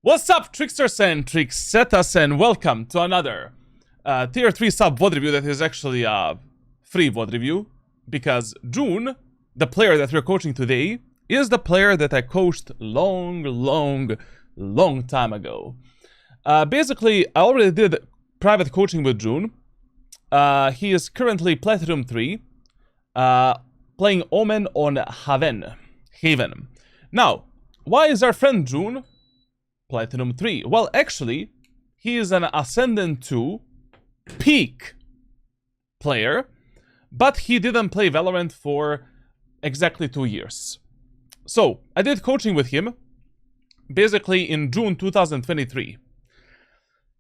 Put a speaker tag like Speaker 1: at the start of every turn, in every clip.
Speaker 1: What's up, tricksters and tricksetas, and welcome to another tier 3 sub VOD review that is actually a free VOD review, because June, the player that we're coaching today, is the player that I coached long time ago. Basically, I already did private coaching with June. He is currently Platinum 3, playing Omen on Haven. Now, why is our friend June Platinum 3? Well, actually, he is an Ascendant 2 peak player, but he didn't play Valorant for exactly 2 years. So, I did coaching with him, basically in June 2023.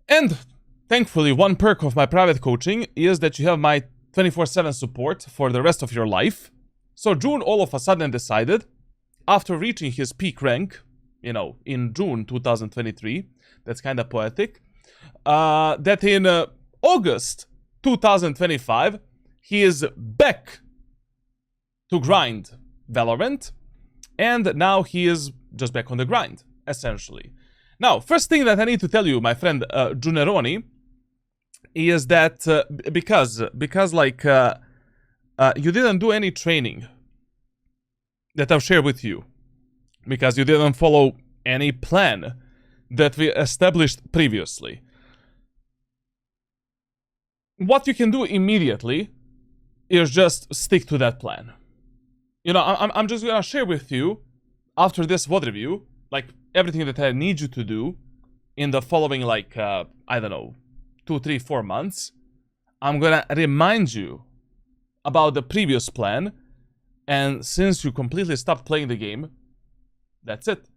Speaker 1: And, thankfully, one perk of my private coaching is that you have my 24/7 support for the rest of your life. So June all of a sudden decided, after reaching his peak rank, you know, in June 2023, that's kind of poetic, that in August 2025, he is back to grind Valorant, and now he is just back on the grind, essentially. Now, first thing that I need to tell you, my friend Juneroni, is that because like you didn't do any training that I've shared with you, because you didn't follow any plan that we established previously. What you can do immediately is just stick to that plan. You know, I'm just gonna share with you, after this VOD review, like, everything that I need you to do in the following, like, I don't know, 2, 3, 4 months. I'm gonna remind you about the previous plan, and since you completely stopped playing the game, that's it.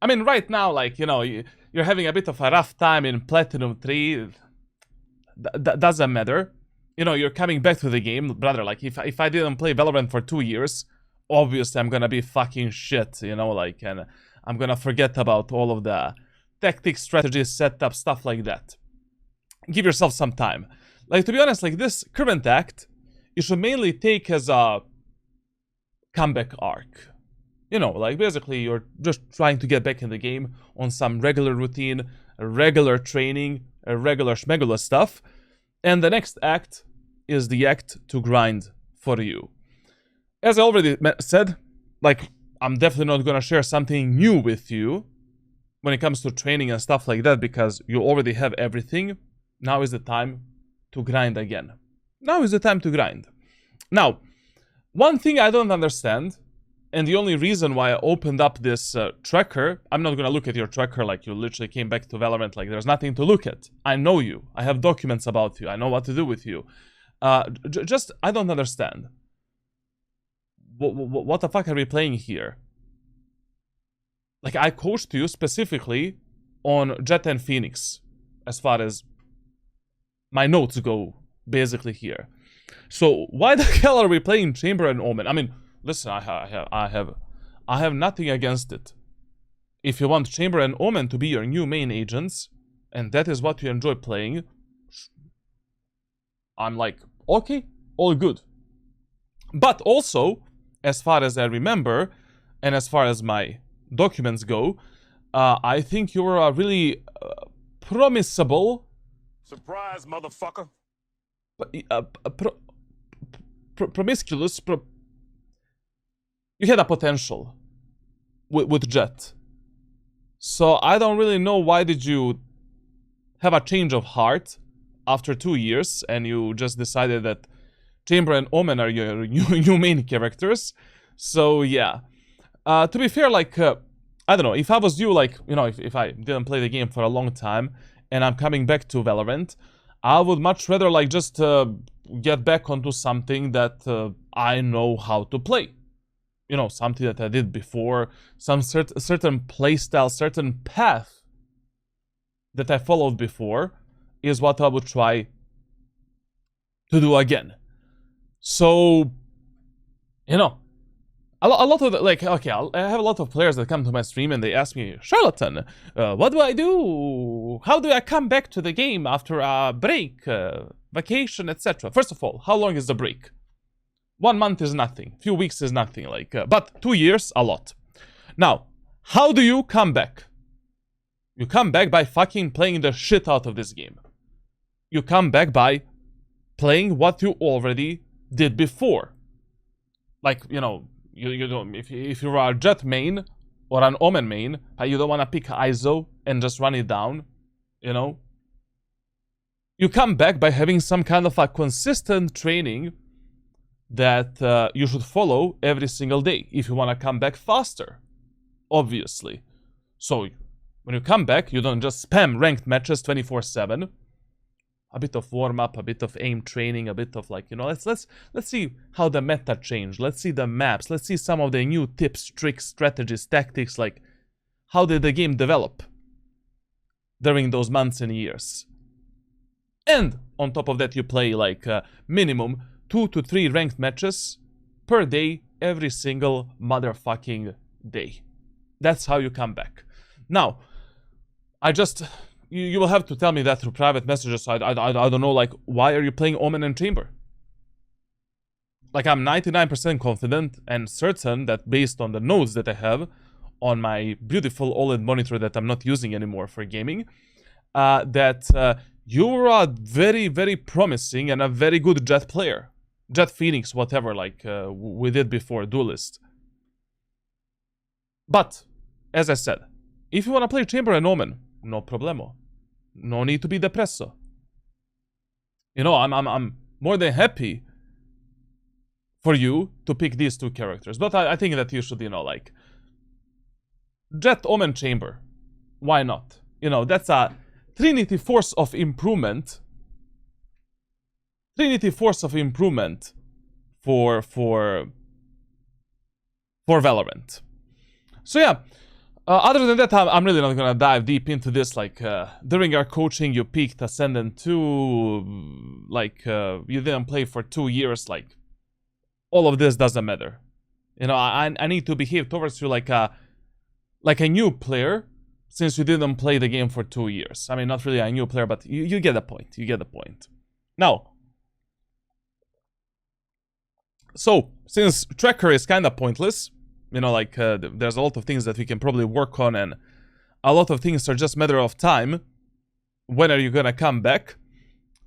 Speaker 1: I mean, right now, like, you know, you're having a bit of a rough time in Platinum 3. That doesn't matter. You know, you're coming back to the game, brother. Like, if I didn't play Valorant for 2 years, obviously I'm gonna be fucking shit, you know, like, and I'm gonna forget about all of the tactics, strategies, setup, stuff like that. Give yourself some time. Like, to be honest, like, this current act, you should mainly take as a comeback arc. You know, like, basically you're just trying to get back in the game on some regular routine, regular training, regular schmegular stuff. And the next act is the act to grind for you. As I already said, like, I'm definitely not gonna share something new with you when it comes to training and stuff like that, because you already have everything. Now is the time to grind again. Now is the time to grind. Now, one thing I don't understand, and the only reason why I opened up this tracker, I'm not gonna look at your tracker like you literally came back to Valorant, like there's nothing to look at. I know you. I have documents about you. I know what to do with you. Just, I don't understand. What the fuck are we playing here? Like, I coached you specifically on Jet and Phoenix, as far as my notes go, basically here. So why the hell are we playing Chamber and Omen? I mean, listen, I have nothing against it. If you want Chamber and Omen to be your new main agents, and that is what you enjoy playing, I'm like, okay, all good. But also, as far as I remember, and as far as my documents go, I think you were a really promisable...
Speaker 2: Surprise, motherfucker.
Speaker 1: Promiscuous... You had a potential with Jet. So I don't really know why did you have a change of heart after 2 years and you just decided that Chamber and Omen are your new main characters. So yeah. To be fair, like, I don't know, if I was you, like, you know, if I didn't play the game for a long time and I'm coming back to Valorant, I would much rather, like, just get back onto something that I know how to play. You know, something that I did before, some certain playstyle, certain path that I followed before is what I would try to do again. So, you know, a lot of, like, okay, I have a lot of players that come to my stream and they ask me, Charlatan, what do I do? How do I come back to the game after a break, vacation, etc.? First of all, how long is the break? 1 month is nothing. Few weeks is nothing. Like, but 2 years, a lot. Now, how do you come back? You come back by fucking playing the shit out of this game. You come back by playing what you already did before. Like, you know, you don't, if you're a Jet main or an Omen main, you don't want to pick ISO and just run it down, you know. You come back by having some kind of a consistent training that you should follow every single day if you want to come back faster, obviously. So when you come back, you don't just spam ranked matches 24/7. A bit of warm-up, a bit of aim training, a bit of like, you know, let's see how the meta changed. Let's see the maps. Let's see some of the new tips, tricks, strategies, tactics. Like, how did the game develop during those months and years? And on top of that, you play like minimum 2 to 3 ranked matches per day, every single motherfucking day. That's how you come back. Now, you will have to tell me that through private messages. I don't know, like, why are you playing Omen and Chamber? Like, I'm 99% confident and certain that based on the notes that I have on my beautiful OLED monitor that I'm not using anymore for gaming, that you're a very, very promising and a very good Jet player. Jet Phoenix, whatever, like we did before, Duelist. But, as I said, if you want to play Chamber and Omen, no problemo. No need to be depresso. You know, I'm more than happy for you to pick these two characters. But I think that you should, you know, like, Jet, Omen, Chamber. Why not? You know, that's a Trinity Force of improvement. Trinity Force of improvement for Valorant. So yeah, other than that, I'm really not gonna dive deep into this. Like, during our coaching, you peaked Ascendant 2, like, you didn't play for 2 years, like, all of this doesn't matter. You know, I need to behave towards you like a new player, since you didn't play the game for 2 years. I mean, not really a new player, but you get the point. You get the point. Now, so, since Tracker is kind of pointless, you know, like, there's a lot of things that we can probably work on, and a lot of things are just matter of time. When are you gonna come back?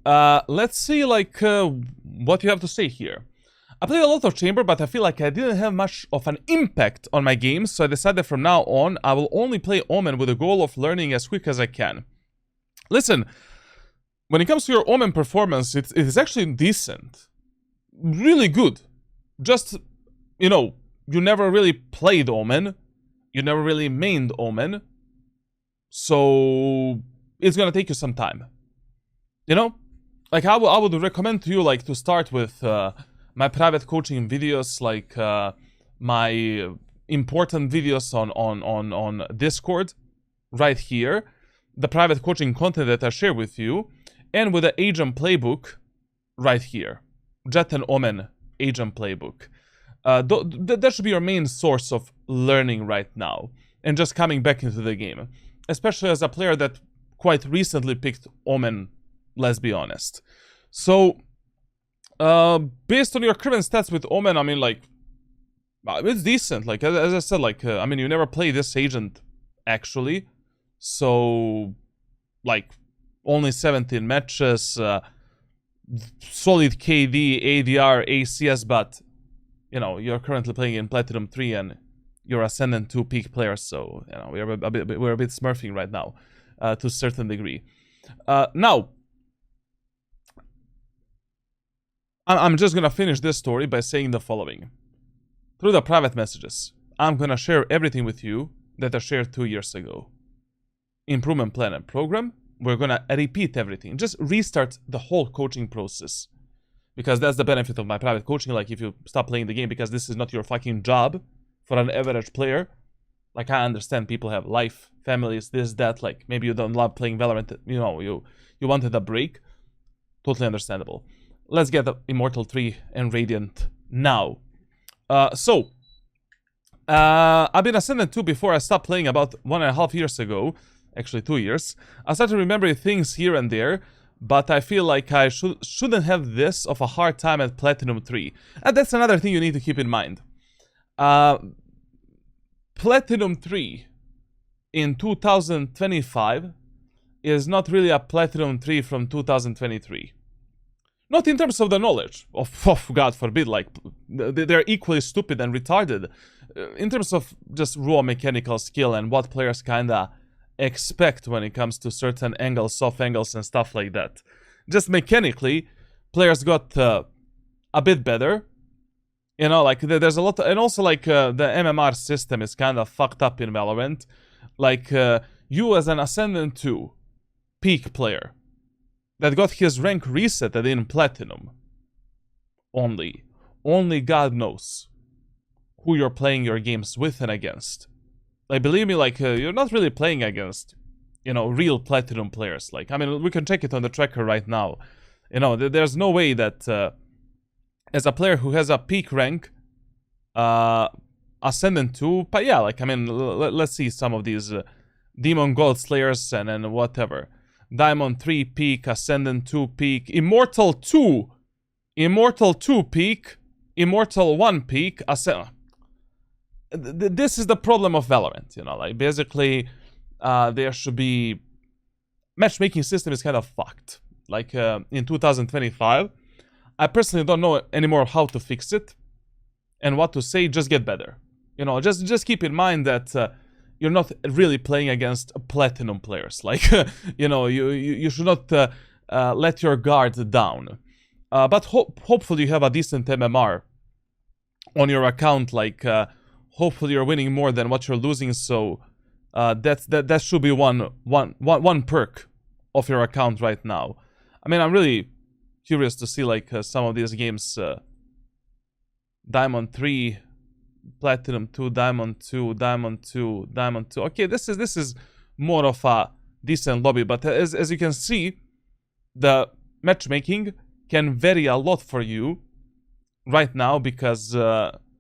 Speaker 1: Let's see, like, what you have to say here. I played a lot of Chamber, but I feel like I didn't have much of an impact on my game, so I decided from now on, I will only play Omen with the goal of learning as quick as I can. Listen, when it comes to your Omen performance, it is actually decent. Really good. Just, you know, you never really played Omen. You never really mained Omen. So, it's gonna take you some time. You know? Like, I would recommend to you, like, to start with my private coaching videos, like my important videos on Discord, right here. The private coaching content that I share with you. And with the Agent Playbook, right here. Jet and Omen Agent Playbook. That should be your main source of learning right now, and just coming back into the game, especially as a player that quite recently picked Omen, let's be honest. So, based on your current stats with Omen, I mean, like, it's decent. Like, as I said, like, I mean, you never play this agent, actually, so, like, only 17 matches, solid KD, ADR, ACS, but you know, you're currently playing in Platinum 3 and you're Ascendant 2 peak player, so, you know, we're a bit smurfing right now, to a certain degree. Now, I'm just gonna finish this story by saying the following. Through the private messages, I'm gonna share everything with you that I shared 2 years ago. Improvement plan and program, we're gonna repeat everything. Just restart the whole coaching process. Because that's the benefit of my private coaching. Like, if you stop playing the game because this is not your fucking job for an average player. Like, I understand people have life, families, this, that. Like, maybe you don't love playing Valorant. You know, you wanted a break. Totally understandable. Let's get the Immortal 3 and Radiant now. I've been Ascendant 2 before I stopped playing about 1.5 years ago. Actually, 2 years. I started remembering things here and there. But I feel like I shouldn't have this of a hard time at Platinum 3. And that's another thing you need to keep in mind. Platinum 3 in 2025 is not really a Platinum 3 from 2023. Not in terms of the knowledge, of God forbid, like, they're equally stupid and retarded. In terms of just raw mechanical skill and what players kinda expect when it comes to certain angles, soft angles and stuff like that. Just mechanically, players got a bit better. You know, like, there's a lot, and also, like, the MMR system is kind of fucked up in Valorant. Like, you as an Ascendant 2 peak player that got his rank resetted in Platinum, only God knows who you're playing your games with and against. Like, believe me, like, you're not really playing against, you know, real Platinum players. Like, I mean, we can check it on the tracker right now. You know, there's no way that, as a player who has a peak rank, Ascendant 2, but yeah, like, I mean, let's see some of these Demon Gold Slayers and whatever. Diamond 3 peak, Ascendant 2 peak, Immortal 2 peak, Immortal 1 peak, This is the problem of Valorant, you know, like, basically, there should be... Matchmaking system is kind of fucked. Like, in 2025, I personally don't know anymore how to fix it and what to say. Just get better. You know, just keep in mind that you're not really playing against Platinum players. Like, you know, you should not let your guard down. But hopefully you have a decent MMR on your account. Like, hopefully you're winning more than what you're losing. So that should be one perk of your account right now. I mean, I'm really curious to see, like, some of these games. Diamond 3, Platinum 2, Diamond 2, Diamond 2, Diamond 2. Okay, this is more of a decent lobby, but as you can see, the matchmaking can vary a lot for you right now because of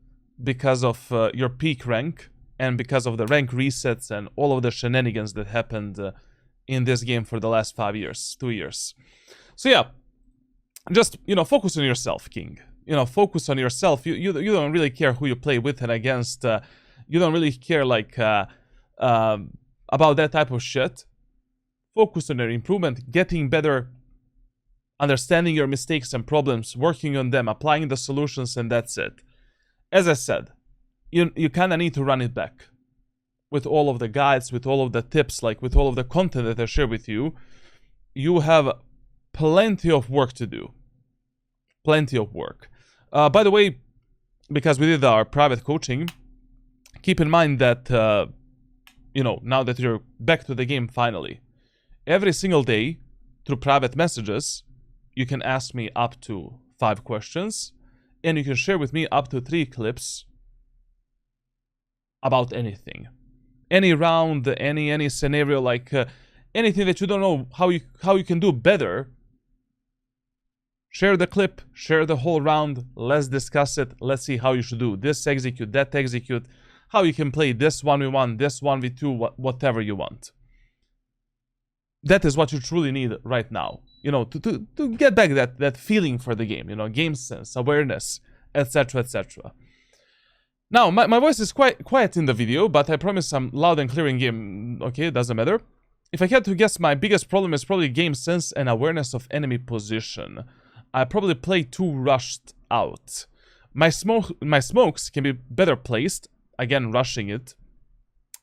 Speaker 1: your peak rank and because of the rank resets and all of the shenanigans that happened in this game for the last 5 years, 2 years. So yeah, just, you know, focus on yourself, King. You know, focus on yourself. You don't really care who you play with and against. You don't really care, like, about that type of shit. Focus on your improvement, getting better, understanding your mistakes and problems, working on them, applying the solutions, and that's it. As I said, you kind of need to run it back with all of the guides, with all of the tips, like with all of the content that I share with you. You have plenty of work to do. Plenty of work. By the way, because we did our private coaching, keep in mind that, you know, now that you're back to the game finally, every single day through private messages, you can ask me up to 5 questions, and you can share with me up to 3 clips about anything. Any round, any scenario, like anything that you don't know how you can do better. Share the clip, share the whole round, let's discuss it, let's see how you should do this execute, that execute, how you can play this 1v1, this 1v2, whatever you want. That is what you truly need right now, you know, to get back that feeling for the game, you know, game sense, awareness, etc, etc. Now, my voice is quite quiet in the video, but I promise I'm loud and clear in game. Okay, it doesn't matter. If I had to guess, my biggest problem is probably game sense and awareness of enemy position. I probably play too rushed out. My smokes can be better placed, again rushing it.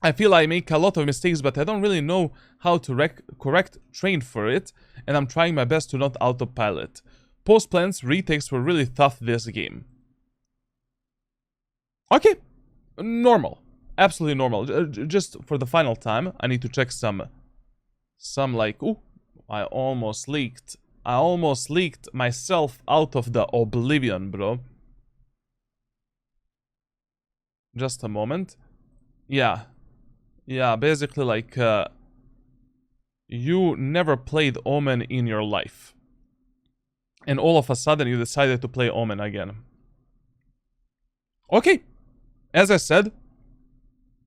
Speaker 1: I feel I make a lot of mistakes, but I don't really know how to correct train for it, and I'm trying my best to not autopilot. Post plans, retakes were really tough this game. Okay, normal, absolutely normal. Just for the final time, I need to check some like, ooh, I almost leaked myself out of the oblivion, bro. Just a moment. Yeah, basically, like, you never played Omen in your life, and all of a sudden you decided to play Omen again. Okay, as I said,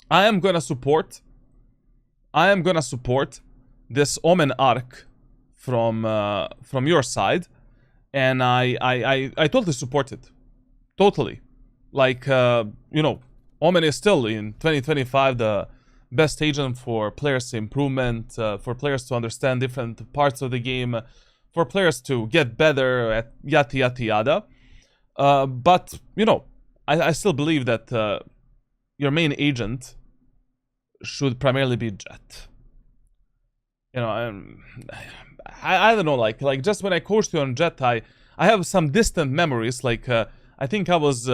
Speaker 1: I am gonna support this Omen arc from your side, and I totally support it. Totally. Like, you know, Omen is still in 2025 the best agent for players' improvement, for players to understand different parts of the game, for players to get better at yada yada yada. But, you know, I still believe that your main agent should primarily be Jett. You know, I don't know, like just when I coached you on Jett, I have some distant memories. Like, I think I was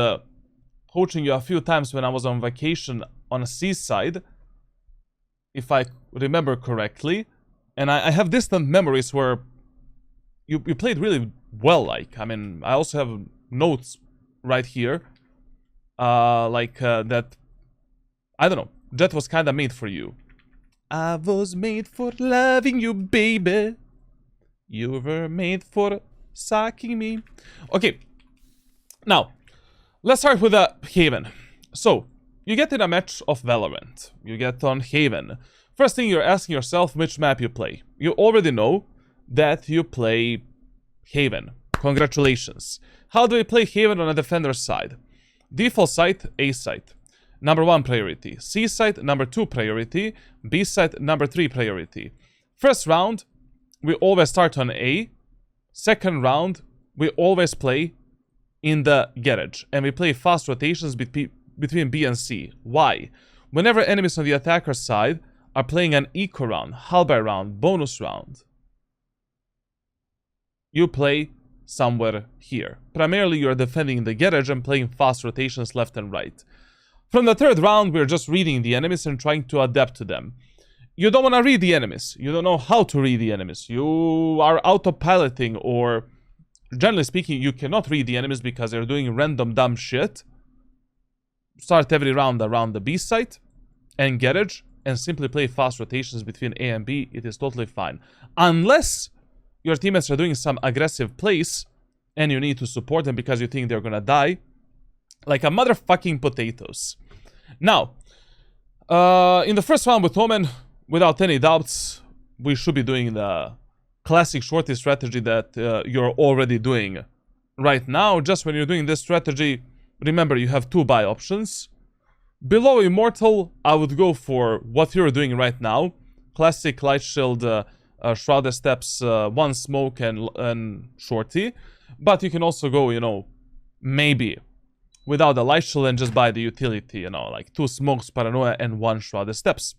Speaker 1: coaching you a few times when I was on vacation on a seaside, if I remember correctly. And I have distant memories where you played really well. Like, I mean, I also have notes right here. That, I don't know, Jett was kind of made for you. I was made for loving you, baby. You were made for sucking me. Okay, now, let's start with Haven. So, you get in a match of Valorant. You get on Haven. First thing you're asking yourself which map you play. You already know that you play Haven. Congratulations. How do we play Haven on a defender's side? Default site, A site. Number 1 priority. C site, number 2 priority. B site, number 3 priority. First round, we always start on A. Second round, we always play in the garage. And we play fast rotations between B and C. Why? Whenever enemies on the attacker side are playing an eco round, halberd round, bonus round, you play somewhere here. Primarily, you're defending the garage and playing fast rotations left and right. From the third round, we're just reading the enemies and trying to adapt to them. You don't want to read the enemies. You don't know how to read the enemies. You are autopiloting, or generally speaking, you cannot read the enemies because they're doing random dumb shit. Start every round around the B site and garage and simply play fast rotations between A and B. It is totally fine. Unless your teammates are doing some aggressive plays and you need to support them because you think they're gonna die. Like a motherfucking potatoes. Now, in the first round with Omen, without any doubts, we should be doing the classic shorty strategy that you're already doing right now. Just when you're doing this strategy, remember you have 2 buy options. Below Immortal, I would go for what you're doing right now. Classic Light Shield, Shrouded Steps, 1 Smoke and Shorty. But you can also go, you know, maybe without the Light Shield and just buy the utility, you know, like 2 Smokes, Paranoia, and 1 Shrouded Steps.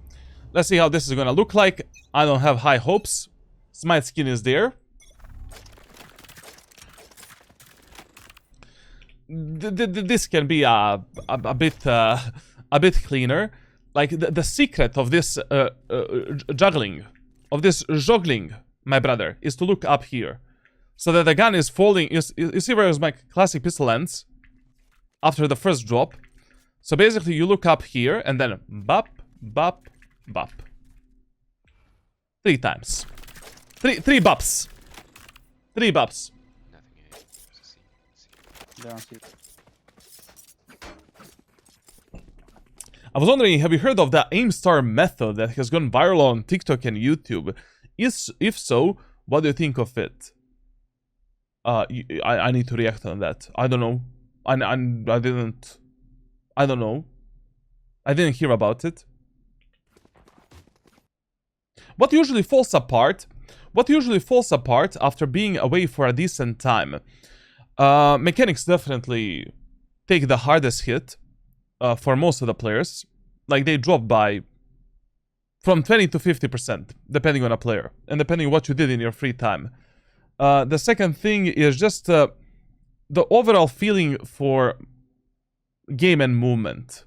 Speaker 1: Let's see how this is gonna look like. I don't have high hopes. Smite skin is there. This can be a bit cleaner. Like the secret of this juggling, my brother, is to look up here, so that the gun is falling. You see where my classic pistol ends after the first drop. So basically, you look up here and then bop, bop, bop. 3 times. Three bops. 3 bops. I was wondering, have you heard of the aim star method that has gone viral on TikTok and YouTube? If so, what do you think of it? I need to react on that. I don't know. I don't know. I didn't hear about it. What usually falls apart after being away for a decent time? Mechanics definitely take the hardest hit for most of the players. Like, they drop by from 20 to 50%, depending on a player, and depending on what you did in your free time. The second thing is just the overall feeling for game and movement.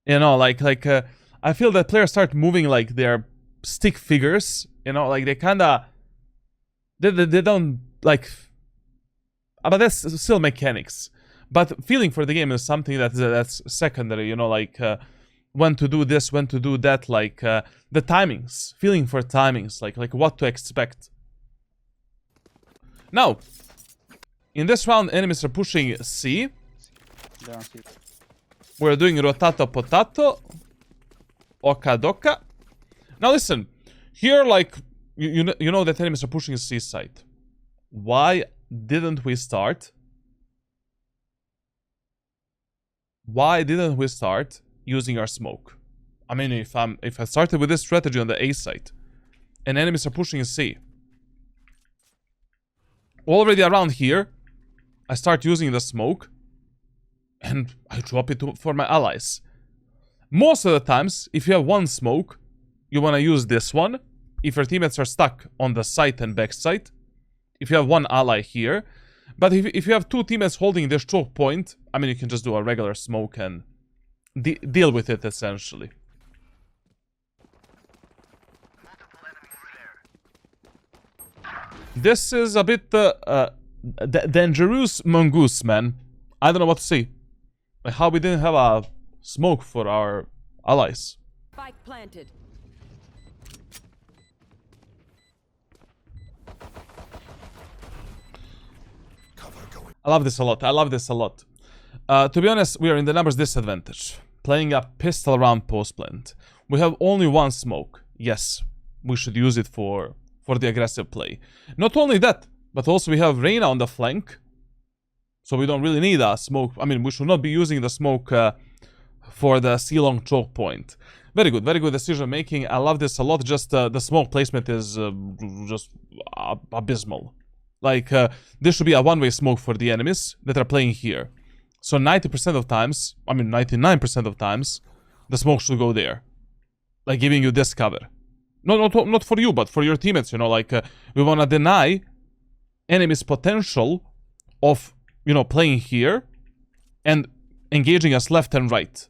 Speaker 1: You know, I feel that players start moving like they're stick figures. You know, like they kinda... They don't, like... But that's still mechanics. But feeling for the game is something that's secondary, you know, like... when to do this, when to do that, like... the timings. Feeling for timings, like what to expect. Now, in this round, enemies are pushing C. We're doing rotato potato. Okadoka. Now listen, here, like, you know that enemies are pushing C side. Why didn't we start? Why didn't we start using our smoke? I mean, if I started with this strategy on the A site, and enemies are pushing C, already around here, I start using the smoke, and I drop it for my allies. Most of the times, if you have one smoke, you want to use this one. If your teammates are stuck on the site and back site, if you have one ally here. But if you have two teammates holding this choke point, I mean, you can just do a regular smoke and deal with it, essentially. This is a bit dangerous mongoose, man. I don't know what to say. Like how we didn't have a smoke for our allies.
Speaker 3: Spike planted.
Speaker 1: I love this a lot. I love this a lot. To be honest, we are in the numbers disadvantage. Playing a pistol round post plant. We have only one smoke. Yes, we should use it for the aggressive play. Not only that, but also we have Reyna on the flank. So we don't really need a smoke. I mean, we should not be using the smoke for the C-long choke point. Very good decision making. I love this a lot. Just the smoke placement is just abysmal. Like, this should be a one-way smoke for the enemies that are playing here. So 90% of times, I mean 99% of times, the smoke should go there. Like, giving you this cover. Not for you, but for your teammates, you know, like, we want to deny enemies' potential of, you know, playing here and engaging us left and right.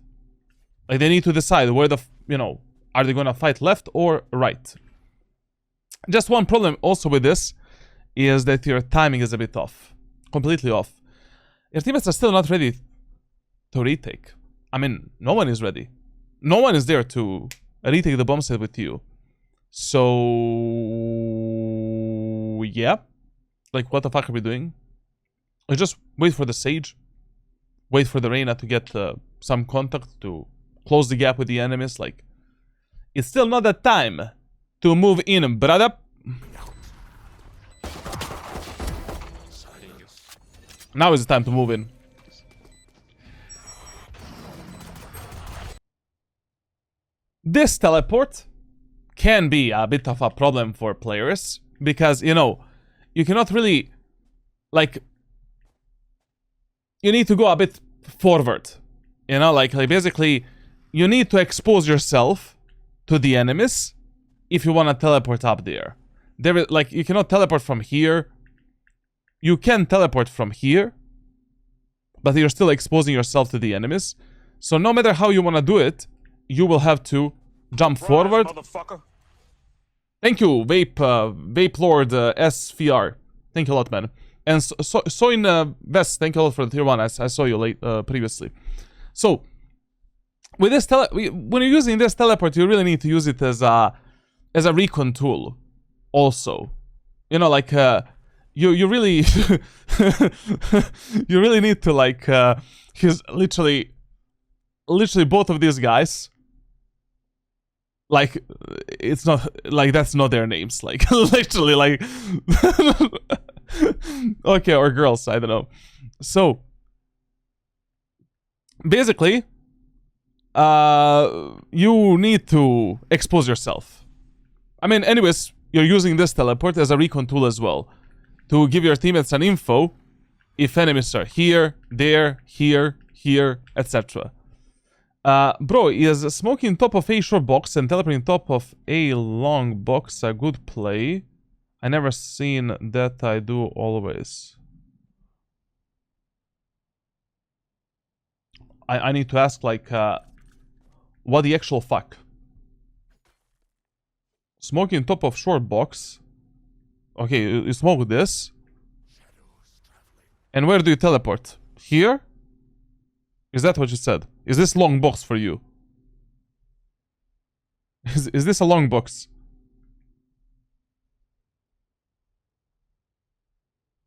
Speaker 1: Like, they need to decide where the, you know, are they going to fight left or right? Just one problem also with this is that your timing is a bit off. Completely off. Your teammates are still not ready to retake. I mean, no one is ready. No one is there to retake the bomb set with you. So... yeah. Like, what the fuck are we doing? We just wait for the Sage. Wait for the Reyna to get some contact to close the gap with the enemies. Like, it's still not the time to move in, brother. Now is the time to move in. This teleport can be a bit of a problem for players because, you know, you cannot really, like, you need to go a bit forward, you know, like basically you need to expose yourself to the enemies if you want to teleport up there. Like, you cannot teleport from here. You can teleport from here, but you're still exposing yourself to the enemies. So no matter how you want to do it, you will have to jump forward. Thank you, Vape Lord SVR. Thank you a lot, man. And so in Vest, thank you a lot for the tier 1. I saw you late previously. So with this when you're using this teleport, you really need to use it as a recon tool. Also, you know, like you really you really need to, like, he's literally both of these guys. Like, it's not like that's not their names. Like, literally, like. Okay, or girls, I don't know. So basically, you need to expose yourself. I mean, anyways, you're using this teleport as a recon tool as well, to give your teammates an info if enemies are here, there, here, etc. Bro, is smoking top of A short box and teleporting top of A long box a good play? I never seen that. I do always. I need to ask, like, what the actual fuck? Smoking top of short box. Okay, you smoke this. And where do you teleport? Here? Is that what you said? Is this long box for you? Is this a long box?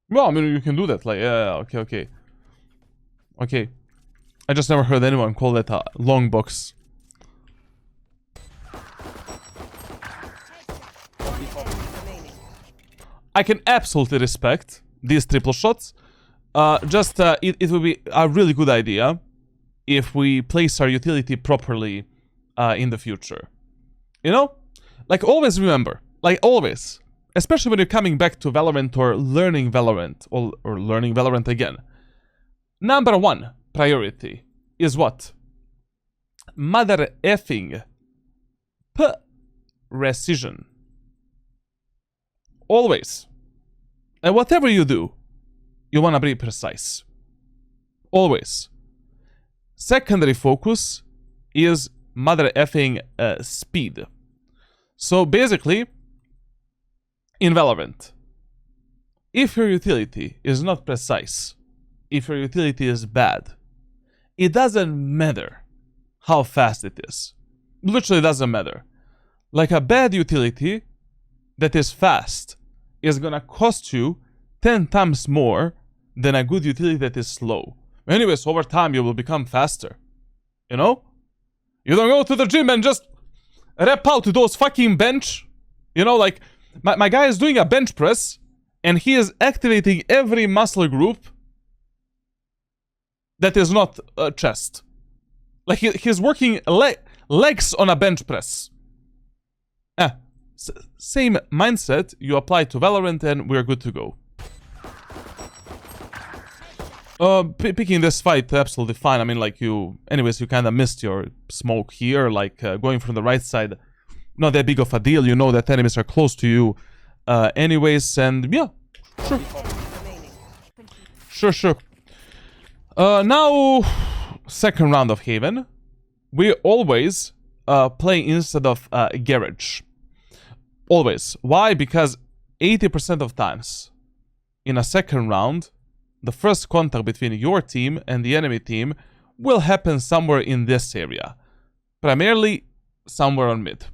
Speaker 1: Well, I mean, you can do that. Like, yeah, okay. Okay. I just never heard anyone call that a long box. I can absolutely respect these triple shots. It would be a really good idea if we place our utility properly in the future. You know? Like, always remember, like, always, especially when you're coming back to Valorant or learning Valorant, or learning Valorant again. Number one priority is what? Mother effing precision. Always. And whatever you do, you want to be precise. Always. Secondary focus is mother effing speed. So basically, in Valorant, if your utility is not precise, if your utility is bad, it doesn't matter how fast it is. Literally doesn't matter. Like, a bad utility that is fast is gonna cost you 10 times more than a good utility that is slow. Anyways, over time you will become faster. You know? You don't go to the gym and just rep out those fucking bench. You know, like, my guy is doing a bench press and he is activating every muscle group that is not chest. Like, he's working legs on a bench press. Same mindset you apply to Valorant and we're good to go. Picking this fight, absolutely fine. I mean, like, anyways, you kind of missed your smoke here. Like, going from the right side, not that big of a deal. You know that enemies are close to you anyways, and yeah, sure. Now, second round of Haven. We always play instead of Garage. Always. Why? Because 80% of times in a second round, the first contact between your team and the enemy team will happen somewhere in this area. Primarily somewhere on mid.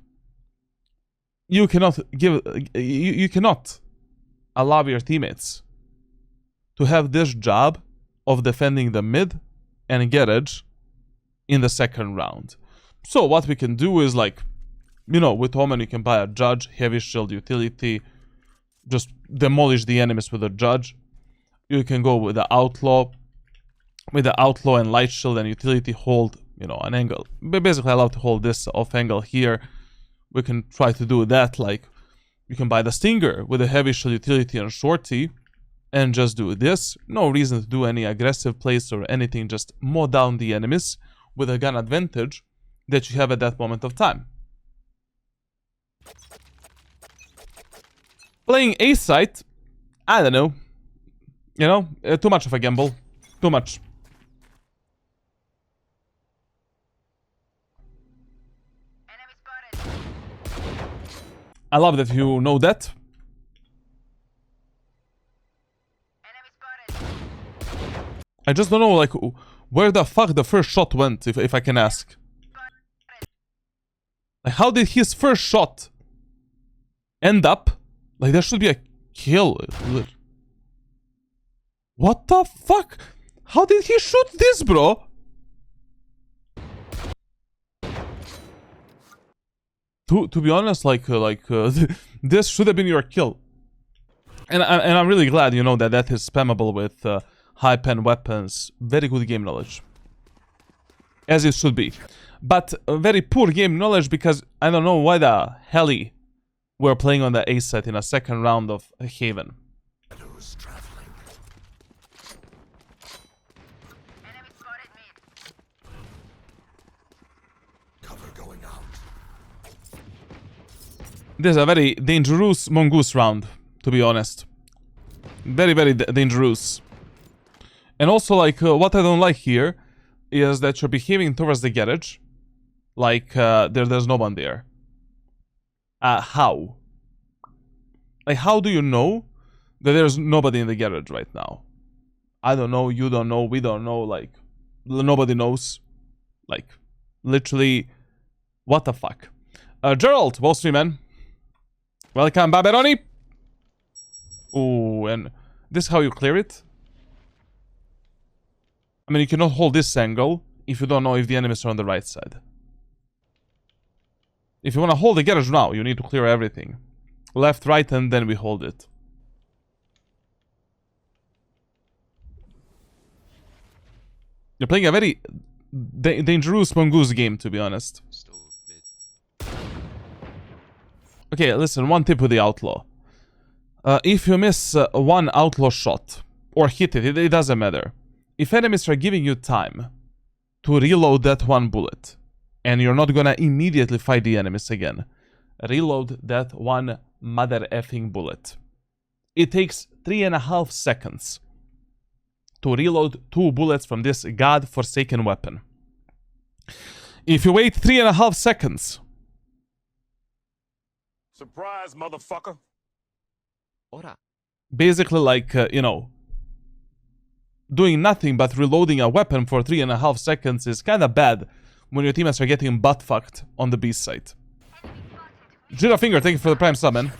Speaker 1: You cannot you cannot allow your teammates to have this job of defending the mid and garage in the second round. So what we can do is, like, you know, with Omen you can buy a judge, heavy shield utility, just demolish the enemies with a judge. You can go with the outlaw and light shield and utility, hold, you know, an angle. But basically I love to hold this off angle here. We can try to do that. Like, you can buy the Stinger with a heavy shield utility and shorty and just do this. No reason to do any aggressive plays or anything, just mow down the enemies with a gun advantage that you have at that moment of time. Playing A site, I don't know. You know, too much of a gamble. Too much. I love that you know that. I just don't know, like, where the fuck the first shot went, if I can ask. Like, how did his first shot end up? Like, there should be a kill. What the fuck? How did he shoot this, bro? To be honest, this should have been your kill. And I'm really glad, you know, that is spammable with high pen weapons. Very good game knowledge. As it should be. But very poor game knowledge, because I don't know why the hell we're playing on the A set in a second round of Haven. This is a very dangerous mongoose round, to be honest. Very, very dangerous. And also, like, what I don't like here is that you're behaving towards the garage like there's no one there. How? Like, how do you know that there's nobody in the garage right now? I don't know, you don't know, we don't know, like, nobody knows. Like, literally, what the fuck? Gerald, Wall Street man. Welcome, Baberoni. Ooh, and this is how you clear it? I mean, you cannot hold this angle if you don't know if the enemies are on the right side. If you want to hold the garage now, you need to clear everything. Left, right, and then we hold it. You're playing a very dangerous mongoose game, to be honest.
Speaker 3: Still
Speaker 1: Okay, listen, one tip with the outlaw. If you miss one outlaw shot, or hit it, it doesn't matter. If enemies are giving you time to reload that one bullet, and you're not gonna immediately fight the enemies again, reload that one mother effing bullet. It takes 3.5 seconds to reload 2 bullets from this god-forsaken weapon. If you wait 3.5 seconds...
Speaker 2: Surprise, motherfucker.
Speaker 1: Basically, like, you know, doing nothing but reloading a weapon for 3.5 seconds is kinda bad when your teammates are getting butt-fucked on the B site. Jira Finger, thank you for the prime sub, man.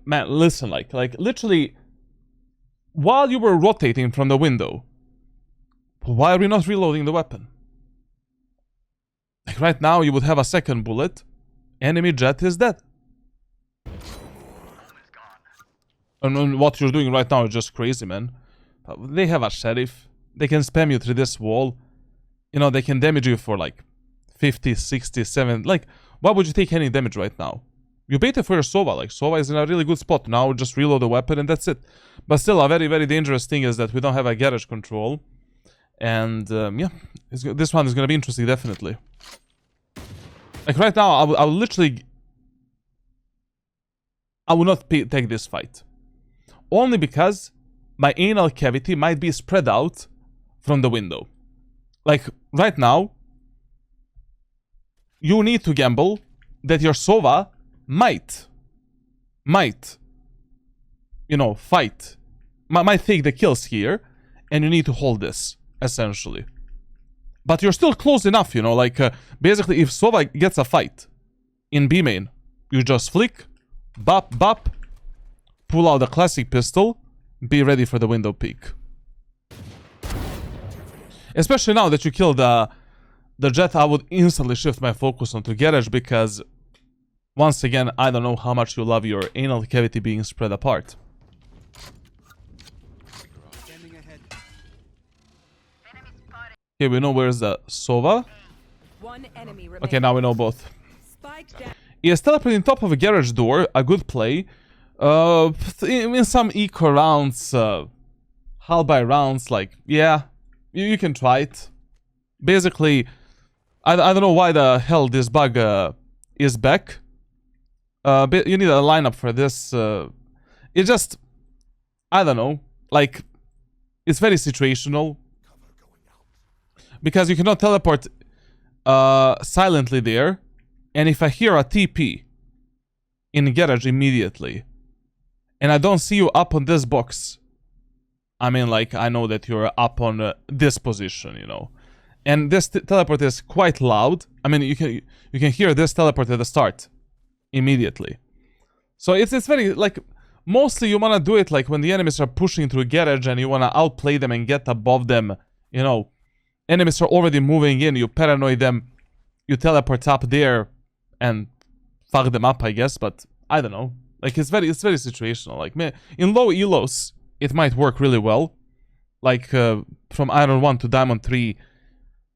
Speaker 1: Man, listen, like, literally, while you were rotating from the window, why are we not reloading the weapon? Like, right now, you would have a second bullet. Enemy jet is dead. And what you're doing right now is just crazy, man. They have a sheriff. They can spam you through this wall. You know, they can damage you for like 50, 60, 70. Like, why would you take any damage right now? You baited for your Sova. Like, Sova is in a really good spot. Now just reload the weapon and that's it. But still, a very, very dangerous thing is that we don't have a garage control. And, yeah, this one is going to be interesting, definitely. Like, right now, I will literally... I will not take this fight. Only because my anal cavity might be spread out from the window. Like, right now, you need to gamble that your Sova might, you know, fight. Might take the kills here, and you need to hold this, essentially. But you're still close enough, you know, like, basically, if Sova gets a fight in B main, you just flick, bop, bop, pull out the classic pistol, be ready for the window peek. Especially now that you killed the jet, I would instantly shift my focus onto garage because, once again, I don't know how much you love your anal cavity being spread apart. Okay, we know where's the Sova. Okay, now we know both. He is teleporting top of a garage door, a good play. In some eco rounds, hull by rounds, like, yeah, you can try it. Basically, I don't know why the hell this bug is back. But you need a lineup for this. It just, I don't know, like, it's very situational. Because you cannot teleport silently there. And if I hear a TP in garage immediately, and I don't see you up on this box, I mean, like, I know that you're up on this position, you know. And this teleport is quite loud. I mean, you can hear this teleport at the start immediately. So it's very, like, mostly you want to do it, like, when the enemies are pushing through garage and you want to outplay them and get above them, you know. Enemies are already moving in, you paranoid them, you teleport up there and fuck them up, I guess, but I don't know. Like, it's very situational. Like, man, in low elos, it might work really well. Like, from Iron 1 to Diamond 3,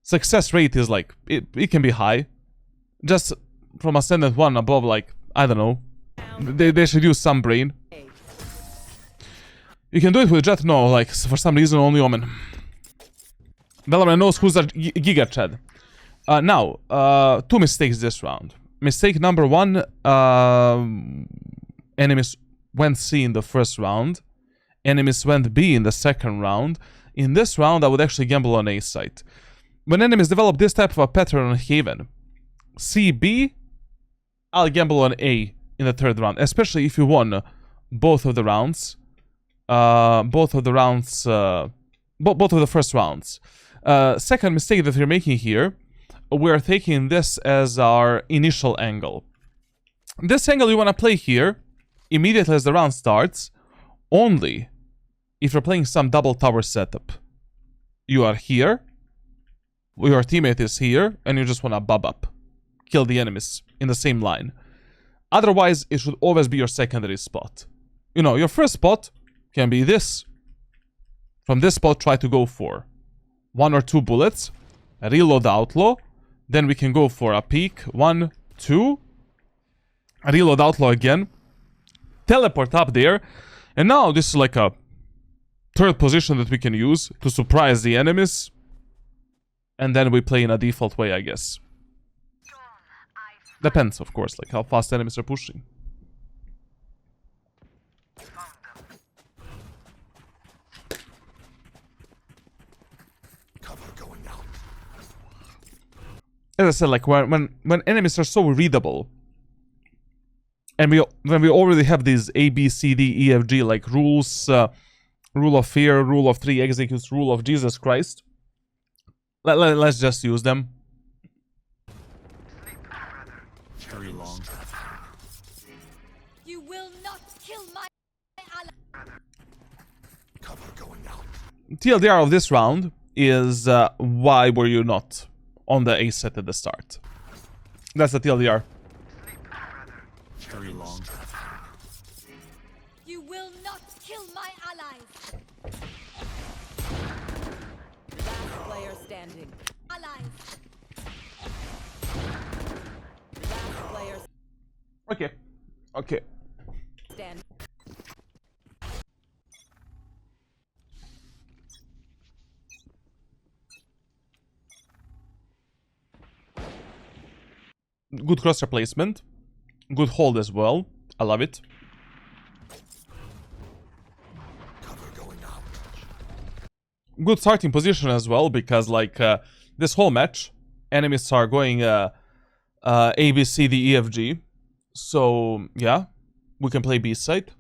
Speaker 1: success rate is like, it can be high. Just from Ascendant 1 above, like, I don't know. They should use some brain. You can do it with Jet, no, like, for some reason only Omen. Valorant knows who's a Giga Chad. Now, 2 mistakes this round. Mistake number 1, enemies went C in the first round. Enemies went B in the second round. In this round, I would actually gamble on A site. When enemies develop this type of a pattern on Haven, C, B, I'll gamble on A in the third round. Especially if you won both of the rounds. Both of the first rounds. Second mistake that we're making here, we're taking this as our initial angle. This angle you want to play here, immediately as the round starts, only if you're playing some double tower setup. You are here, your teammate is here, and you just want to bob up. Kill the enemies in the same line. Otherwise, it should always be your secondary spot. You know, your first spot can be this. From this spot, try to go for 1 or 2 bullets, reload the outlaw, Then we can go for a peek. 1, 2. Reload outlaw again. Teleport up there. And now this is like a third position that we can use to surprise the enemies. And then we play in a default way, I guess. Depends, of course, like how fast enemies are pushing. As I said, like when enemies are so readable, and when we already have these A, B, C, D, E, F, G like rules, rule of fear, rule of 3 executes, rule of Jesus Christ. Let's just use them.
Speaker 3: Very long.
Speaker 4: You will not kill my ally.
Speaker 3: Cover going out.
Speaker 1: TLDR of this round is why were you not on the A set at the start? That's the TLDR.
Speaker 3: Very long.
Speaker 4: You will not kill my allies.
Speaker 5: Last player standing.
Speaker 4: Allies.
Speaker 5: Last player
Speaker 1: Okay. Okay.
Speaker 5: standing.
Speaker 1: Good cross replacement. Good hold as well. I love it.
Speaker 3: Cover going out.
Speaker 1: Good starting position as well, because like this whole match, enemies are going A, B, C, D, E, F, G. So yeah, we can play B side.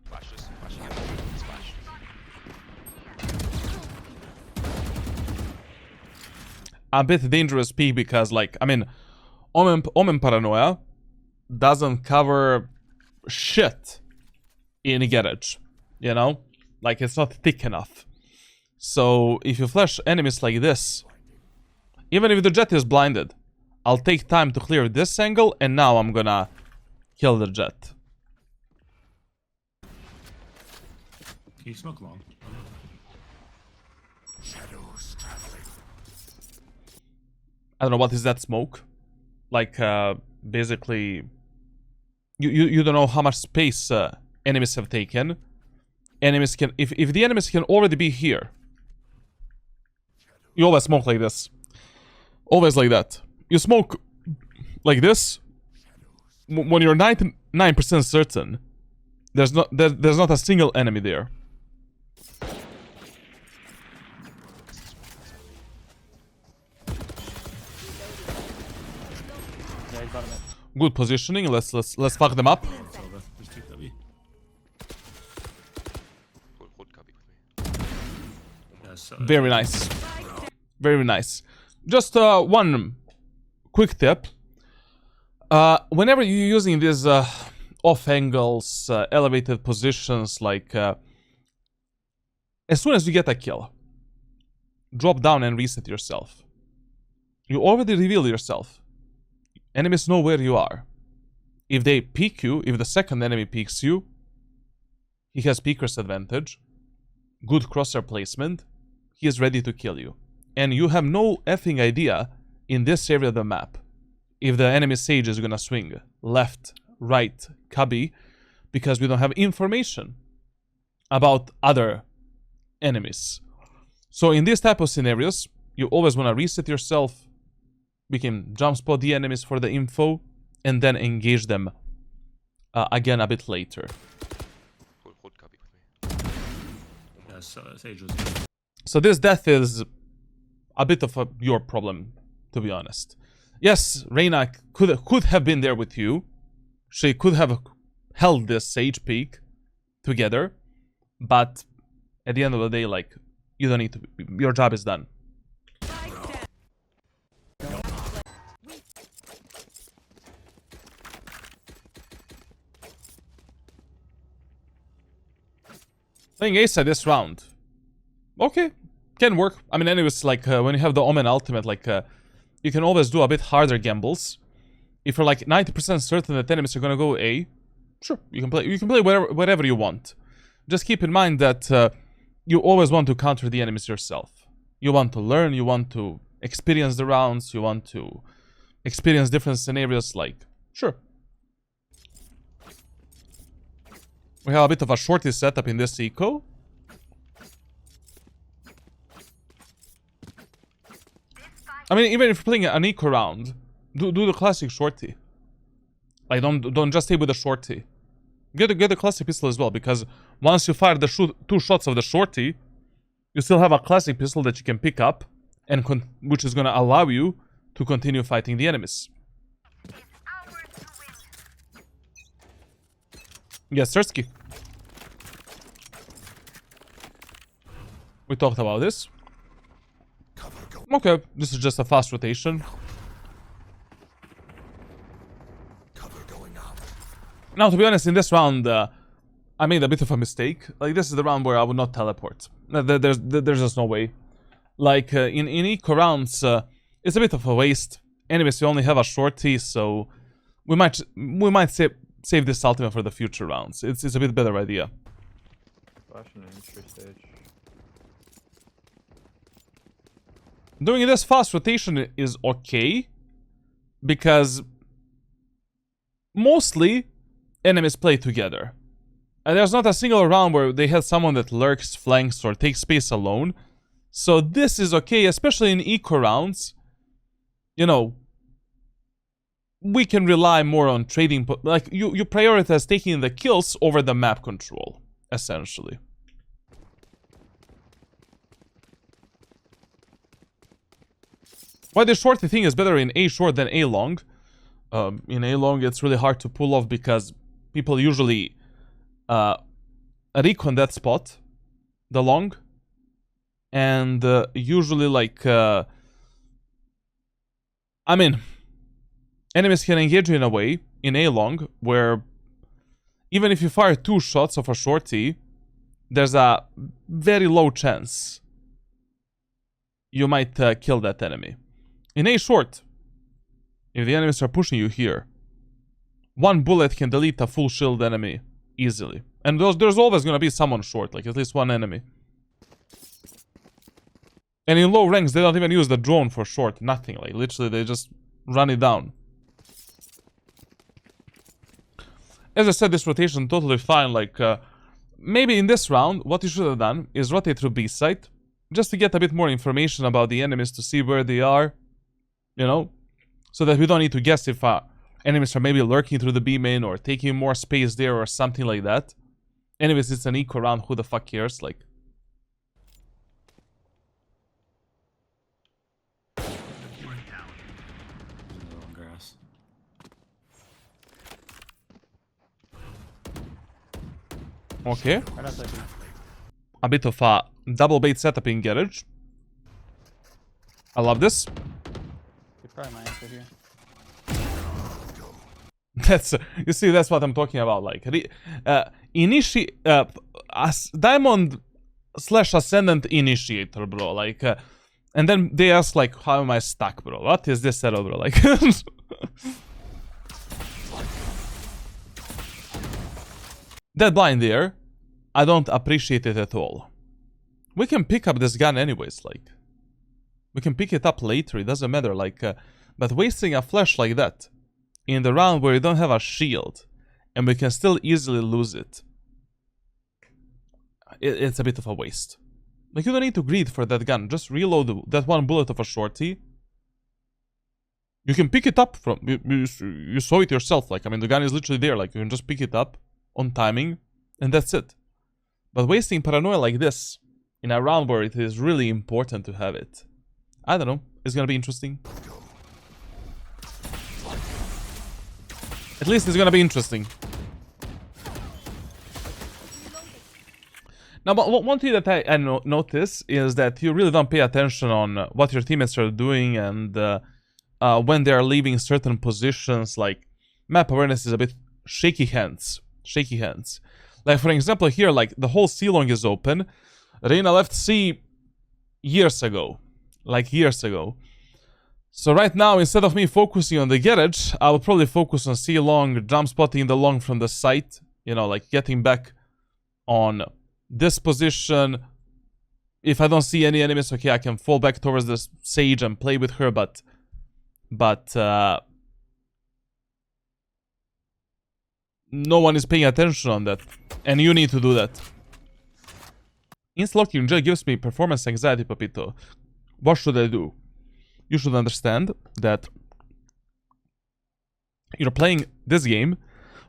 Speaker 1: A bit dangerous peak because like, I mean, Omen Paranoia doesn't cover shit in garage, you know? Like, it's not thick enough. So, if you flash enemies like this, even if the jet is blinded, I'll take time to clear this angle, and now I'm gonna kill the jet.
Speaker 3: Can you smoke long? Shadows traveling.
Speaker 1: I don't know, what is that smoke? Like, basically, you don't know how much space enemies have taken. Enemies can, if the enemies can already be here, you always smoke like this. Always like that. You smoke like this when you're 99% certain there's not a single enemy there. Good positioning. Let's fuck them up.
Speaker 3: It's over. There's two W. Yes,
Speaker 1: Very nice. Very nice. Just one quick tip. Whenever you're using these off angles, elevated positions, like as soon as you get a kill, drop down and reset yourself. You already revealed yourself. Enemies know where you are. If they peek you, if the second enemy peeks you, he has peeker's advantage. Good crosshair placement. He is ready to kill you. And you have no effing idea in this area of the map if the enemy sage is gonna swing left, right, cubby, because we don't have information about other enemies. So in these type of scenarios, you always want to reset yourself. We can jump spot the enemies for the info and then engage them again a bit later.
Speaker 3: yes, Sage was.
Speaker 1: So this death is a bit of your problem, to be honest. Yes, Reyna could have been there with you. She could have held this Sage peak together. But at the end of the day, like, you don't need to... Your job is done. Playing ace at this round. Okay, can work. I mean, anyways, like, when you have the Omen ultimate, like, you can always do a bit harder gambles. If you're like 90% certain that enemies are gonna go A, sure, you can play whatever you want. Just keep in mind that you always want to counter the enemies yourself. You want to learn, you want to experience the rounds, you want to experience different scenarios, like, sure. We have a bit of a shorty setup in this eco. I mean, even if you're playing an eco round, do the classic shorty. Like, don't just stay with the shorty. Get the classic pistol as well, because once you fire the 2 shots of the shorty, you still have a classic pistol that you can pick up, and which is gonna allow you to continue fighting the enemies. Yes, Sersky. We talked about this. Okay, this is just a fast rotation. Now, to be honest, in this round, I made a bit of a mistake. Like, this is the round where I would not teleport. There's just no way. Like, in eco rounds, it's a bit of a waste. Anyways, we only have a shorty, so we might save this ultimate for the future rounds. It's a bit better idea. Doing this fast rotation is okay, because mostly enemies play together. And there's not a single round where they have someone that lurks, flanks, or takes space alone. So this is okay, especially in eco rounds. You know, we can rely more on trading, like, you prioritize taking the kills over the map control, essentially. Why the shorty thing is better in A short than A long. In A long, it's really hard to pull off because people usually recon that spot, the long, and usually, like, I mean, enemies can engage you in a way in A long where even if you fire 2 shots of a shorty, there's a very low chance you might kill that enemy. In A short, if the enemies are pushing you here, 1 bullet can delete a full shield enemy easily. And there's always gonna be someone short, like at least 1 enemy. And in low ranks, they don't even use the drone for short, nothing. Like, literally, they just run it down. As I said, this rotation totally fine. Like, maybe in this round, what you should have done is rotate through B site, just to get a bit more information about the enemies, to see where they are, you know, so that we don't need to guess if enemies are maybe lurking through the B main or taking more space there or something like that. Anyways, it's an eco round, who the fuck cares, like. Okay. A bit of a double bait setup in garage. I love this.
Speaker 6: You're probably my answer here.
Speaker 1: That's, you see, that's what I'm talking about. Like, diamond / ascendant initiator, bro. Like, and then they ask, like, how am I stuck, bro? What is this setup, bro? Like, that blind there, I don't appreciate it at all. We can pick up this gun anyways, like, we can pick it up later, it doesn't matter, like, but wasting a flash like that in the round where you don't have a shield and we can still easily lose it, it's a bit of a waste. Like, you don't need to greed for that gun, just reload that 1 bullet of a shorty. You can pick it up from, you saw it yourself, like, I mean, the gun is literally there, like, you can just pick it up on timing, and that's it. But wasting paranoia like this in a round where it is really important to have it, I don't know, it's gonna be interesting. At least it's gonna be interesting. Now, but one thing that I notice is that you really don't pay attention on what your teammates are doing and when they are leaving certain positions. Like, map awareness is a bit shaky hands. Shaky hands. Like, for example, here, like, the whole C long is open. Reyna left C years ago. Like, years ago. So right now, instead of me focusing on the garage, I will probably focus on C long, jump spotting the long from the site. You know, like, getting back on this position. If I don't see any enemies, okay, I can fall back towards the Sage and play with her, but But no one is paying attention on that. And you need to do that. Insta-locking J gives me performance anxiety, Papito. What should I do? You should understand that you're playing this game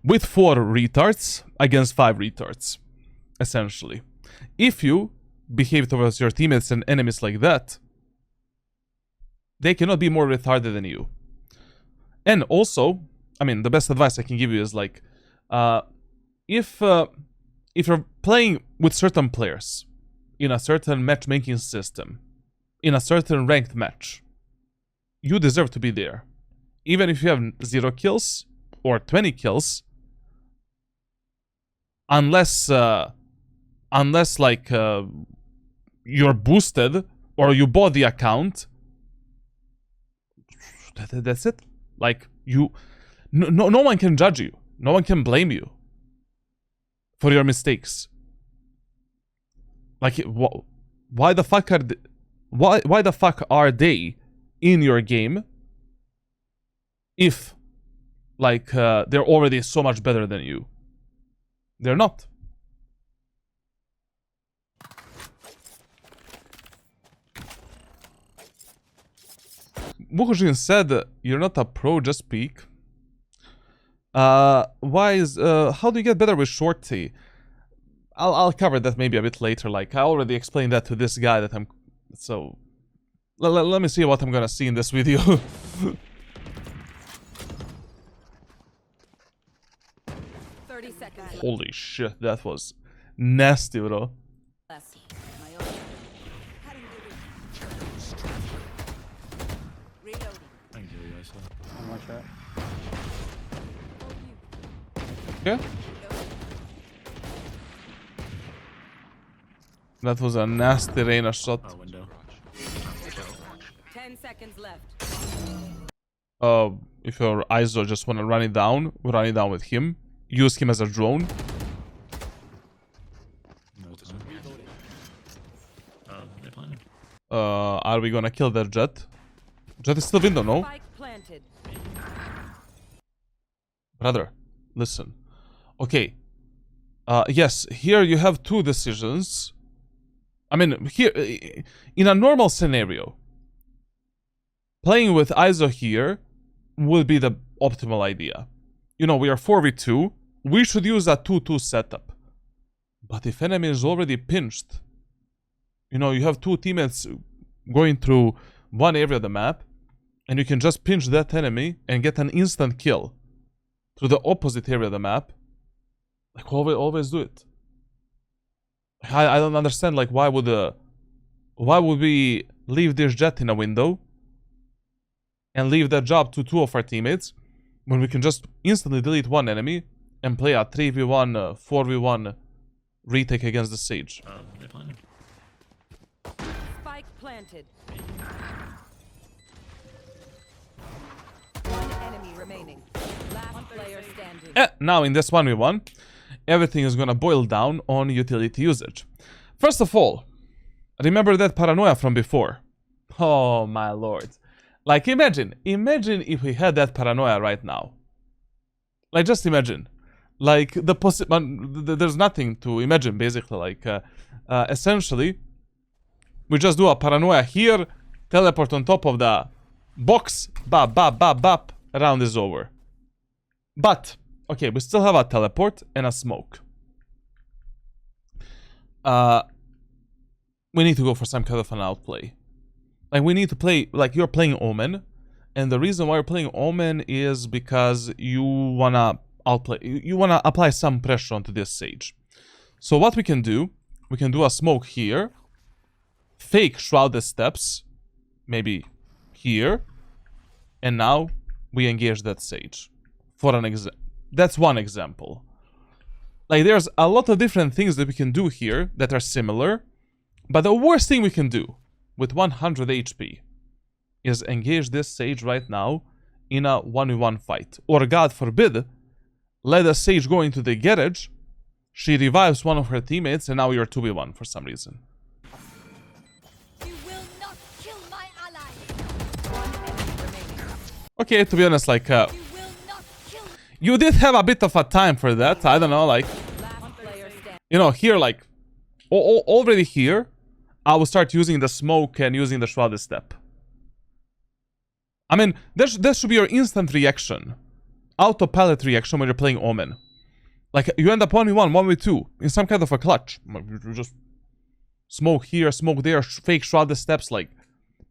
Speaker 1: with 4 retards against 5 retards, essentially. If you behave towards your teammates and enemies like that, they cannot be more retarded than you. And also, I mean, the best advice I can give you is like, if you're playing with certain players in a certain matchmaking system, in a certain ranked match, you deserve to be there. Even if you have 0 kills or 20 kills, unless like you're boosted or you bought the account, that's it. Like no one can judge you. No one can blame you for your mistakes. Like why the fuck are they in your game if like they're already so much better than you? They're not. Mukujin said, "You're not a pro, just peek." How do you get better with shorty? I'll cover that maybe a bit later. Like I already explained that to this guy that I'm. So let me see what I'm gonna see in this video.
Speaker 5: 30 seconds
Speaker 1: Holy shit, that was nasty, bro.
Speaker 5: left. My own. Reloading.
Speaker 3: Thank you, guys.
Speaker 6: One more shot.
Speaker 1: Okay. That was a nasty Reyna shot.
Speaker 3: Oh, window.
Speaker 5: 10 seconds left.
Speaker 1: If your ISO just wanna run it down with him. Use him as a drone.
Speaker 3: No time. They're planning.
Speaker 1: Are we gonna kill that Jet? Jet is still window, no?
Speaker 5: Spike planted.
Speaker 1: Brother, listen. Okay. Yes, here you have 2 decisions. I mean, here, in a normal scenario, playing with ISO here would be the optimal idea. You know, we are 4v2. We should use a 2-2 setup. But if enemy is already pinched, you know, you have 2 teammates going through one area of the map, and you can just pinch that enemy and get an instant kill through the opposite area of the map. Like, always do it. I don't understand, like, why would we leave this Jet in a window and leave that job to 2 of our teammates when we can just instantly delete one enemy and play a 3v1, 4v1 retake against the Sage.
Speaker 3: They're planning.
Speaker 5: Spike planted. One enemy remaining. Last player standing.
Speaker 1: Now in this 1v1, everything is gonna boil down on utility usage. First of all, remember that paranoia from before. Oh my lord. Like, imagine if we had that paranoia right now. Like, just imagine. Like, there's nothing to imagine, basically. Like, essentially, we just do a paranoia here, teleport on top of the box, bap, bap, bap, bap, round is over. But, okay, we still have a teleport and a smoke. We need to go for some kind of an outplay. Like, we need to play, like, you're playing Omen, and the reason why you're playing Omen is because you wanna outplay, you wanna apply some pressure onto this Sage. So what we can do a smoke here, fake shrouded steps, maybe here, and now we engage that Sage. For an that's one example. Like, there's a lot of different things that we can do here that are similar, but the worst thing we can do with 100 HP is engage this Sage right now in a 1v1 fight. Or, God forbid, let a Sage go into the garage, she revives one of her teammates, and now you're 2v1 for some reason.
Speaker 4: You will not kill my ally.
Speaker 5: One enemy remaining.
Speaker 1: Okay, to be honest, like,
Speaker 4: You will not kill.
Speaker 1: you did have a bit of a time for that. I don't know, like,
Speaker 5: Last player standing.
Speaker 1: you know, here, like, already here, I will start using the smoke and using the shrouded step. I mean, that should be your instant reaction. Autopilot reaction when you're playing Omen. Like, you end up 1v1, 1v2, in some kind of a clutch. You just smoke here, smoke there, fake shrouded steps, like,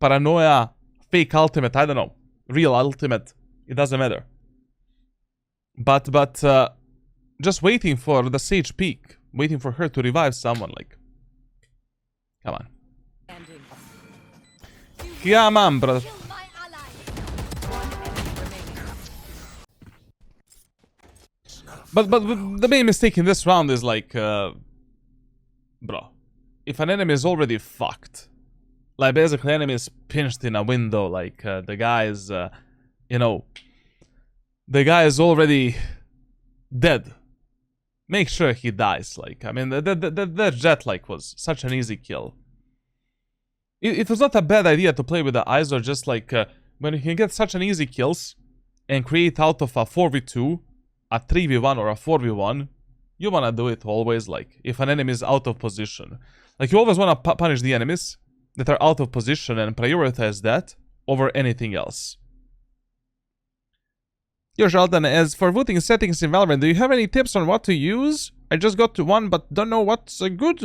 Speaker 1: paranoia, fake ultimate, I don't know. Real ultimate, it doesn't matter. But, just waiting for the Sage peak, waiting for her to revive someone, like, come on.
Speaker 5: Standing.
Speaker 1: Come on, brother.
Speaker 4: Kill my allies.
Speaker 5: One enemy remaining.
Speaker 1: But the main mistake in this round is like, bro, if an enemy is already fucked, like basically enemy is pinched in a window, like the guy is, you know, the guy is already dead. Make sure he dies. Like, I mean, that jet like was such an easy kill. It was not a bad idea to play with the ISO, just like when you can get such an easy kills and create out of a 4v2, a 3v1 or a 4v1, you wanna do it always, like, if an enemy is out of position. Like, you always wanna punish the enemies that are out of position and prioritize that over anything else. Yo, Sheldon, as for voting settings in Valorant, do you have any tips on what to use? I just got to one, but don't know what's a good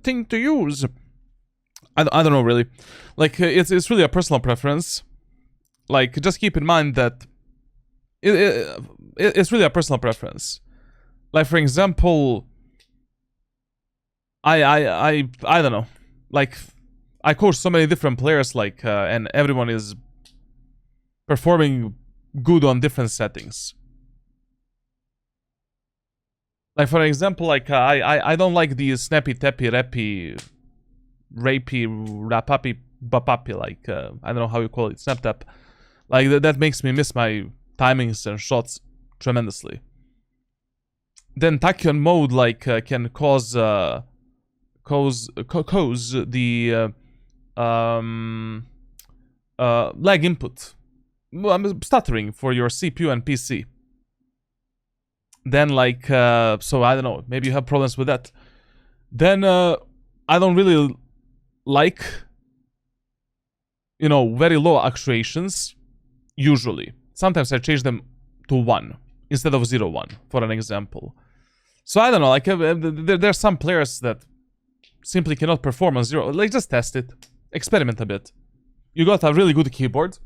Speaker 1: thing to use. I don't know, really. Like, it's really a personal preference. Like, just keep in mind that it's really a personal preference. Like, for example, I don't know. Like, I coach so many different players, like, and everyone is performing good on different settings. Like, for example, like, I don't like the snappy, tappy, rappy, rapey, rapappy, bapappy, like, I don't know how you call it, snap tap. Like, that makes me miss my timings and shots tremendously. Then tachyon mode, like, can cause the lag input. I'm stuttering for your CPU and PC. Then, like, so I don't know, maybe you have problems with that. Then, I don't really like, you know, very low actuations, usually. Sometimes I change them to 1 instead of 0, 1, for an example. So I don't know, like, there's some players that simply cannot perform on 0. Like, just test it. Experiment a bit. You got a really good keyboard.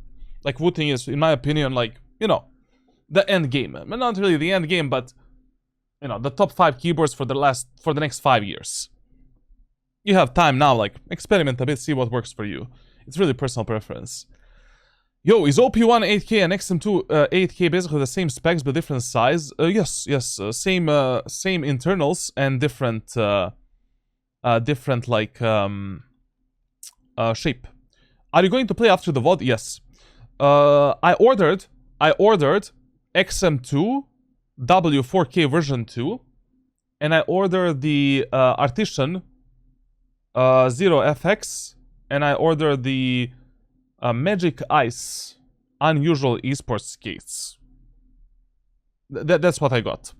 Speaker 1: Like, Wooting is, in my opinion, like, you know, the end game. Not really the end game, but, you know, the top 5 keyboards for the next 5 years. You have time now, like, experiment a bit, see what works for you. It's really personal preference. Yo, is OP1 8K and XM2 8K basically the same specs but different size? Yes, same internals and different, like, shape. Are you going to play after the VOD? Yes. I ordered XM2 W4K version 2, and I ordered the Artisan 0FX, and I ordered the Magic Ice Unusual Esports Skates. That's what I got.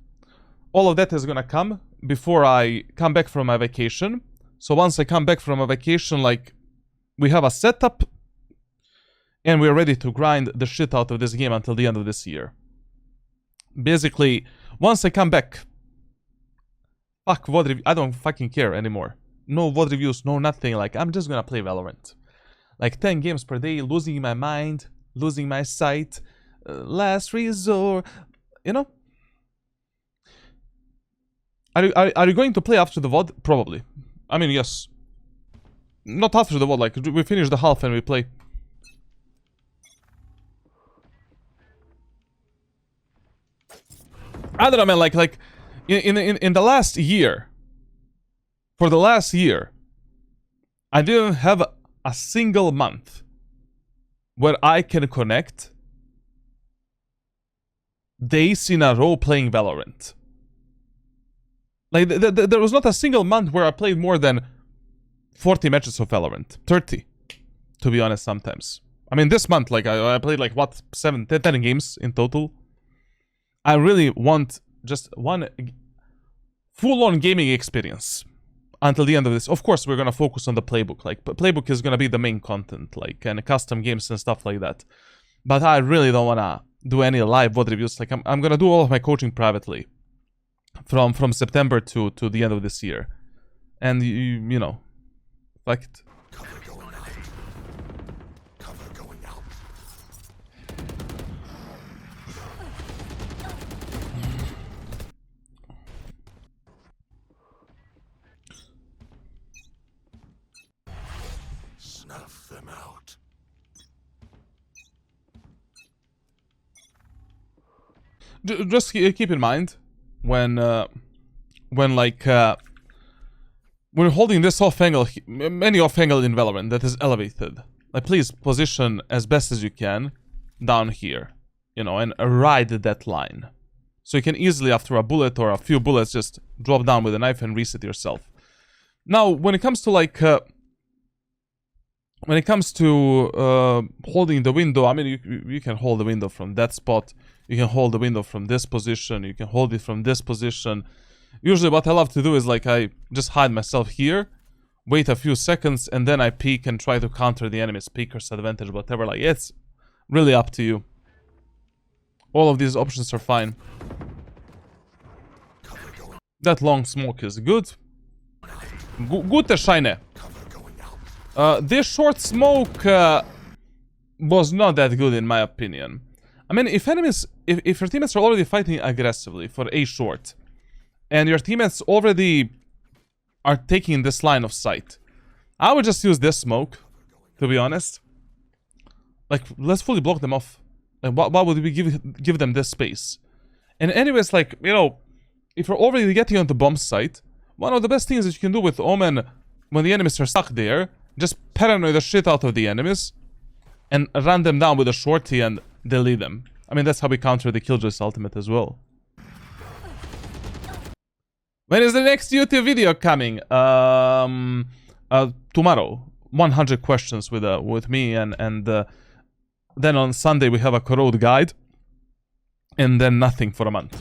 Speaker 1: All of that is gonna come before I come back from my vacation. So once I come back from my vacation, like, we have a setup, and we're ready to grind the shit out of this game until the end of this year. Basically, once I come back, fuck VOD review, I don't fucking care anymore. No VOD reviews, no nothing, like, I'm just gonna play Valorant. Like, 10 games per day, losing my mind, losing my sight, last resort, you know? Are you going to play after the VOD? Probably. I mean, yes. Not after the VOD, like, we finish the half and we play. I don't know, man, like, in the last year, for the last year, I didn't have a single month where I can connect days in a row playing Valorant. Like, there was not a single month where I played more than 40 matches of Valorant. 30, to be honest, sometimes. I mean, this month, like, I played, like, what, 10 games in total. I really want just one full-on gaming experience until the end of this. Of course, we're gonna focus on the playbook. Like, playbook is gonna be the main content, like, and custom games and stuff like that. But I really don't wanna do any live VOD reviews. Like, I'm gonna do all of my coaching privately from September to the end of this year. And, you know, like...
Speaker 2: Cover going out. Cover going out. Snuff them out.
Speaker 1: Just keep in mind when like when you're holding this off angle, any off angle in Valorant that is elevated, like please position as best as you can down here, you know, and ride that line, so you can easily after a bullet or a few bullets just drop down with a knife and reset yourself. Now, when it comes to like holding the window, I mean, you can hold the window from that spot. You can hold the window from this position. You can hold it from this position. Usually what I love to do is like I just hide myself here, wait a few seconds, and then I peek and try to counter the enemy's peeker's advantage, whatever. Like, it's really up to you. All of these options are fine. That long smoke is good. Gute Scheine. This short smoke was not that good in my opinion. I mean, if your teammates are already fighting aggressively for a short, and your teammates already are taking this line of sight, I would just use this smoke, to be honest. Like, let's fully block them off. Like, why would we give them this space? And anyways, like, you know, if you're already getting on the bomb site, one of the best things that you can do with Omen when the enemies are stuck there, just paranoid the shit out of the enemies and run them down with a shorty and delete them. I mean, that's how we counter the Killjoy's ultimate as well. When is the next YouTube video coming? Tomorrow. 100 questions with me, and then on Sunday we have a corrode guide, and then nothing for a month.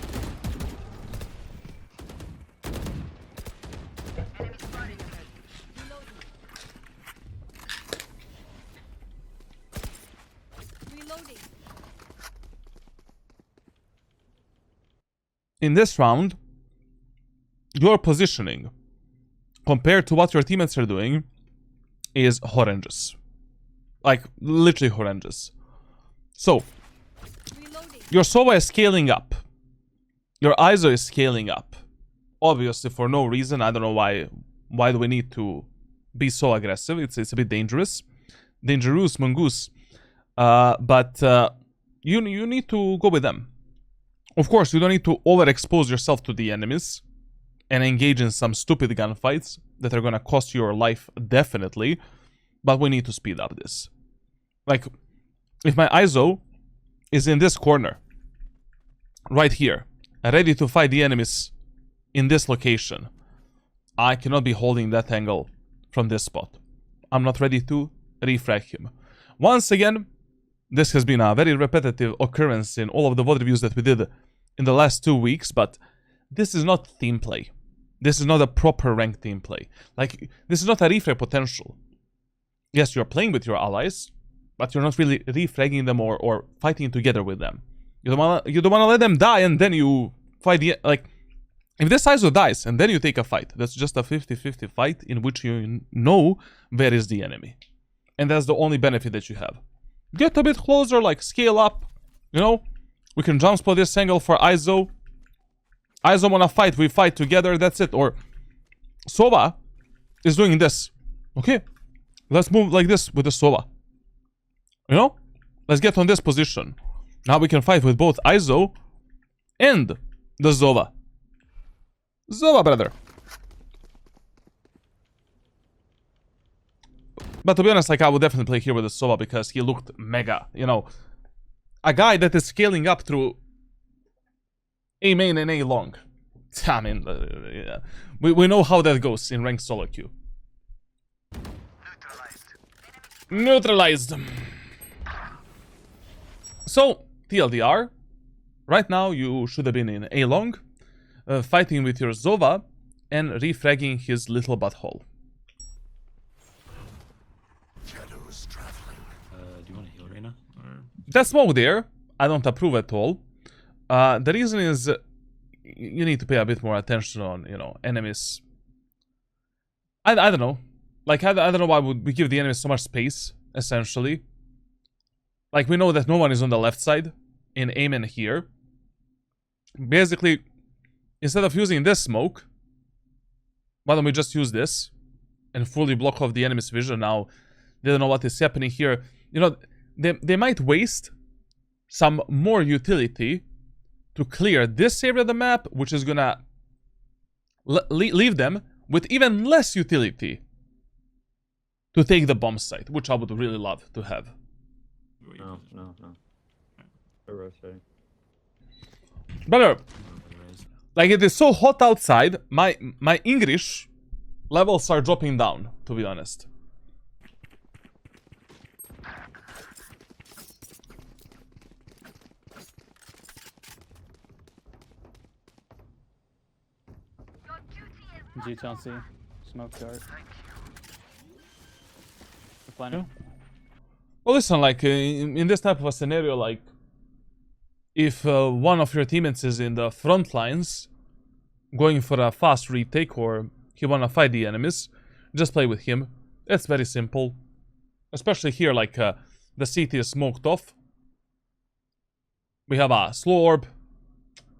Speaker 1: In this round, your positioning compared to what your teammates are doing is horrendous. Like, literally horrendous. So, your Sova is scaling up. Your ISO is scaling up. Obviously, for no reason. I don't know why. Why do we need to be so aggressive? It's a bit dangerous. Dangerous, mongoose. But you need to go with them. Of course, you don't need to overexpose yourself to the enemies and engage in some stupid gunfights that are gonna cost you your life, definitely. But we need to speed up this. Like, if my ISO is in this corner, right here, ready to fight the enemies in this location, I cannot be holding that angle from this spot. I'm not ready to refrag him. Once again, this has been a very repetitive occurrence in all of the VOD reviews that we did in the last 2 weeks, but this is not team play. This is not a proper ranked team play. Like, this is not a refrag potential. Yes, you're playing with your allies, but you're not really refragging them or fighting together with them. You don't wanna let them die and then you fight the... Like, if this ISO dies and then you take a fight, that's just a 50-50 fight in which you know where is the enemy. And that's the only benefit that you have. Get a bit closer, like, scale up, you know? We can jump spot this angle for ISO. ISO wanna fight, we fight together, that's it. Or Sova is doing this. Okay, let's move like this with the Sova. You know? Let's get on this position. Now we can fight with both ISO and the Zova. Zova, brother. But to be honest, like, I would definitely play here with the Sova because he looked mega, you know. A guy that is scaling up through A main and A long. I mean, yeah. We know how that goes in ranked solo queue. Neutralized. So, TLDR, right now you should have been in A long, fighting with your Zova and refragging his little butthole.
Speaker 2: Shadows traveling.
Speaker 3: Do you want to heal Reyna? Or...
Speaker 1: That smoke there, I don't approve at all. The reason is you need to pay a bit more attention on, you know, enemies. I don't know. Like, I don't know why would we give the enemies so much space, essentially. Like, we know that no one is on the left side in Omen here. Basically, instead of using this smoke, why don't we just use this and fully block off the enemy's vision? Now they don't know what is happening here. You know, they might waste some more utility to clear this area of the map, which is gonna leave them with even less utility to take the bomb site, which I would really love to have.
Speaker 6: No. They're rotating.
Speaker 1: Brother, like, it is so hot outside, my English levels are dropping down, to be honest.
Speaker 6: G on C. Smoke dart. Planning.
Speaker 1: Well, listen, like, in this type of a scenario, like, if one of your teammates is in the front lines, going for a fast retake, or he wanna fight the enemies, just play with him. It's very simple. Especially here, like, the CT is smoked off. We have a slow orb.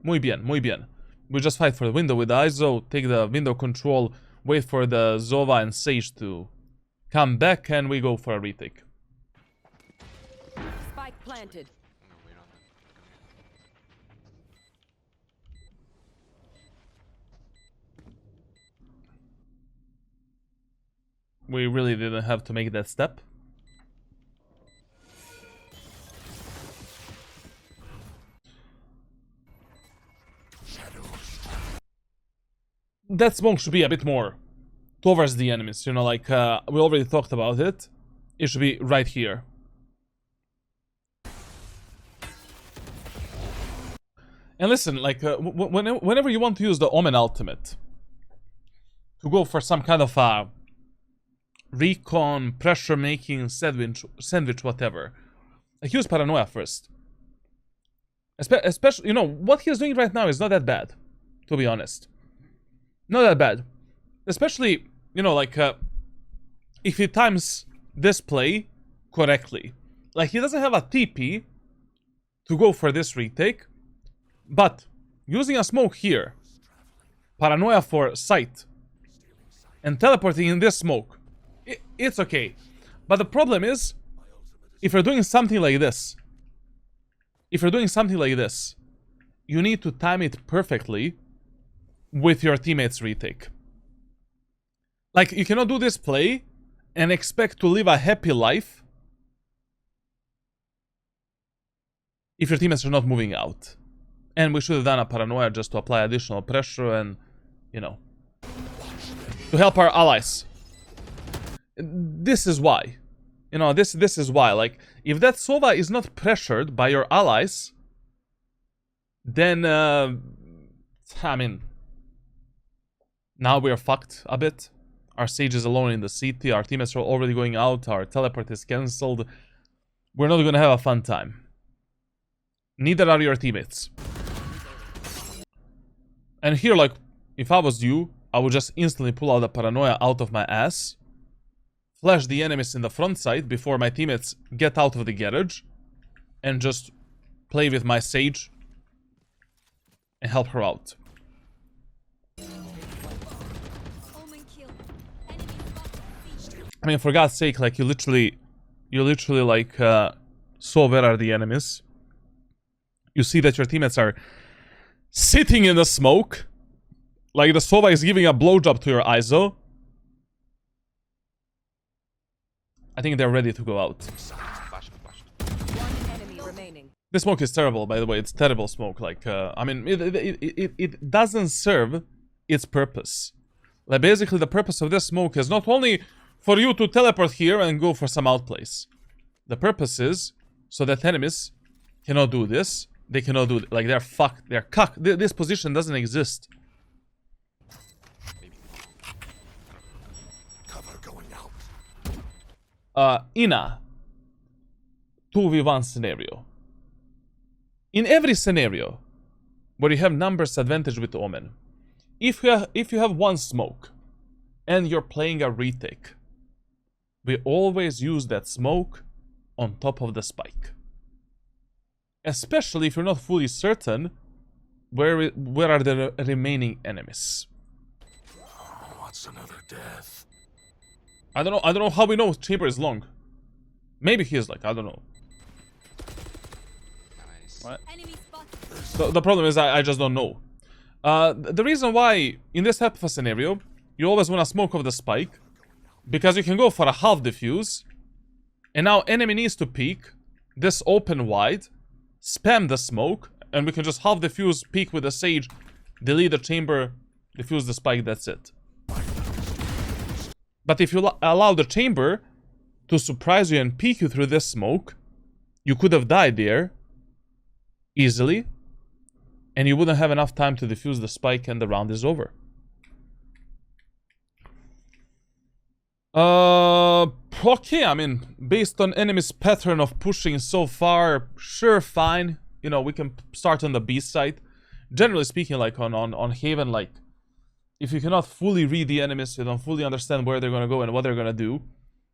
Speaker 1: Muy bien, muy bien. We just fight for the window with the ISO, take the window control, wait for the Zova and Sage to come back, and we go for a retake.
Speaker 5: Spike planted.
Speaker 1: We really didn't have to make that step. That smoke should be a bit more towards the enemies, you know, like, we already talked about it. It should be right here. And listen, like, whenever you want to use the Omen ultimate, to go for some kind of a recon, pressure making, sandwich, whatever, like, use Paranoia first. Especially, you know, what he's doing right now is not that bad, to be honest. Not that bad. Especially, you know, like, if he times this play correctly. Like, he doesn't have a TP to go for this retake, but using a smoke here, Paranoia for sight, and teleporting in this smoke, it's okay. But the problem is, if you're doing something like this, you need to time it perfectly with your teammates' retake. Like, you cannot do this play and expect to live a happy life if your teammates are not moving out. And we should have done a Paranoia just to apply additional pressure and, you know, to help our allies. This is why. You know, this is why. Like, if that Sova is not pressured by your allies, then, I mean, now we're fucked a bit. Our Sage is alone in the CT, our teammates are already going out, our teleport is cancelled. We're not gonna have a fun time. Neither are your teammates. And here, like, if I was you, I would just instantly pull out the Paranoia out of my ass, flash the enemies in the front side before my teammates get out of the garage, and just play with my Sage and help her out.
Speaker 4: Omen kill. Enemy spotted.
Speaker 1: I mean, for God's sake, like, you literally like, saw where are the enemies. You see that your teammates are sitting in the smoke. Like, the Sova is giving a blowjob to your ISO. I think they're ready to go out.
Speaker 5: One enemy remaining.
Speaker 1: This smoke is terrible, by the way. It's terrible smoke. Like, I mean, it doesn't serve its purpose. Like, basically, the purpose of this smoke is not only for you to teleport here and go for some outplays. The purpose is so that enemies cannot do this. They cannot do, like, they're fucked. They're cucked. This position doesn't exist.
Speaker 2: Cover going out.
Speaker 1: In a 2v1 scenario. In every scenario where you have numbers advantage with Omen, if you have one smoke and you're playing a retake, we always use that smoke on top of the spike. Especially if you're not fully certain where are the remaining enemies.
Speaker 2: What's another death?
Speaker 1: I don't know how we know Chamber is long. Maybe he is, like, I don't know.
Speaker 3: What?
Speaker 4: Enemy spotted.
Speaker 1: The problem is I just don't know. The reason why in this type of a scenario you always want to smoke off the spike, because you can go for a half defuse, and now enemy needs to peek, this open wide, spam the smoke, and we can just half defuse, peek with the sage, delete the chamber, defuse the spike, that's it. But if you allow the chamber to surprise you and peek you through this smoke, you could have died there easily, and you wouldn't have enough time to defuse the spike and the round is over. Okay, I mean, based on enemy's pattern of pushing so far, sure, fine. You know, we can start on the B side. Generally speaking, like on Haven, like, if you cannot fully read the enemies, you don't fully understand where they're gonna go and what they're gonna do,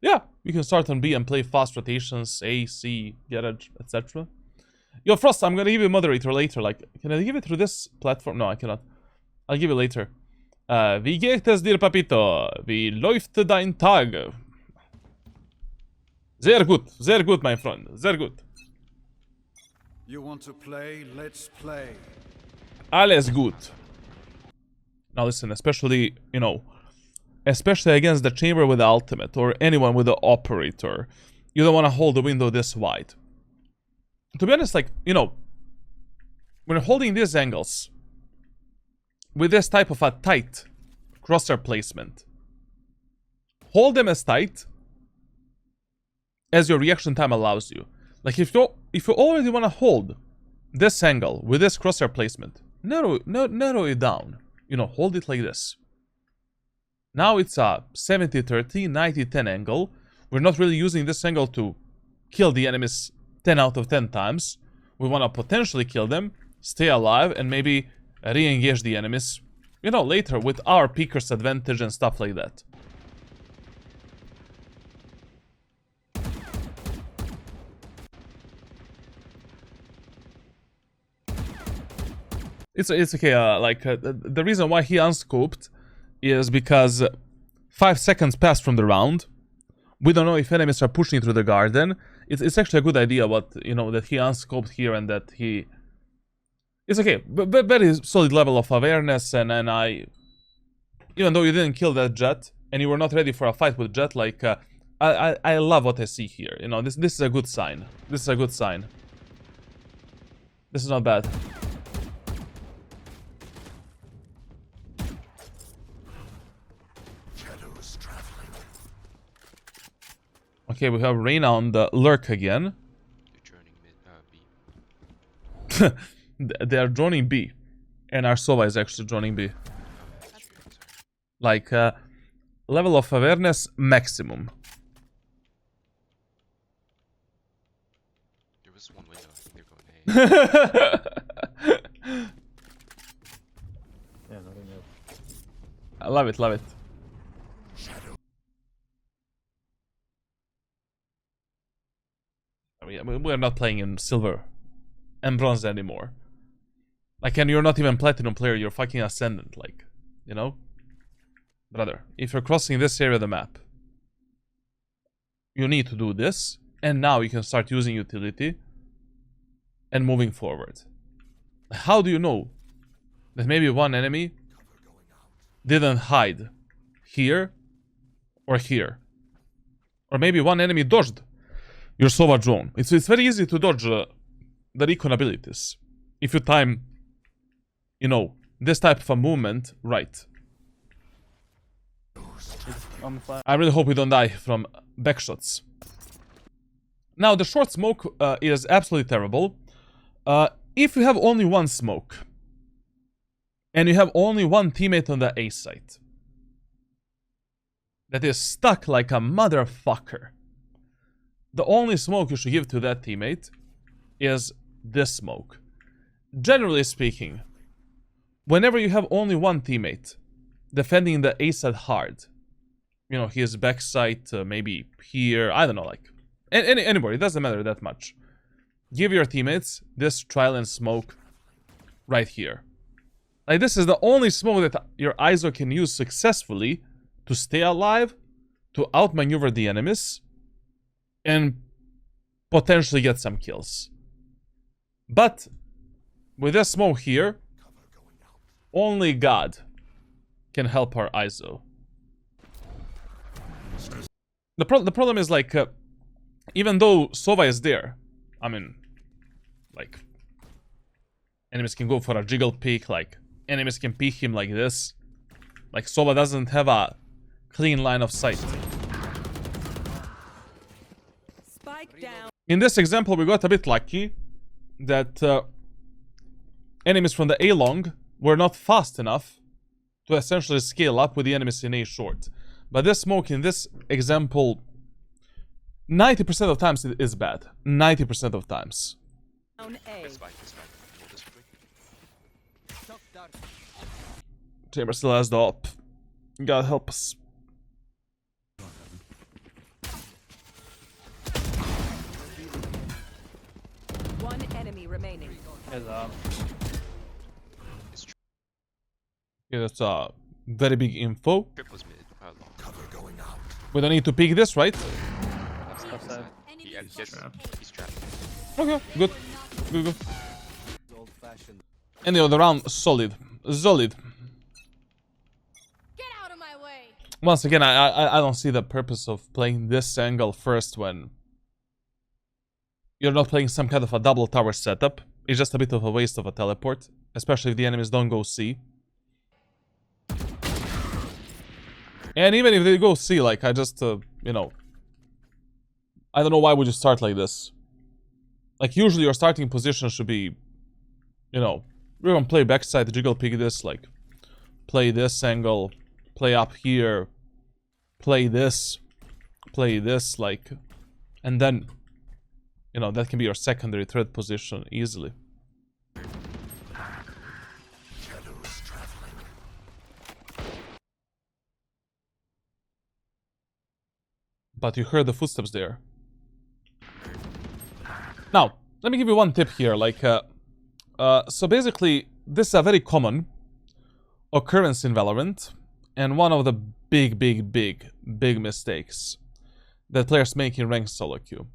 Speaker 1: yeah, you can start on B and play fast rotations, A, C, garage, etc. Yo, Frost, I'm gonna give you a moderator later. Like, can I give it through this platform? No, I cannot. I'll give it later. Wie geht es dir, Papito? Wie läuft dein Tag? Sehr gut, my friend. Sehr gut.
Speaker 2: You want to play? Let's play.
Speaker 1: Alles gut. Now listen, especially, you know, especially against the chamber with the ultimate or anyone with the operator, you don't want to hold the window this wide. To be honest, like, you know, when you're holding these angles with this type of a tight crosshair placement, hold them as tight as your reaction time allows you. Like, if you already want to hold this angle with this crosshair placement, narrow it down. You know, hold it like this. Now it's a 70-30, 90-10 angle. We're not really using this angle to kill the enemies 10 out of 10 times. We want to potentially kill them, stay alive, and maybe re-engage the enemies, you know, later with our peeker's advantage and stuff like that. It's okay, the reason why he unscoped is because 5 seconds passed from the round. We don't know if enemies are pushing through the garden. It's actually a good idea what, you know, that he unscoped here and that he... It's okay, but very solid level of awareness, and I... Even though you didn't kill that Jet, and you were not ready for a fight with Jet, like, I love what I see here. You know, this is a good sign. This is a good sign. This is not bad.
Speaker 2: Shadows traveling.
Speaker 1: Okay, we have Reyna on the lurk again. They are joining B. And our Sova is actually joining B. Like, level of awareness maximum.
Speaker 7: There was one window, I think they're going A.
Speaker 6: Yeah, nothing else.
Speaker 1: I love it, love it. We're not playing in silver and bronze anymore. Like, and you're not even platinum player, you're fucking ascendant, like, you know? Brother, if you're crossing this area of the map, you need to do this, and now you can start using utility and moving forward. How do you know that maybe one enemy didn't hide here or here? Or maybe one enemy dodged your Sova drone. It's very easy to dodge the recon abilities if you time, you know, this type of a movement right.
Speaker 6: On the flat.
Speaker 1: I really hope we don't die from backshots. Now, the short smoke is absolutely terrible. If you have only one smoke, and you have only one teammate on the A site, that is stuck like a motherfucker, the only smoke you should give to that teammate is this smoke. Generally speaking, whenever you have only one teammate defending the A side hard, you know, his backside, maybe here, I don't know, like, anybody, it doesn't matter that much. Give your teammates this trial and smoke right here. Like, this is the only smoke that your ISO can use successfully to stay alive, to outmaneuver the enemies, and potentially get some kills. But with this smoke here, only God can help our ISO. The problem is, like, even though Sova is there, I mean, like, enemies can go for a jiggle peek, like, enemies can peek him like this. Like, Sova doesn't have a clean line of sight.
Speaker 5: Spike down.
Speaker 1: In this example, we got a bit lucky that enemies from the A long were not fast enough to essentially scale up with the enemies in A short. But this smoke in this example, 90% of times it is bad. 90% of times.
Speaker 5: Down A.
Speaker 7: This fight, this fight. Hold this quick.
Speaker 1: Chamber still has the op. God help us.
Speaker 5: One enemy remaining.
Speaker 6: Heads up.
Speaker 1: Okay, that's very big info.
Speaker 7: Trip was mid. How long?
Speaker 2: Cover going out.
Speaker 1: We don't need to pick this, right?
Speaker 7: Left side.
Speaker 4: Enemy
Speaker 7: He's trapped.
Speaker 1: Okay, good. Good, good.
Speaker 2: Old fashioned.
Speaker 1: End of the round, solid. Solid.
Speaker 4: Get out of my way.
Speaker 1: Once again, I don't see the purpose of playing this angle first when you're not playing some kind of a double tower setup. It's just a bit of a waste of a teleport, especially if the enemies don't go C. And even if they go C, like, I just, you know, I don't know why would you start like this. Like, usually your starting position should be, you know, we're gonna play backside, jiggle pick this, like, play this angle, play up here, play this, like, and then, you know, that can be your secondary, third position easily.
Speaker 2: Shadows traveling.
Speaker 1: But you heard the footsteps there. Now, let me give you one tip here, like, so basically, this is a very common occurrence in Valorant, and one of the big mistakes that players make in ranked solo queue.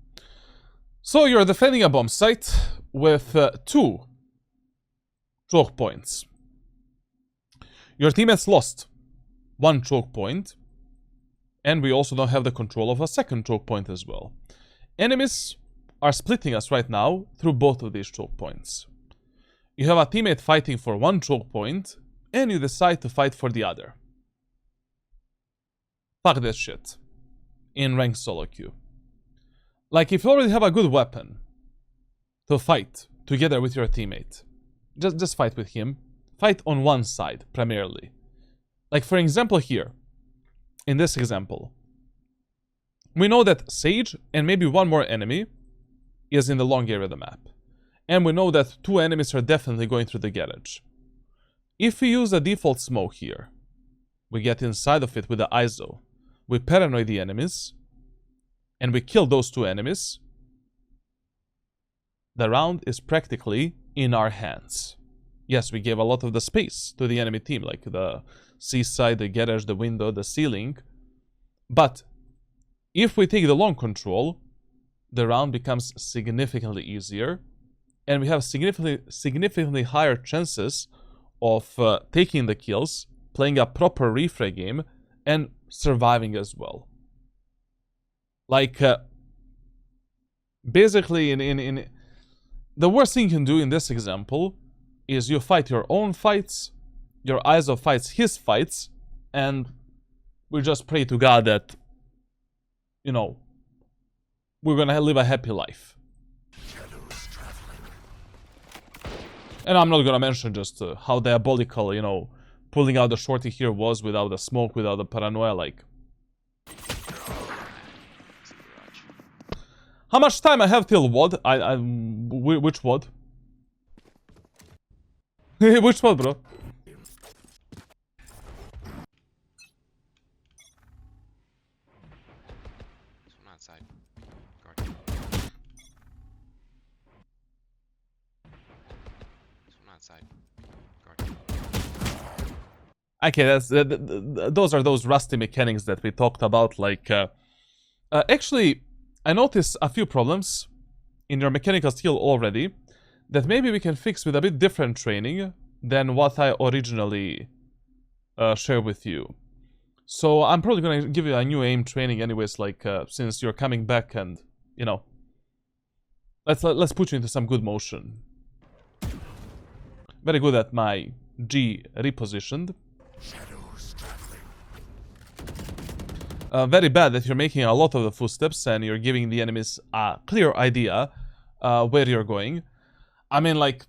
Speaker 1: So you're defending a bomb site with 2 choke points. Your teammates lost 1 choke point, and we also don't have the control of a second choke point as well. Enemies are splitting us right now through both of these choke points. You have a teammate fighting for 1 choke point, and you decide to fight for the other. Fuck that shit. In ranked solo queue. Like, if you already have a good weapon to fight together with your teammate, just fight with him. Fight on one side, primarily. Like, for example here, in this example, we know that Sage and maybe one more enemy is in the long area of the map. And we know that 2 enemies are definitely going through the garage. If we use the default smoke here, we get inside of it with the ISO, we paranoid the enemies, and we kill those 2 enemies, the round is practically in our hands. Yes, we gave a lot of the space to the enemy team, like the seaside, the garage, the window, the ceiling. But if we take the long control, the round becomes significantly easier, and we have significantly higher chances of taking the kills, playing a proper refrag game, and surviving as well. Like, basically, in the worst thing you can do in this example is you fight your own fights, your ISO fights his fights, and we just pray to God that, you know, we're gonna live a happy life.
Speaker 2: Shadows traveling.
Speaker 1: And I'm not gonna mention just how diabolical, you know, pulling out the shorty here was without the smoke, without the paranoia, like. How much time I have till VOD? Which VOD? Which VOD, bro?
Speaker 7: Someone outside. Guard. Someone outside. Guard.
Speaker 1: Okay, those are those rusty mechanics that we talked about. Like, actually, I noticed a few problems in your mechanical skill already that maybe we can fix with a bit different training than what I originally shared with you. So I'm probably gonna give you a new aim training, anyways. Like, since you're coming back, and you know, let's put you into some good motion. Very good at my G repositioned.
Speaker 2: Shadows traveling.
Speaker 1: Very bad that you're making a lot of the footsteps and you're giving the enemies a clear idea where you're going. I mean, like,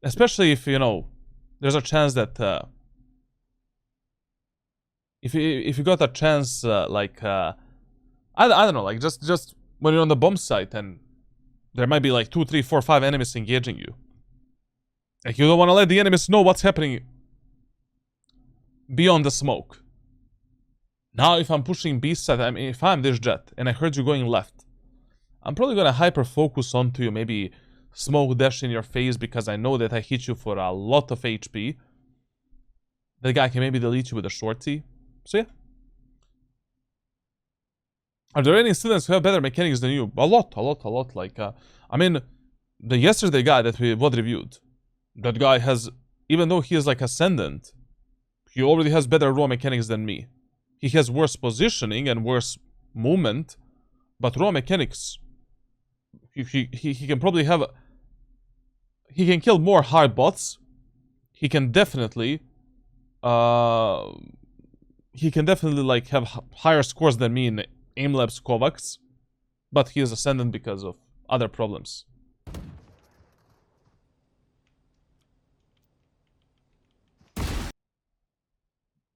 Speaker 1: especially if, you know, there's a chance that if you got a chance, I don't know, like just when you're on the bomb site and there might be like 2, 3, 4, 5 enemies engaging you. Like, you don't want to let the enemies know what's happening beyond the smoke. Now, if I'm pushing B side, I mean, if I'm this jet and I heard you going left, I'm probably gonna hyper focus onto you, maybe smoke dash in your face because I know that I hit you for a lot of HP. That guy can maybe delete you with a shorty. So yeah. Are there any students who have better mechanics than you? A lot. Like, I mean, the yesterday guy that we VOD reviewed, that guy has, even though he is like ascendant, he already has better raw mechanics than me. He has worse positioning and worse movement, but raw mechanics, he can probably have, he can kill more hard bots. He can definitely like have higher scores than me in AimLabs Kovacs, but he is ascendant because of other problems.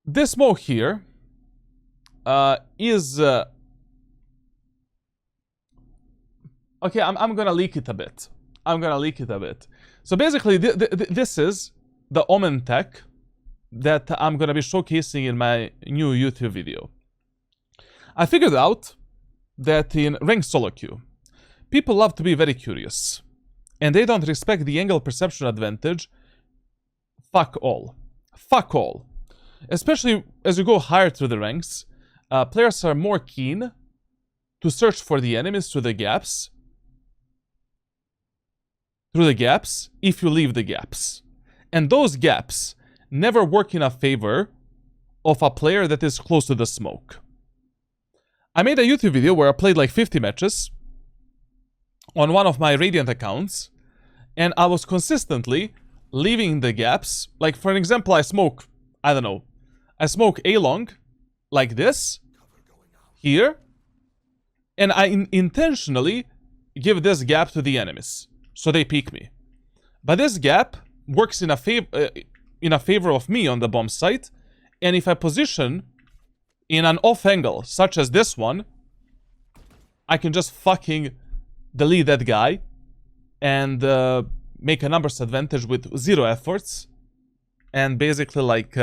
Speaker 1: This smoke here is okay. I'm gonna leak it a bit. So basically, this is the Omen tech that I'm gonna be showcasing in my new YouTube video. I figured out that in ranked solo queue, people love to be very curious, and they don't respect the angle perception advantage. Fuck all. Especially as you go higher through the ranks, players are more keen to search for the enemies through the gaps. If you leave the gaps. And those gaps never work in a favor of a player that is close to the smoke. I made a YouTube video where I played like 50 matches on one of my Radiant accounts, and I was consistently leaving the gaps. Like, for an example, I smoke A long, like this, here, and I intentionally give this gap to the enemies, so they peek me. But this gap works in a favor of me on the bomb site, and if I position in an off angle, such as this one, I can just fucking delete that guy and make a numbers advantage with 0 efforts, and basically like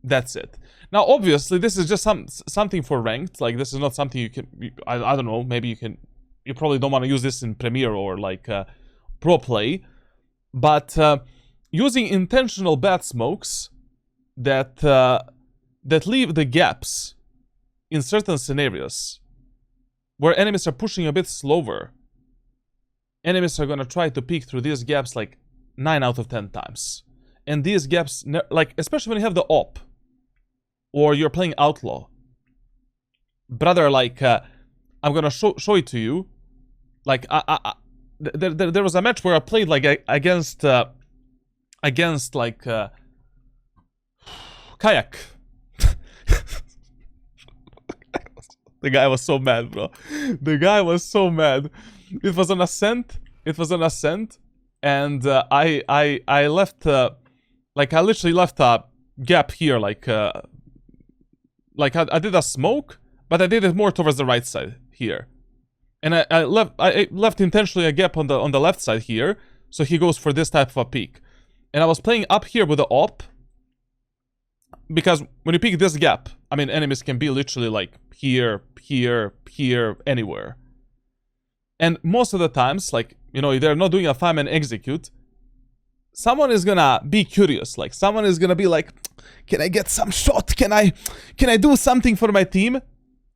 Speaker 1: that's it. Now, obviously, this is just something for ranked. Like, this is not something you can. I don't know. Maybe you can. You probably don't want to use this in Premiere or like pro play, but using intentional bad smokes that leave the gaps in certain scenarios where enemies are pushing a bit slower. Enemies are gonna try to peek through these gaps like 9 out of 10 times, and these gaps, like, especially when you have the op or you're playing outlaw, brother, like, I'm gonna show it to you. Like, there was a match where I played like against like Kayak. The guy was so mad, bro. The guy was so mad. It was an ascent. and I left like I literally left a gap here, like I did a smoke, but I did it more towards the right side here, and I left intentionally a gap on the left side here, so he goes for this type of a peek, and I was playing up here with the op, because when you peek this gap, I mean enemies can be literally like here, here, here, anywhere, and most of the times, like, you know, they're not doing a 5-man execute. Someone is gonna be curious, like someone is gonna be like, can I get some shot? Can I do something for my team?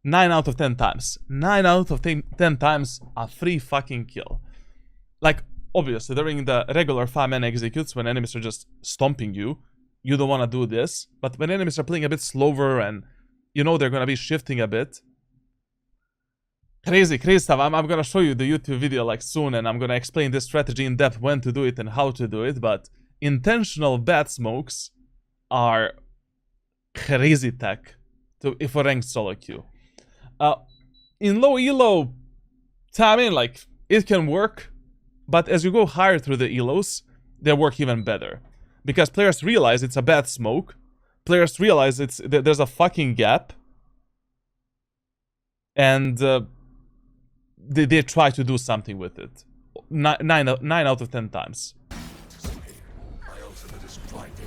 Speaker 1: 9 out of 10 times. 9 out of 10 times a free fucking kill. Like, obviously, during the regular 5-man executes, when enemies are just stomping you, you don't want to do this. But when enemies are playing a bit slower and you know they're gonna be shifting a bit, crazy stuff. I'm gonna show you the YouTube video like soon, and I'm gonna explain this strategy in depth, when to do it and how to do it. But intentional bad smokes are crazy tech for ranked solo queue. In low elo, I mean, like, it can work, but as you go higher through the elos, they work even better, because players realize it's a bad smoke. Players realize there's a fucking gap, and they try to do something with it. 9 out of 10 times.
Speaker 2: My ultimate is blinding.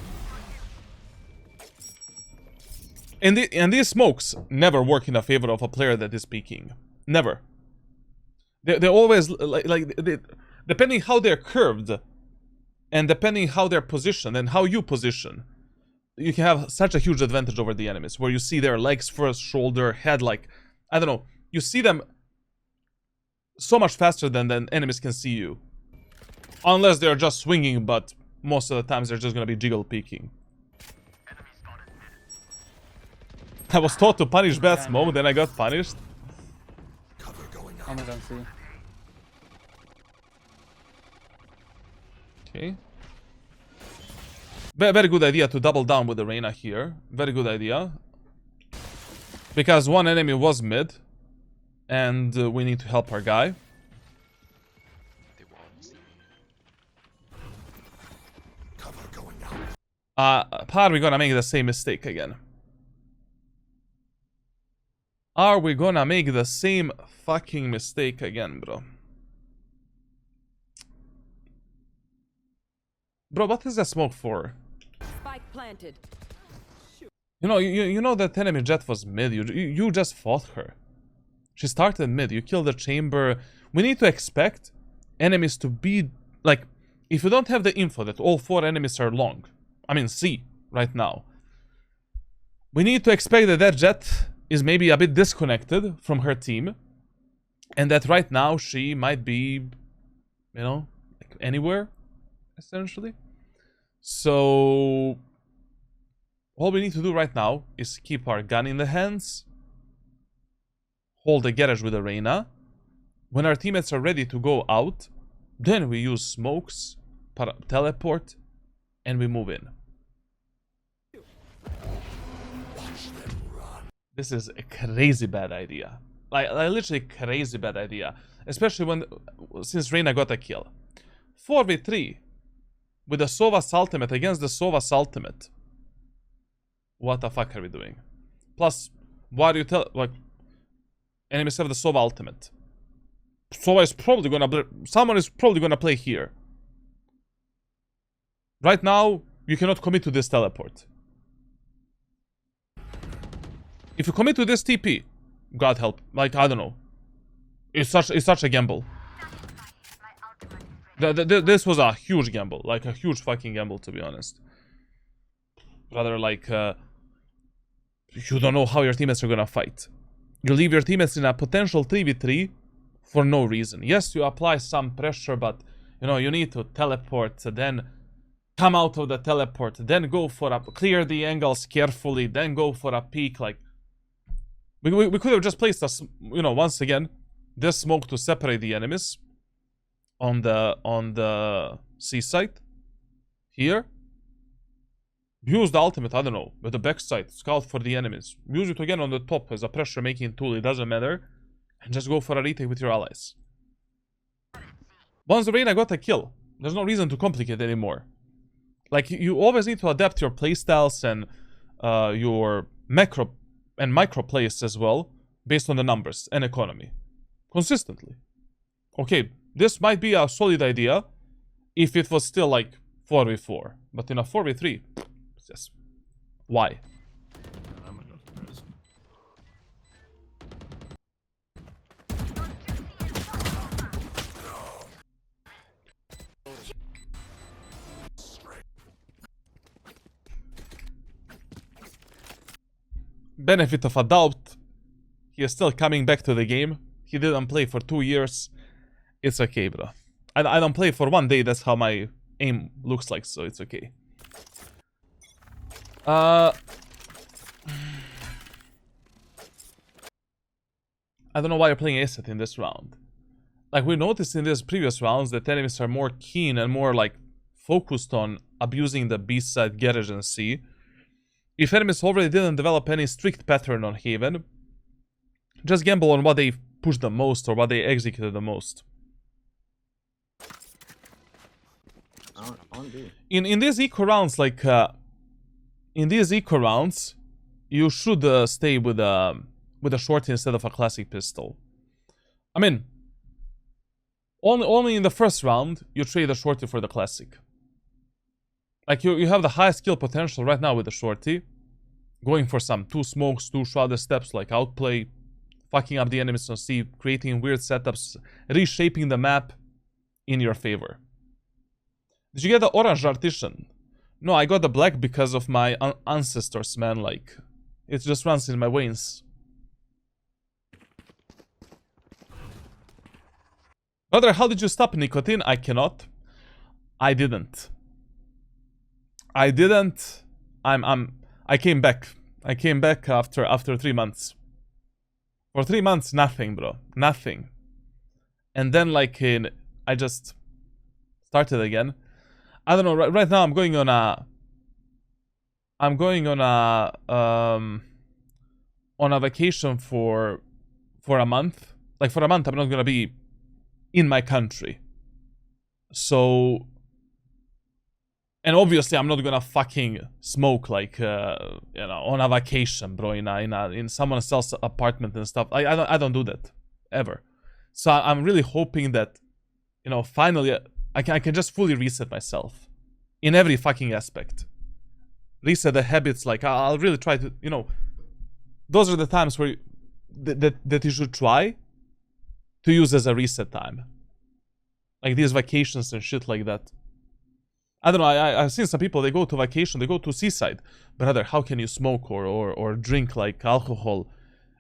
Speaker 1: And these smokes never work in a favor of a player that is peeking. Never. They always, depending how they're curved, and depending how they're positioned, and how you position, you can have such a huge advantage over the enemies, where you see their legs first, shoulder, head, like, I don't know, you see them so much faster than enemies can see you. Unless they're just swinging, but most of the times they're just gonna be jiggle peeking. I was taught to punish bad smoke, then I got punished.
Speaker 2: Cover going out.
Speaker 6: I'm gonna see.
Speaker 1: Okay. Very good idea to double down with the Reyna here. Very good idea. Because one enemy was mid, and we need to help our guy.
Speaker 7: They won't see me.
Speaker 2: Cover going out.
Speaker 1: Are we gonna make the same mistake again? Are we gonna make the same fucking mistake again, bro? Bro, what is that smoke for?
Speaker 5: Spike planted.
Speaker 1: You know, you know that enemy jet was mid. You just fought her. She started mid. You killed the chamber. We need to expect enemies to be like, if you don't have the info that all 4 enemies are long, I mean C right now, we need to expect that jet is maybe a bit disconnected from her team, and that right now she might be, you know, like anywhere, essentially. So all we need to do right now is keep our gun in the hands, hold the garage with the Reyna. When our teammates are ready to go out, then we use smokes, teleport, and we move in. This is a crazy bad idea. Like literally crazy bad idea. Especially since Reyna got a kill. 4v3 with the Sova's ultimate against the Sova's ultimate. What the fuck are we doing? Plus, why do you tell, like, enemies have the Sova ultimate. Sova is probably gonna, someone is probably gonna play here. Right now, you cannot commit to this teleport. If you commit to this TP, God help, like, I don't know. It's such a gamble. This was a huge gamble, like a huge fucking gamble, to be honest. Rather like, you don't know how your teammates are gonna fight. You leave your teammates in a potential 3v3 for no reason. Yes, you apply some pressure, but, you know, you need to teleport, then come out of the teleport, then go for a, clear the angles carefully, then go for a peek, like, we could have just placed us, you know, once again, this smoke to separate the enemies on the C site here. Use the ultimate, I don't know, with the backside, scout for the enemies. Use it again on the top as a pressure making tool, it doesn't matter. And just go for a retake with your allies. Once the Reyna got a kill, There's no reason to complicate anymore. Like, you always need to adapt your playstyles and your macro and micro plays as well, based on the numbers and economy. Consistently. Okay, this might be a solid idea if it was still like 4v4. But in a 4v3, yes. Why?
Speaker 3: I'm gonna go for those.
Speaker 1: Benefit of a doubt. He is still coming back to the game. He didn't play for 2 years. It's okay, bro. I don't play for 1 day. That's how my aim looks like, so it's okay. I don't know why you're playing Asset in this round. Like, we noticed in these previous rounds that enemies are more keen and more, like, focused on abusing the B side, garage, and C. If enemies already didn't develop any strict pattern on Haven, just gamble on what they pushed the most or what they executed the most. In these eco rounds, like, in these eco rounds, you should stay with a shorty instead of a classic pistol. I mean, only in the first round you trade the shorty for the classic. Like, you have the highest skill potential right now with the shorty, going for some 2 smokes, 2 shrouded steps, like outplay, fucking up the enemies on C, creating weird setups, reshaping the map in your favor. Did you get the orange artisan? No, I got the black because of my ancestors, man. Like, it just runs in my veins. Brother, how did you stop nicotine? I cannot. I didn't. I came back. I came back after 3 months. For 3 months, nothing, bro. Nothing. And then, like, I just started again. I don't know. Right now, I'm going on a vacation for a month. Like, for a month, I'm not gonna be in my country. So, and obviously, I'm not gonna fucking smoke, like, you know, on a vacation, bro, in someone else's apartment and stuff. I don't do that ever. So I'm really hoping that, you know, finally I can just fully reset myself in every fucking aspect. Reset the habits. Like, I'll really try to, you know, those are the times where that you should try to use as a reset time, like these vacations and shit like that. I don't know, I've seen some people, they go to vacation, they go to seaside. Brother, how can you smoke or drink, like, alcohol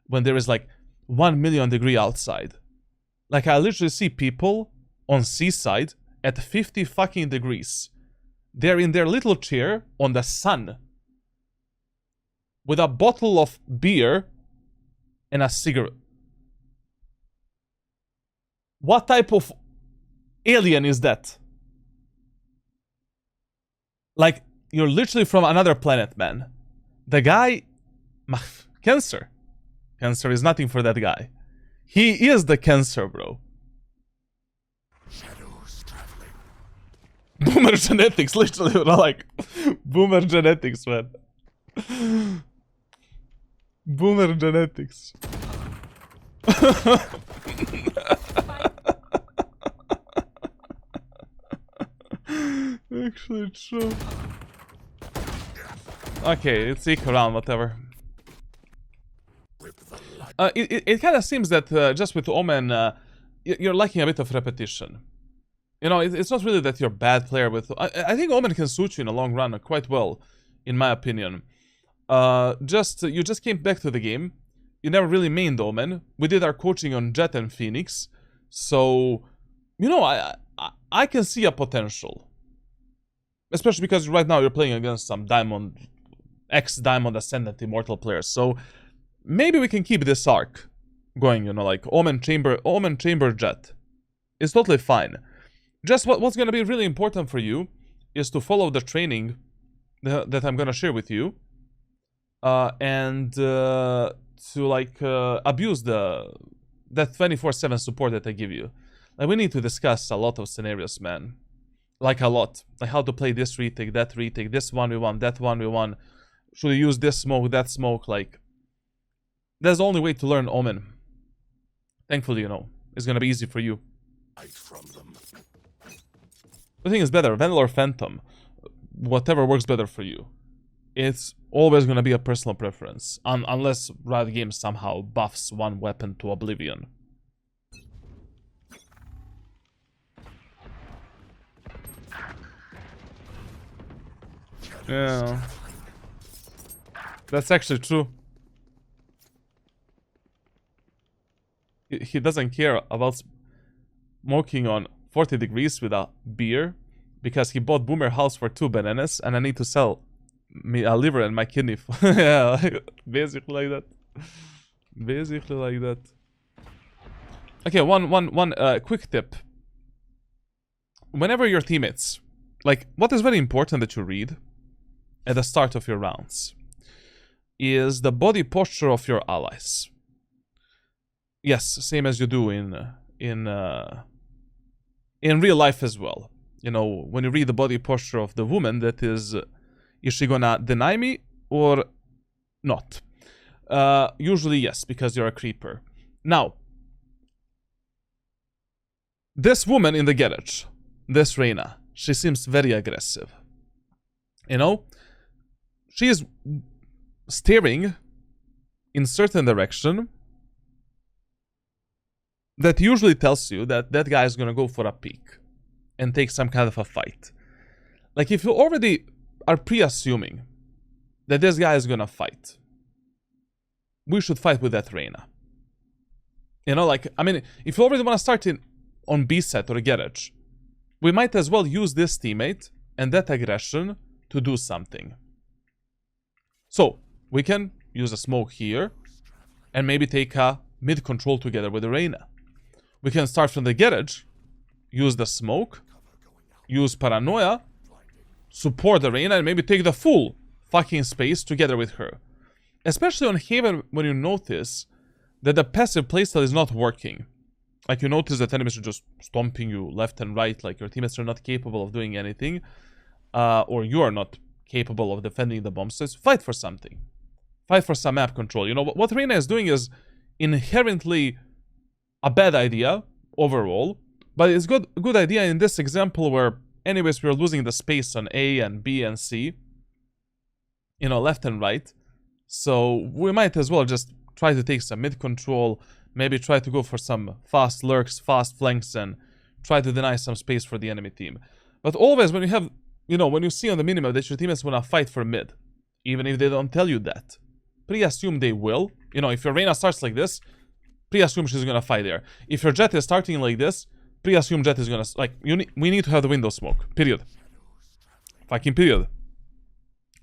Speaker 1: when there is, like, 1 million degree outside? Like, I literally see people on seaside at 50 fucking degrees. They're in their little chair on the sun with a bottle of beer and a cigarette. What type of alien is that? Like, you're literally from another planet, man. The guy... Cancer. Cancer is nothing for that guy. He is the cancer, bro.
Speaker 2: Shadows traveling.
Speaker 1: Boomer genetics, literally, like... Boomer genetics, man. Boomer genetics. Actually true. Okay, it's equal round, whatever. It kind of seems that just with Omen, you're lacking a bit of repetition. You know, it's not really that you're a bad player with... I think Omen can suit you in a long run quite well, in my opinion. You just came back to the game. You never really mained Omen. We did our coaching on Jet and Phoenix. So, you know, I can see a potential. Especially because right now you're playing against some Diamond, ex-Diamond Ascendant Immortal players. So, maybe we can keep this arc going, you know, like Omen Chamber Jet. It's totally fine. Just what's going to be really important for you is to follow the training that I'm going to share with you. And to, like, abuse that 24/7 support that I give you. Like, we need to discuss a lot of scenarios, man. Like a lot. Like how to play this retake, that retake, this 1v1, that 1v1. Should you use this smoke, that smoke? Like, that's the only way to learn Omen. Thankfully, you know, it's gonna be easy for you.
Speaker 2: Hide from them.
Speaker 1: The thing is better, Vandal or Phantom. Whatever works better for you. It's always gonna be a personal preference. Unless Riot Games somehow buffs one weapon to oblivion. Yeah. That's actually true. He doesn't care about smoking on 40 degrees with a beer because he bought Boomer House for 2 bananas and I need to sell me a liver and my kidney. Yeah, like, basically like that. Basically like that. Okay, one quick tip. Whenever your teammates, like, what is very important that you read at the start of your rounds is the body posture of your allies. Yes, same as you do in real life as well. You know, when you read the body posture of the woman, that is she gonna deny me or not? Usually yes, because you're a creeper. Now, this woman in the garage, this Reyna, she seems very aggressive. You know, she is staring in certain direction that usually tells you that that guy is gonna go for a peek and take some kind of a fight. Like, if you already are pre-assuming that this guy is gonna fight, we should fight with that Reyna. You know, like, I mean, if you already want to start on B set or garage, we might as well use this teammate and that aggression to do something. So, we can use a smoke here and maybe take a mid control together with the Reyna. We can start from the garage, use the smoke, use paranoia, support the Reyna, and maybe take the full fucking space together with her. Especially on Haven, when you notice that the passive playstyle is not working. Like, you notice that enemies are just stomping you left and right, like your teammates are not capable of doing anything, or you are not capable of defending the bomb sites. Fight for something. Fight for some map control. You know, what Reyna is doing is inherently a bad idea overall, but it's a good idea in this example where anyways we're losing the space on A and B and C, you know, left and right. So we might as well just try to take some mid control, maybe try to go for some fast lurks, fast flanks, and try to deny some space for the enemy team. But always when you have, you know, when you see on the minimap that your teammates want to fight for mid, even if they don't tell you that, pre-assume they will. You know, if your Reyna starts like this, pre-assume she's gonna fight there. If your Jet is starting like this, pre-assume Jet is gonna, like, we need to have the window smoke. Period. Fucking period.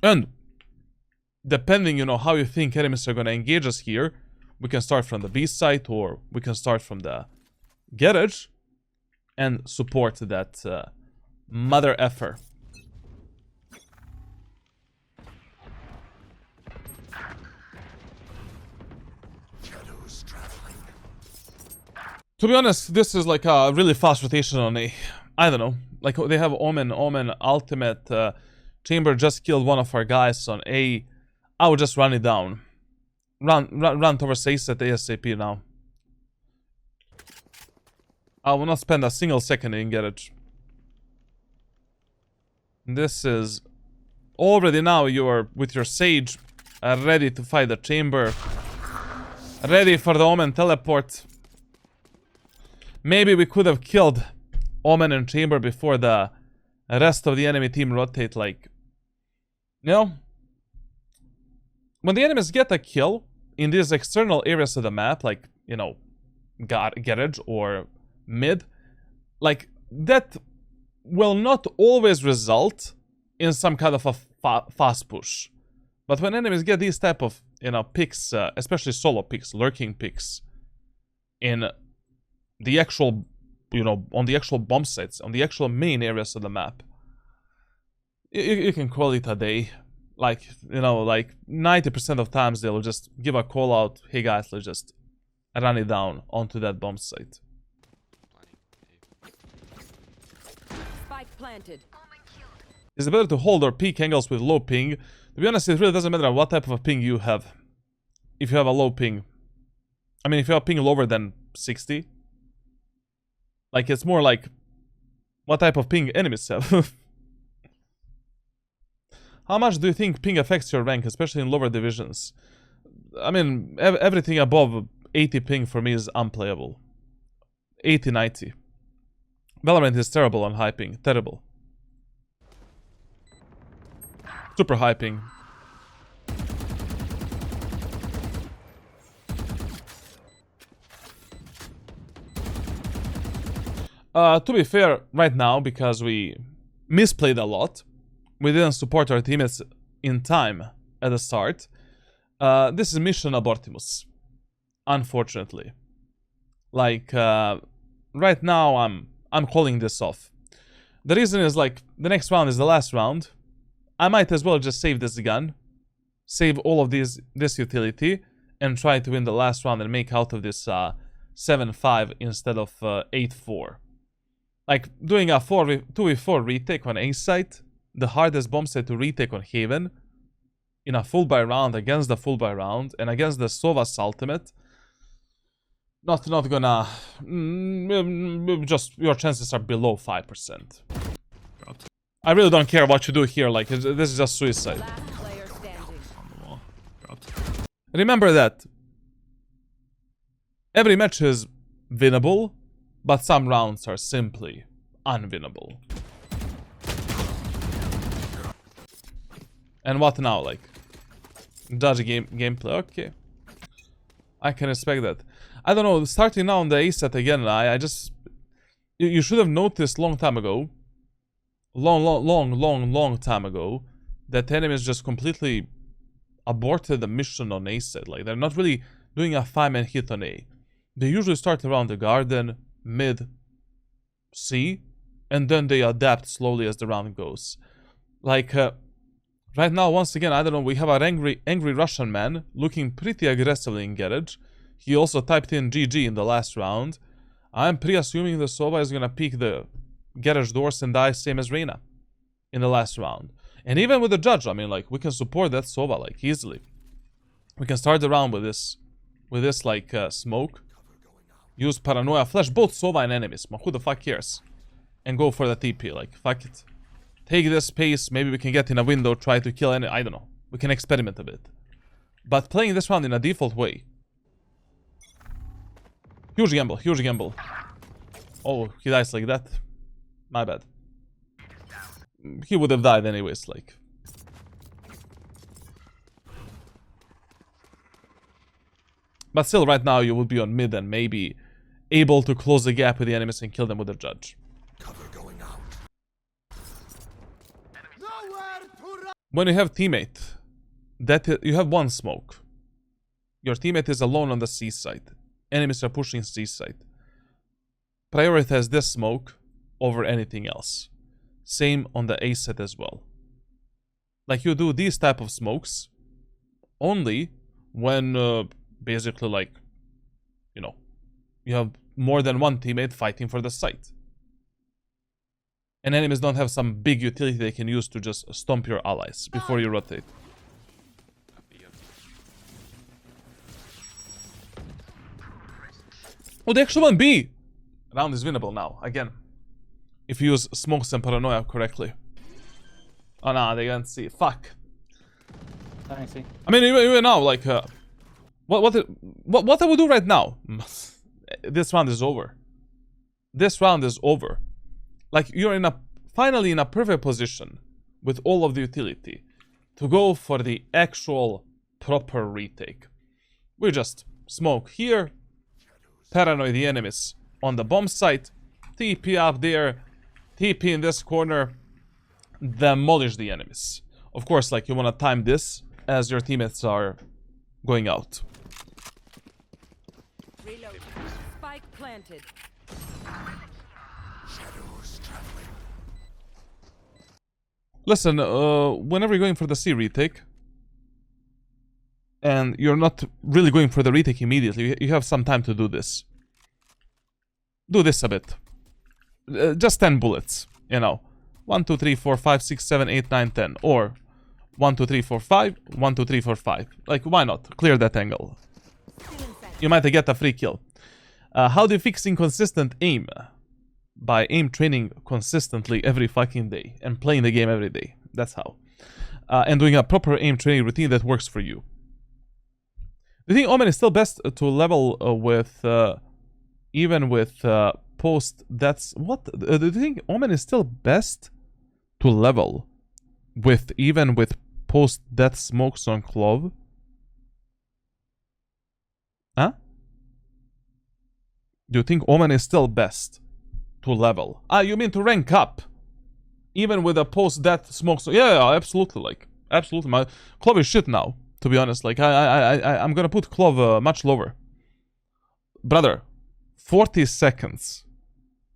Speaker 1: And depending, you know, how you think enemies are gonna engage us here, we can start from the B site or we can start from the garage and support that mother effer. To be honest, this is like a really fast rotation on A. I don't know. Like, they have Omen ultimate. Chamber just killed one of our guys on A. I would just run it down. Run towards A set ASAP now. I will not spend a single second in garage. This is already now you are with your Sage ready to fight the Chamber. Ready for the Omen teleport. Maybe we could have killed Omen and Chamber before the rest of the enemy team rotate, like, you know, when the enemies get a kill in these external areas of the map, like, you know, garage or mid, like, that will not always result in some kind of a fast push. But when enemies get these type of, you know, picks, especially solo picks, lurking picks, in the actual, you know, on the actual bomb sites, on the actual main areas of the map, you can call it a day. Like, you know, like 90% of times they'll just give a call out, hey guys, let's just run it down onto that bomb site.
Speaker 5: Spike planted.
Speaker 1: It's better to hold or peek angles with low ping. To be honest, it really doesn't matter what type of a ping you have. If you have a low ping. I mean, if you have a ping lower than 60. Like, it's more like what type of ping enemies have. How much do you think ping affects your rank, especially in lower divisions? I mean, everything above 80 ping for me is unplayable. 80, 90. Valorant is terrible on high ping. Terrible. Super high ping. To be fair, right now, because we misplayed a lot, we didn't support our teammates in time at the start. This is mission abortimus, unfortunately. Like, right now I'm calling this off. The reason is, like, the next round is the last round. I might as well just save this gun, save all of this utility, and try to win the last round and make out of this 7-5 instead of 8-4. Like, doing a 2v4 retake on A site, the hardest bomb site to retake on Haven, in a full buy round against the full buy round, and against the Sova's ultimate, not gonna... just, your chances are below 5%. I really don't care what you do here, like, this is just suicide.
Speaker 5: Last player standing.
Speaker 3: On the wall. Got.
Speaker 1: Remember that every match is winnable, but some rounds are simply unwinnable. And what now, like? Dodge gameplay, okay. I can respect that. I don't know, starting now on the A set again, I just... You should have noticed long time ago, long time ago, that enemies just completely aborted the mission on A set. Like, they're not really doing a 5-man hit on A. They usually start around the garden, mid, C, and then they adapt slowly as the round goes. Like, right now, once again, I don't know, we have an angry Russian man looking pretty aggressively in garage. He also typed in GG in the last round. I'm pre-assuming the Sova is gonna peek the garage doors and die same as Reyna in the last round. And even with the judge, I mean, like, we can support that Sova, like, easily. We can start the round with this, like, smoke. Use paranoia, flash both Sova and enemies. Who the fuck cares? And go for the TP, like, fuck it. Take this space, maybe we can get in a window, try to kill any, I don't know. We can experiment a bit. But playing this round in a default way. Huge gamble, huge gamble. Oh, he dies like that. My bad. He would have died anyways, like. But still, right now, you would be on mid and maybe able to close the gap with the enemies and kill them with the judge.
Speaker 2: Cover going out.
Speaker 1: When you have teammate, you have one smoke. Your teammate is alone on the C side. Enemies are pushing C side. Prioritize this smoke over anything else. Same on the A set as well. Like, you do these type of smokes only when basically, like, you know, you have more than one teammate fighting for the site. And enemies don't have some big utility they can use to just stomp your allies before you rotate. Oh, they actually won B! Round is winnable now, again. If you use smokes and paranoia correctly. Oh nah, they can't see. Fuck.
Speaker 6: I see.
Speaker 1: I mean, even now, like, what I would do right now? This round is over. This round is over. Like, you're finally in a perfect position with all of the utility to go for the actual proper retake. We just smoke here, paranoid the enemies on the bomb site, TP up there, TP in this corner, demolish the enemies. Of course, like, you want to time this as your teammates are going out.
Speaker 5: Reload. Spike planted.
Speaker 2: Shadows traveling.
Speaker 1: Listen, whenever you're going for the C retake, and you're not really going for the retake immediately, you have some time to do this. Do this a bit. Just 10 bullets, you know. 1, 2, 3, 4, 5, 6, 7, 8, 9, 10. Or 1, 2, 3, 4, 5, 1, 2, 3, 4, 5. Like, why not? Clear that angle. You might get a free kill. How do you fix inconsistent aim? By aim training consistently every fucking day and playing the game every day. That's how. And doing a proper aim training routine that works for you. Do you think Omen is still best to level with, even with post deaths? What? Do you think Omen is still best to level with, even with post death smokes on Clove? Huh? Do you think Omen is still best to level? Ah, you mean to rank up? Even with a post-death smoke. So yeah, absolutely. Like, absolutely. My Clove is shit now, to be honest. Like, I'm gonna put Clove much lower. Brother, 40 seconds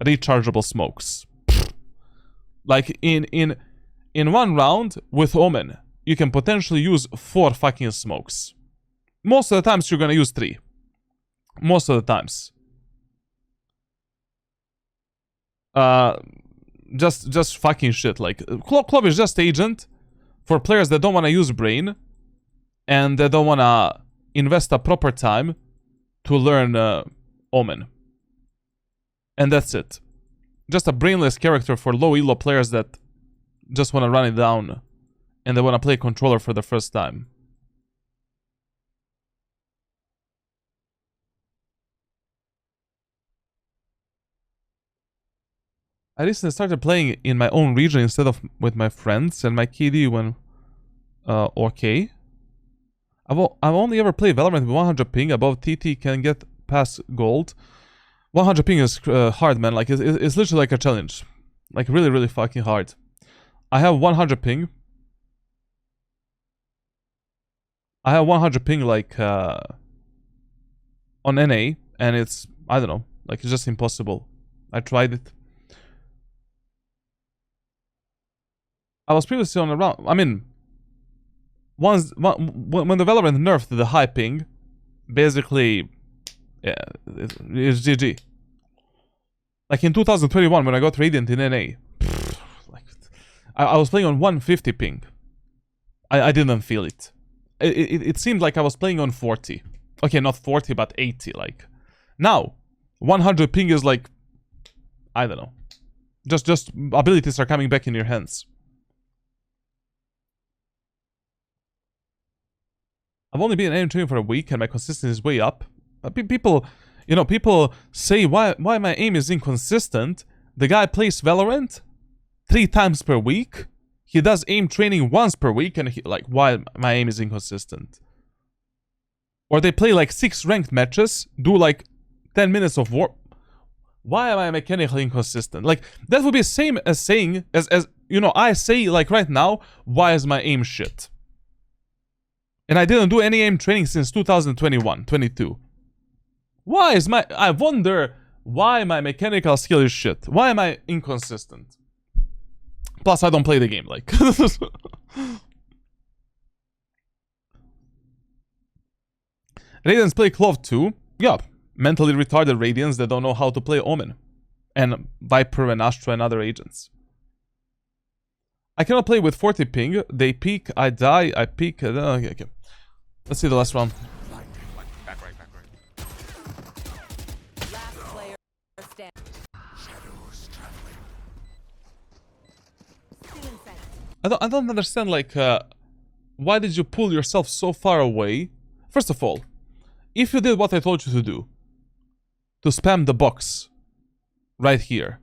Speaker 1: rechargeable smokes. Like, in one round with Omen, you can potentially use 4 fucking smokes. Most of the times, you're gonna use 3. Most of the times. Just fucking shit. Like, Clove is just agent for players that don't want to use brain and that don't want to invest a proper time to learn Omen. And that's it. Just a brainless character for low elo players that just want to run it down and they want to play controller for the first time. I recently started playing in my own region instead of with my friends, and my KD went okay. I've only ever played Valorant with 100 ping. Above TT can get past gold. 100 ping is hard, man. Like, it's literally like a challenge. Like, really, really fucking hard. I have 100 ping. I have 100 ping, like, on NA, and it's, I don't know, like, it's just impossible. I tried it. I was previously on a round. I mean, when the Valorant nerfed the high ping, basically, yeah, it's GG. Like in 2021, when I got Radiant in NA, like, I was playing on 150 ping. I didn't feel it. It seemed like I was playing on 40. Okay, not 40, but 80. Like, now, 100 ping is like, I don't know. Just abilities are coming back in your hands. I've only been aim training for a week and my consistency is way up. People, you know, people say why my aim is inconsistent. The guy plays Valorant 3 times per week. He does aim training once per week, and like, why my aim is inconsistent? Or they play like 6 ranked matches, do like 10 minutes of war. Why am I mechanically inconsistent? Like, that would be the same as saying, as you know, I say like right now, why is my aim shit? And I didn't do any aim training since 2021, 22. Why is my... I wonder why my mechanical skill is shit. Why am I inconsistent? Plus, I don't play the game, like... Radiants play Clove too. Yeah, mentally retarded Radiants that don't know how to play Omen. And Viper and Astra and other agents. I cannot play with 40 ping. They peek, I die, I peek... okay. Let's see the last round.
Speaker 7: Back right.
Speaker 5: Last player standing.
Speaker 2: Shadows traveling.
Speaker 1: I don't understand, like, why did you pull yourself so far away? First of all, if you did what I told you to do, to spam the box right here,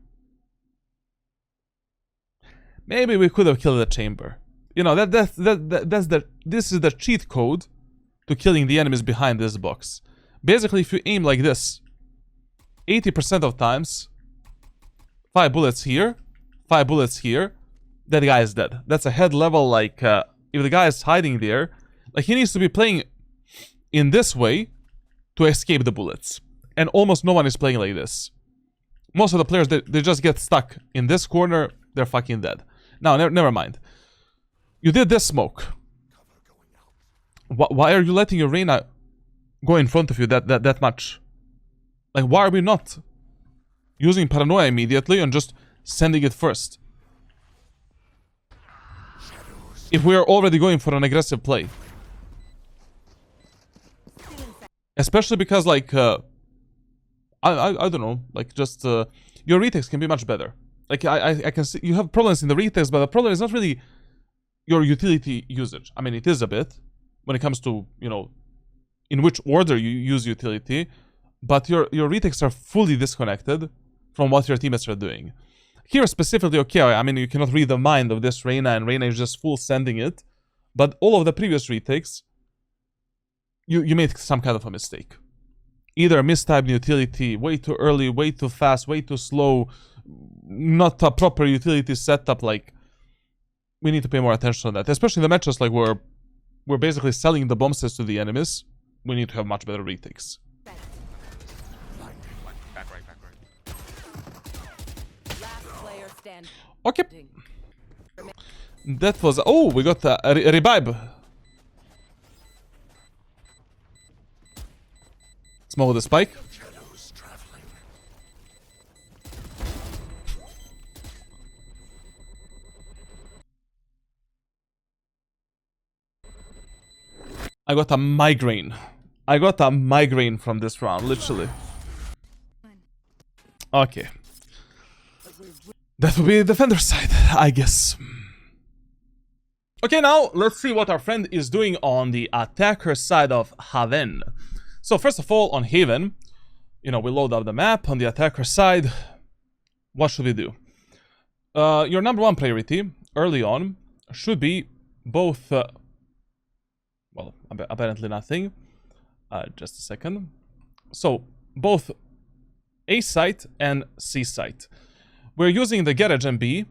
Speaker 1: maybe we could have killed the chamber. You know, this is the cheat code to killing the enemies behind this box. Basically, if you aim like this, 80% of times, 5 bullets here, 5 bullets here, that guy is dead. That's a head level, like, if the guy is hiding there, like, he needs to be playing in this way to escape the bullets. And almost no one is playing like this. Most of the players, they just get stuck in this corner, they're fucking dead. Now, never mind. You did this smoke. Why are you letting your Reyna go in front of you that much? Like, why are we not using paranoia immediately and just sending it first? if we are already going for an aggressive play. Especially because, like, I don't know, like, just, your retakes can be much better. Like, I can see you have problems in the retakes, but the problem is not really your utility usage. I mean, it is a bit, when it comes to, you know, in which order you use utility, but your retakes are fully disconnected from what your teammates are doing. Here specifically, okay, I mean, you cannot read the mind of this Reyna, and Reyna is just full sending it, but all of the previous retakes, you made some kind of a mistake. Either mistyped utility, way too early, way too fast, way too slow, not a proper utility setup. Like, we need to pay more attention to that, especially in the matches like we're basically selling the bomb sets to the enemies. We need to have much better retakes.
Speaker 7: Back right.
Speaker 5: Last player standing.
Speaker 1: Okay. That was... Oh, we got a revive. Smoke the spike.
Speaker 2: Shadows traveling.
Speaker 1: I got a migraine. I got a migraine from this round, literally. Okay. That will be the defender side, I guess. Okay, now let's see what our friend is doing on the attacker side of Haven. So first of all, on Haven, you know, we load up the map. On the attacker side, what should we do? Your number one priority early on should be both... well, apparently nothing. Just a second. So, both A site and C site. We're using the garage and B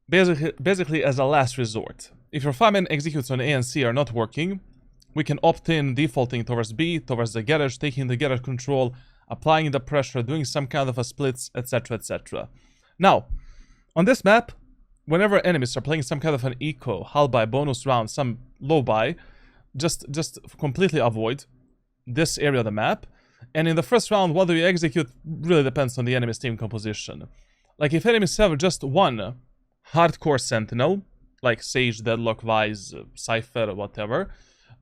Speaker 1: basically as a last resort. If your fireman executes on A and C are not working, we can opt in defaulting towards B, towards the garage, taking the garage control, applying the pressure, doing some kind of a splits, etc, etc. Now, on this map, whenever enemies are playing some kind of an eco, hull buy, bonus round, some low buy, just completely avoid this area of the map. And in the first round, what do you execute really depends on the enemy's team composition. Like, if enemies have just one hardcore sentinel, like Sage, Deadlock, Vise, Cypher, whatever,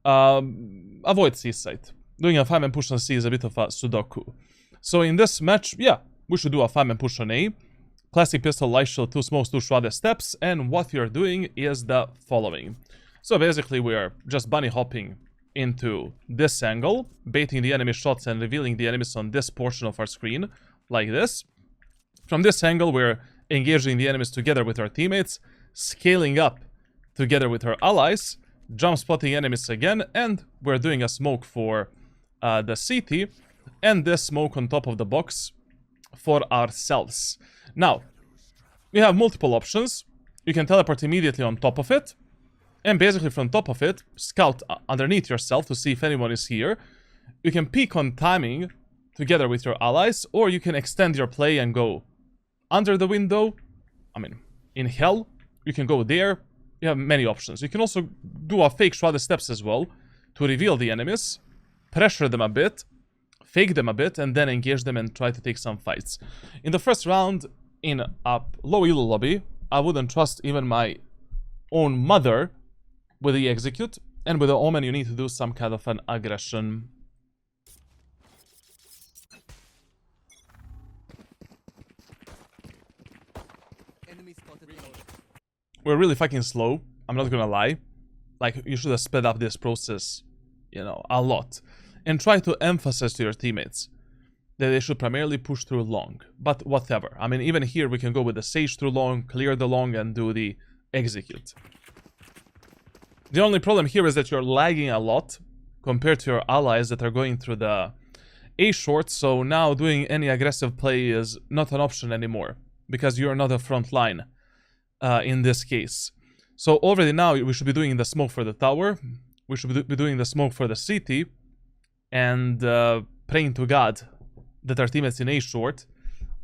Speaker 1: avoid C site. Doing a 5-man push on C is a bit of a sudoku. So in this match, yeah, we should do a 5-man push on A. Classic pistol, light shield, 2 smokes, 2 shrouded steps, and what you're doing is the following. So basically we're just bunny hopping into this angle, baiting the enemy shots and revealing the enemies on this portion of our screen, like this. From this angle we're engaging the enemies together with our teammates, scaling up together with our allies, jump spotting enemies again, and we're doing a smoke for the CT, and this smoke on top of the box for ourselves. Now, we have multiple options. You can teleport immediately on top of it, and basically from top of it, scout underneath yourself to see if anyone is here. You can peek on timing together with your allies, or you can extend your play and go under the window. I mean, in hell, you can go there. You have many options. You can also do a fake shrouded steps as well to reveal the enemies, pressure them a bit, fake them a bit, and then engage them and try to take some fights. In the first round, in a low elo lobby, I wouldn't trust even my own mother with the execute, and with the Omen you need to do some kind of an aggression. We're really fucking slow, I'm not gonna lie. Like, you should have sped up this process, you know, a lot. And try to emphasize to your teammates that they should primarily push through long. But whatever. I mean, even here we can go with the Sage through long, clear the long, and do the execute. The only problem here is that you're lagging a lot compared to your allies that are going through the A short, so now doing any aggressive play is not an option anymore, because you're not a front line in this case. So already now we should be doing the smoke for the tower, we should be doing the smoke for the city, and praying to God that our teammates in A short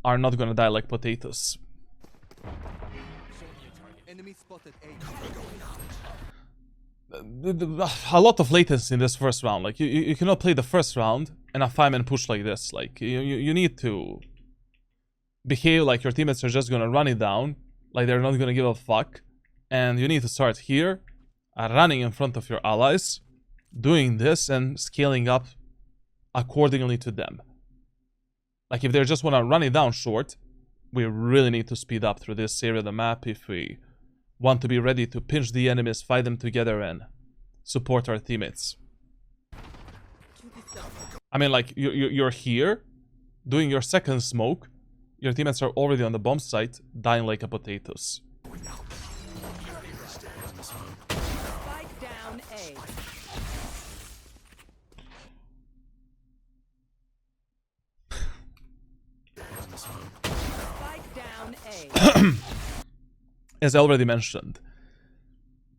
Speaker 1: are not gonna die like potatoes.
Speaker 8: Enemy spotted A.
Speaker 1: A lot of latency in this first round. Like, you cannot play the first round and a 5-man push like this. Like, you need to behave like your teammates are just gonna run it down, like they're not gonna give a fuck, And you need to start here, running in front of your allies, doing this and scaling up accordingly to them. Like if they just want to run it down short, we really need to speed up through this area of the map if we want to be ready to pinch the enemies, fight them together, and support our teammates. I mean, like, you're here, doing your second smoke, your teammates are already on the bomb site, dying like a potatoes.
Speaker 5: Spike down A. Spike down A.
Speaker 1: As I already mentioned,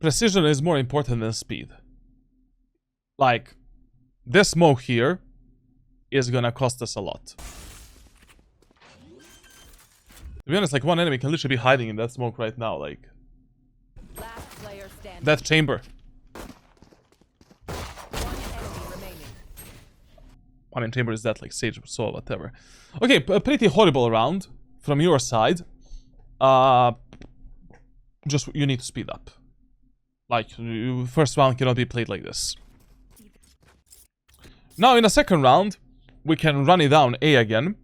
Speaker 1: precision is more important than speed. Like, this smoke here is gonna cost us a lot. To be honest, like, one enemy can literally be hiding in that smoke right now, like...
Speaker 5: Last player standing.
Speaker 1: That chamber.
Speaker 5: One enemy remaining.
Speaker 1: I mean, chamber is that, like, sage, so whatever. Okay, a pretty horrible round from your side. Just, you need to speed up. Like, first round cannot be played like this. Now, in the second round, we can run it down A again.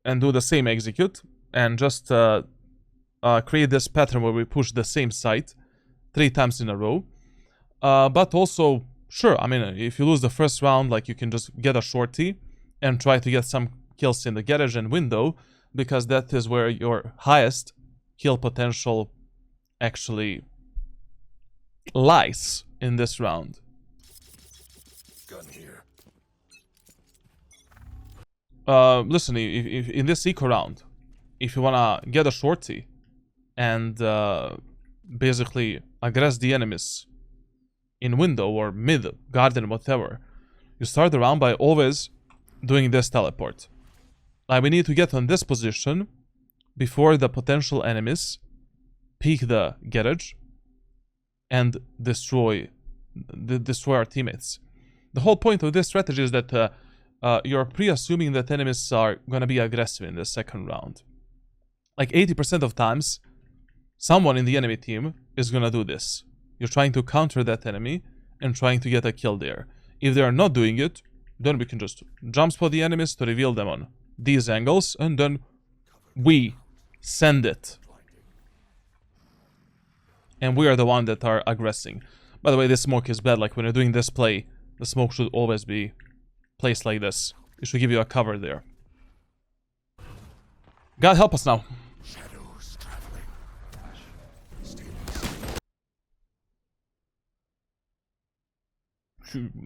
Speaker 1: And do the same execute. And just create this pattern where we push the same site 3 times in a row. But also, sure, I mean, if you lose the first round, like, you can just get a shorty and try to get some kills in the garage and window, because that is where your highest kill potential actually lies in this round.
Speaker 2: Gun here.
Speaker 1: Listen, if in this eco round, if you wanna get a shorty and basically aggress the enemies in window or mid, garden, whatever, you start the round by always doing this teleport. Like, we need to get on this position before the potential enemies peek the garage and destroy our teammates. The whole point of this strategy is that you're pre-assuming that enemies are gonna be aggressive in the second round. Like 80% of times, someone in the enemy team is gonna do this. You're trying to counter that enemy and trying to get a kill there. If they are not doing it, then we can just jump spot the enemies to reveal them on these angles, and then we send it. And we are the one that are aggressing. By the way, this smoke is bad. Like, when you're doing this play, the smoke should always be placed like this. It should give you a cover there. God help us now.
Speaker 2: Shadows traveling.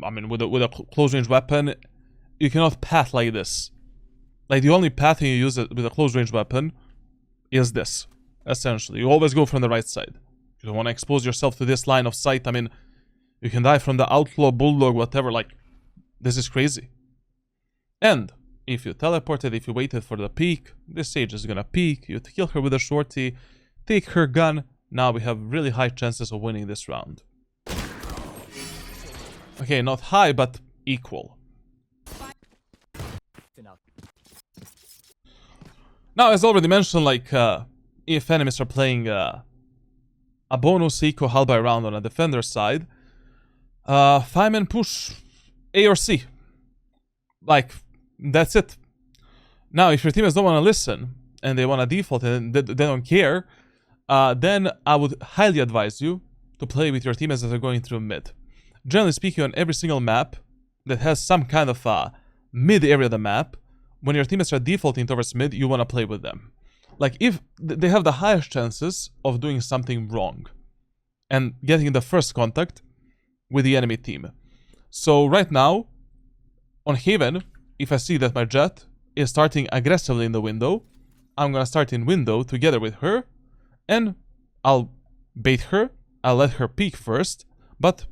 Speaker 1: I mean, with a close range weapon, you cannot path like this. Like, the only pathing you use with a close range weapon is this, essentially. You always go from the right side. You don't want to expose yourself to this line of sight. I mean, you can die from the outlaw, bulldog, whatever. Like, this is crazy. And if you teleported, if you waited for the peek, this sage is gonna peek. You kill her with a shorty, take her gun. Now we have really high chances of winning this round. Okay, not high, but equal. Now, as already mentioned, like, if enemies are playing a bonus eco Halbay round on a defender side, 5-man push A or C. Like, that's it. Now, if your teammates don't want to listen, and they want to default and they don't care, then I would highly advise you to play with your teammates that are going through mid. Generally speaking, on every single map that has some kind of a mid area of the map, when your teammates are defaulting towards mid, you want to play with them. Like, if they have the highest chances of doing something wrong and getting the first contact with the enemy team. So right now, on Haven, if I see that my Jet is starting aggressively in the window, I'm gonna start in window together with her, and I'll bait her, I'll let her peek first, but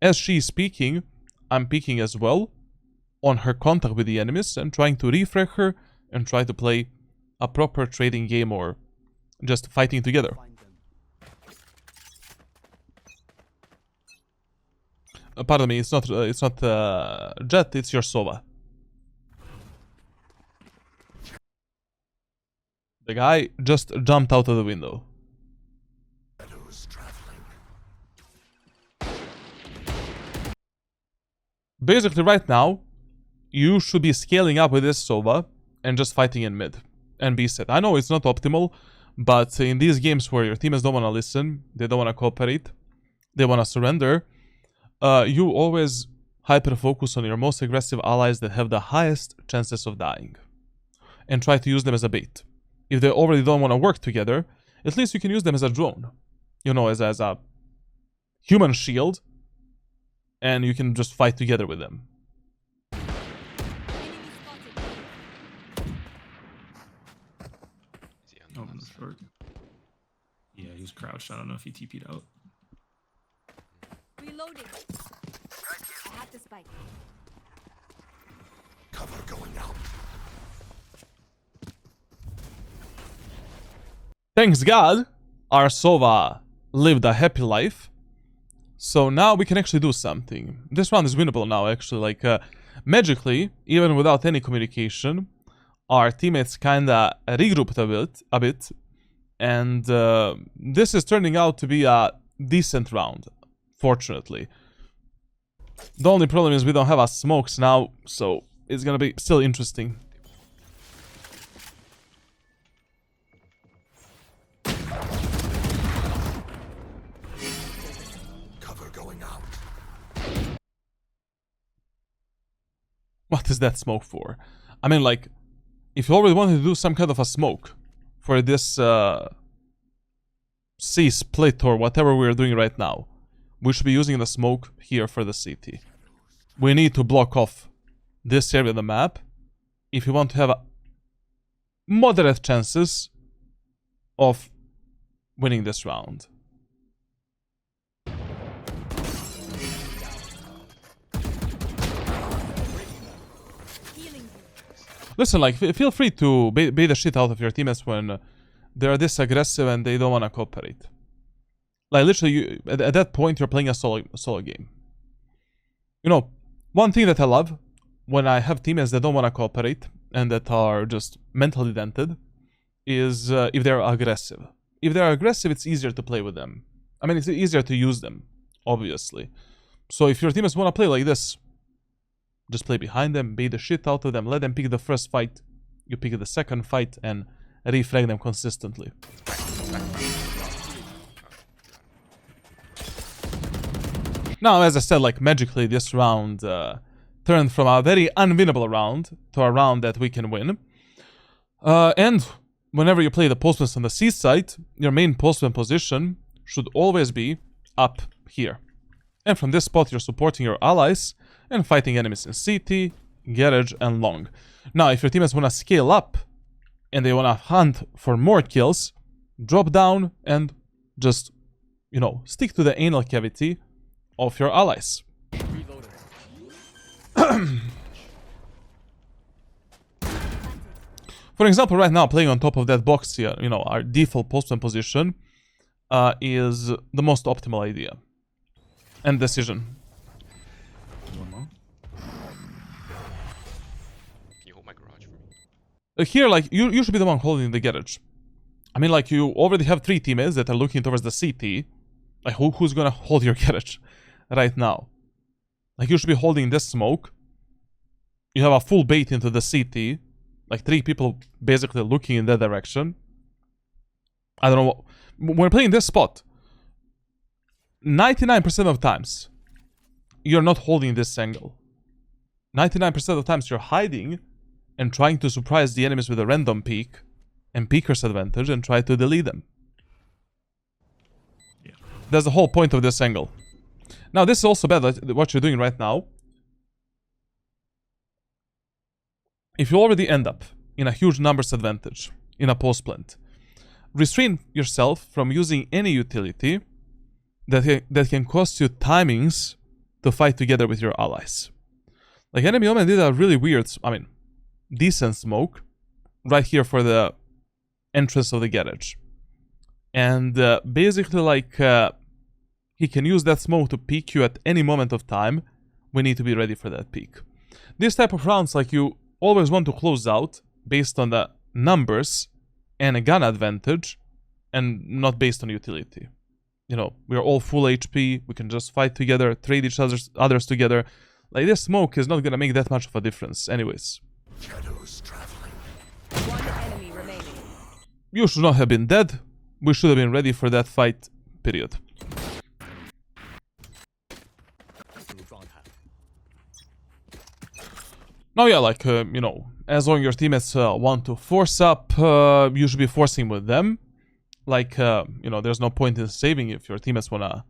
Speaker 1: as she's peeking, I'm peeking as well on her contact with the enemies and trying to refrag her and try to play a proper trading game or just fighting together. Pardon me, it's not Jet, it's your Sova. The guy just jumped out of the window. basically right now, you should be scaling up with this Sova and just fighting in mid and B set. I know it's not optimal, but in these games where your teammates don't want to listen, they don't want to cooperate, they want to surrender, you always hyper-focus on your most aggressive allies that have the highest chances of dying and try to use them as a bait. If they already don't want to work together, at least you can use them as a drone, you know, as a human shield, and you can just fight together with them.
Speaker 4: Enemy spotted.
Speaker 7: Is he on the
Speaker 3: Omen
Speaker 7: left side?
Speaker 3: short. Yeah, he was crouched. I don't know if he TP'd out.
Speaker 4: Reloading. I have the spike.
Speaker 2: Cover going out.
Speaker 1: Thanks God, our Sova lived a happy life. So now we can actually do something. This round is winnable now, actually. Like, magically, even without any communication, our teammates kinda regrouped a bit. And this is turning out to be a decent round, fortunately. The only problem is we don't have our smokes now, so it's gonna be still interesting.
Speaker 2: Cover going out.
Speaker 1: What is that smoke for? I mean, like, if you already wanted to do some kind of a smoke for this C split or whatever we're doing right now, we should be using the smoke here for the CT. We need to block off this area of the map if you want to have a moderate chances of winning this round.
Speaker 4: Healing you.
Speaker 1: Listen, like, feel free to bait the shit out of your teammates when they're this aggressive and they don't want to cooperate. Like, literally, at that point, you're playing a solo game. You know, one thing that I love when I have teammates that don't want to cooperate and that are just mentally dented is if they're aggressive. If they're aggressive, it's easier to play with them. I mean, it's easier to use them, obviously. So if your teammates want to play like this, just play behind them, bait the shit out of them, let them pick the first fight, you pick the second fight, and refrag them consistently. Now, as I said, like, magically this round turned from a very unwinnable round to a round that we can win. And whenever you play the postmans on the C side, your main postman position should always be up here. And from this spot, you're supporting your allies and fighting enemies in CT, garage, and long. Now, if your teammates want to scale up and they want to hunt for more kills, drop down and just, you know, stick to the anal cavity of your allies. For example, right now, playing on top of that box here, you know, our default postman position is the most optimal idea and decision.
Speaker 3: One more.
Speaker 7: Can you hold my garage for me?
Speaker 1: Here, like, you should be the one holding the garage. I mean, like, you already have 3 teammates that are looking towards the CT. Like, who's gonna hold your garage right now? Like, you should be holding this smoke. You have a full bait into the CT. Like, 3 people basically looking in that direction. I don't know what... When we're playing this spot, 99% of times, you're not holding this angle. 99% of times, you're hiding and trying to surprise the enemies with a random peek and peeker's advantage and try to delete them.
Speaker 3: Yeah.
Speaker 1: That's the whole point of this angle. Now, this is also bad, like, what you're doing right now. If you already end up in a huge numbers advantage in a post plant, restrain yourself from using any utility that can cost you timings to fight together with your allies. Like, enemy Omen did a really weird, I mean, decent smoke right here for the entrance of the garage. And basically, like, he can use that smoke to peek you at any moment of time. We need to be ready for that peek. This type of rounds, like, you always want to close out based on the numbers and a gun advantage and not based on utility. You know, we are all full HP, we can just fight together, trade each others together. Like, this smoke is not gonna make that much of a difference anyways.
Speaker 2: Shadows traveling.
Speaker 5: One enemy remaining.
Speaker 1: You should not have been dead. We should have been ready for that fight, period. Now, yeah, like, you know, as long as your teammates want to force up, you should be forcing with them. Like, you know, there's no point in saving if your teammates wanna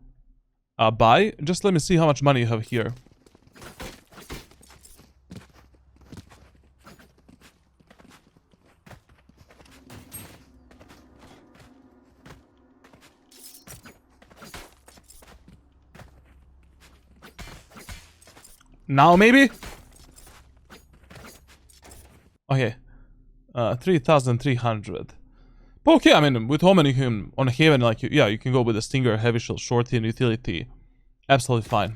Speaker 1: buy. Just let me see how much money you have here. Now, maybe? Okay. 3,300. But okay, I mean, with Omen, you can, on Haven, like, yeah, you can go with a Stinger, Heavy Shield, Shorty, and Utility. Absolutely fine.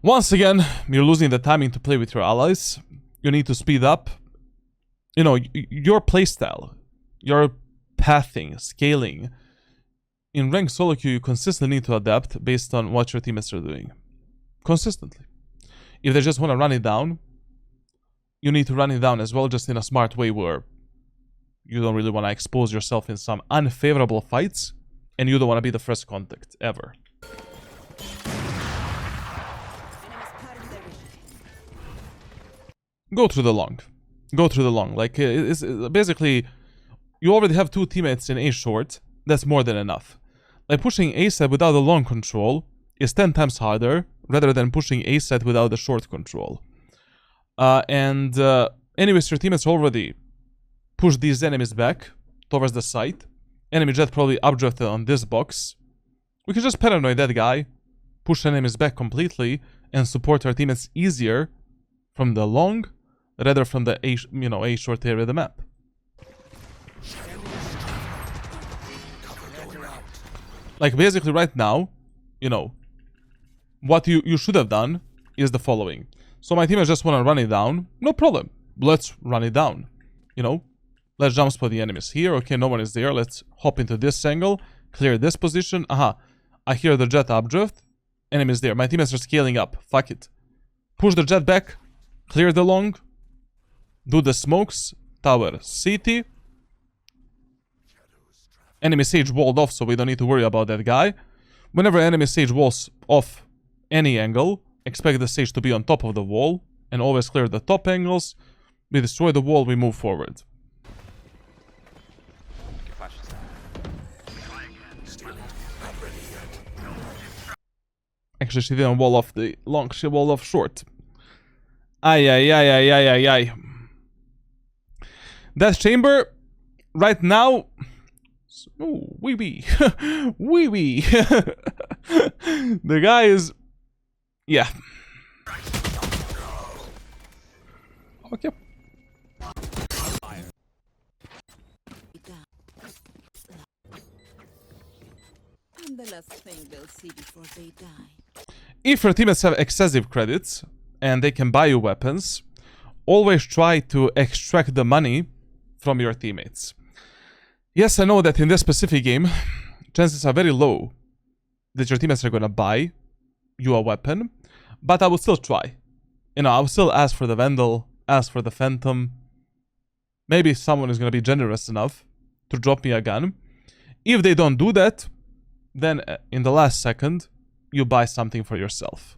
Speaker 1: Once again, you're losing the timing to play with your allies. You need to speed up. You know, your playstyle, your pathing, scaling. In ranked solo queue, you consistently need to adapt based on what your teammates are doing. Consistently. If they just want to run it down, you need to run it down as well, just in a smart way where you don't really want to expose yourself in some unfavorable fights, and you don't want to be the first contact, ever. Go through the long. Go through the long. Like, it's basically, you already have two teammates in A short. That's more than enough. Like, pushing A side without the long control is 10 times harder, rather than pushing A side without the short control. Anyways, your teammates already push these enemies back towards the site. Enemy jet probably updrafted on this box. We can just paranoid that guy, push enemies back completely, and support our teammates easier from the long, rather from the A short area of the map. Like, basically right now, you know, what you should have done is the following. So my teammates just want to run it down. No problem. Let's run it down. You know, let's jump spot the enemies here. Okay, no one is there. Let's hop into this angle. Clear this position. Aha. I hear the jet updrift. Enemies there. My teammates are scaling up. Fuck it. Push the jet back. Clear the long. Do the smokes. Tower CT. Enemy Sage walled off, so we don't need to worry about that guy. Whenever enemy Sage walls off any angle, expect the Sage to be on top of the wall, and always clear the top angles. We destroy the wall, we move forward. Actually, she didn't wall off the long, she walled off short. Ay, ay, ay, ay, ay, ay, ay. That chamber, right now... Oh, wee wee. Wee wee. The guy is... Yeah. Okay.
Speaker 5: And the last thing they'll see before they die.
Speaker 1: If your teammates have excessive credits and they can buy you weapons, always try to extract the money from your teammates. Yes, I know that in this specific game, chances are very low that your teammates are gonna buy you a weapon, but I will still try. You know, I will still ask for the Vandal, ask for the Phantom. Maybe someone is gonna be generous enough to drop me a gun. If they don't do that, then in the last second, you buy something for yourself.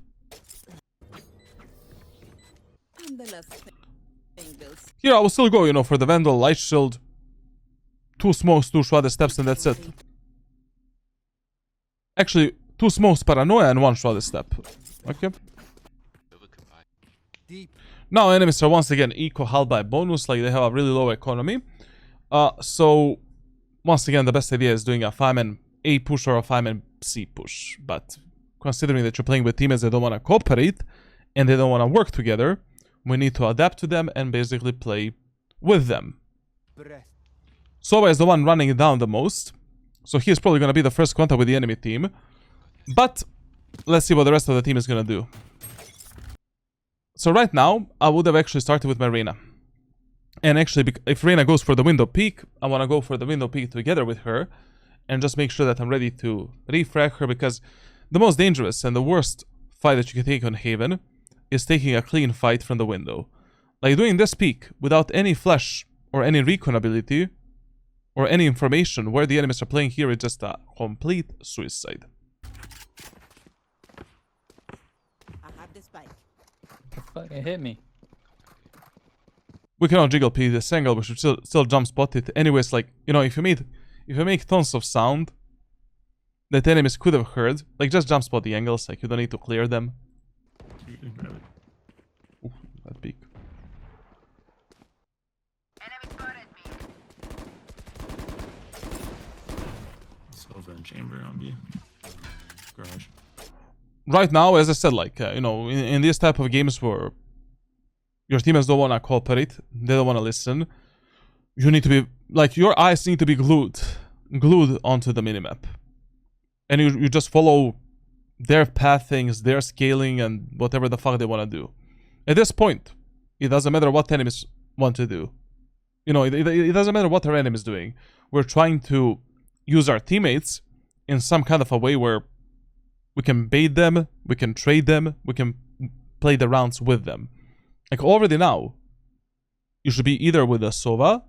Speaker 5: And the last thing they'll see.
Speaker 1: Here I will still go, you know, for the Vandal, Light Shield, 2 smokes, 2 shrouded steps, and that's it. Actually, 2 smokes, Paranoia, and 1 shrouded step. Okay. Now enemies are once again eco hull by bonus, like they have a really low economy. So once again, the best idea is doing a 5-man A push or a 5-man C push. But considering that you're playing with teammates that don't want to cooperate and they don't want to work together, we need to adapt to them and basically play with them. Sova is the one running it down the most, so he's probably going to be the first contact with the enemy team. But let's see what the rest of the team is going to do. So right now, I would have actually started with my Reyna. And actually, if Reyna goes for the window peek, I want to go for the window peek together with her. And just make sure that I'm ready to refrag her, because The most dangerous and the worst fight that you can take on Haven is taking a clean fight from the window. Like doing this peek without any flash or any recon ability or any information where the enemies are playing here is just a complete suicide.
Speaker 5: I have the spike.
Speaker 6: Fucking hit me.
Speaker 1: We cannot jiggle P this angle, we should still jump spot it. Anyways, like, you know, if you make tons of sound that enemies could have heard, like just jump spot the angles, like you don't need to clear them.
Speaker 3: You can grab it.
Speaker 1: Ooh, that peek.
Speaker 3: Silver and chamber on B. Garage.
Speaker 1: Right now, as I said, like, you know, in these type of games where your teammates don't want to cooperate, they don't want to listen, you need to be, like, your eyes need to be glued onto the minimap. And you just follow their pathings, their scaling, and whatever the fuck they want to do. At this point, it doesn't matter what enemies want to do. You know, it doesn't matter what our enemy is doing. We're trying to use our teammates in some kind of a way where we can bait them, we can trade them, we can play the rounds with them. Like already now, you should be either with the Sova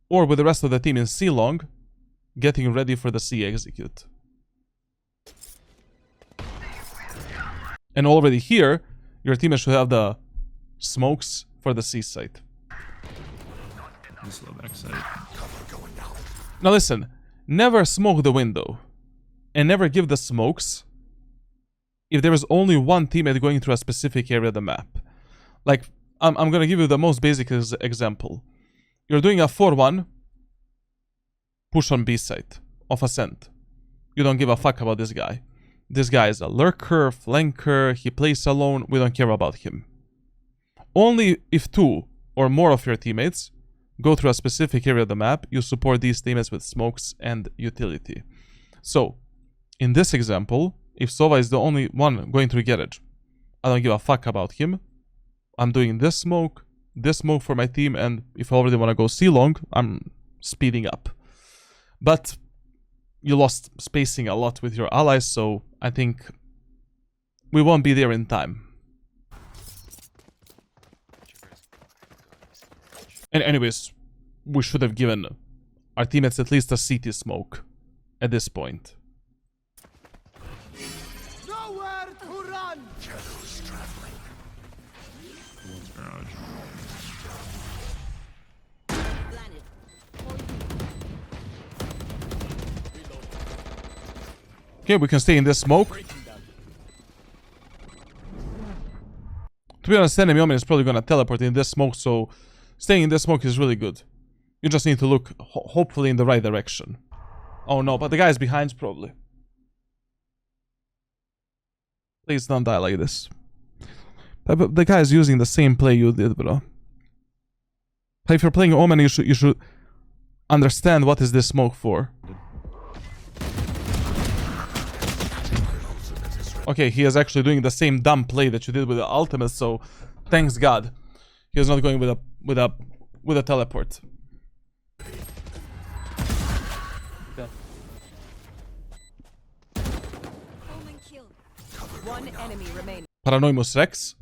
Speaker 1: or with the rest of the team in C long, getting ready for the C execute. And already here, your teammates should have the smokes for the C site.
Speaker 3: Just low backside.
Speaker 1: Now listen, never smoke the window and never give the smokes if there is only one teammate going through a specific area of the map. Like, I'm gonna give you the most basic example. You're doing a 4-1 push on B site of Ascent. You don't give a fuck about this guy. This guy is a lurker, flanker, he plays alone, we don't care about him. Only if 2 or more of your teammates go through a specific area of the map, you support these teammates with smokes and utility. So, in this example, if Sova is the only one going through garage, I don't give a fuck about him. I'm doing this smoke for my team, and if I already want to go C long, I'm speeding up. But you lost spacing a lot with your allies, so I think we won't be there in time. And anyways, we should have given our teammates at least a CT smoke at this point.
Speaker 2: Nowhere to run. Shadows traveling.
Speaker 3: Towards garage.
Speaker 5: Planet.
Speaker 1: Okay, we can stay in this smoke. To be honest, enemy Omen is probably gonna teleport in this smoke, so staying in this smoke is really good. You just need to look, hopefully, in the right direction. Oh no, but the guy's behind, probably. Please don't die like this. But the guy is using the same play you did, bro. If you're playing Omen, you should understand what is this smoke for. Okay, he is actually doing the same dumb play that you did with the ultimate, so thanks God. He is not going with a teleport.
Speaker 4: Omen killed.
Speaker 8: One enemy remaining.
Speaker 1: Paranoimus Rex.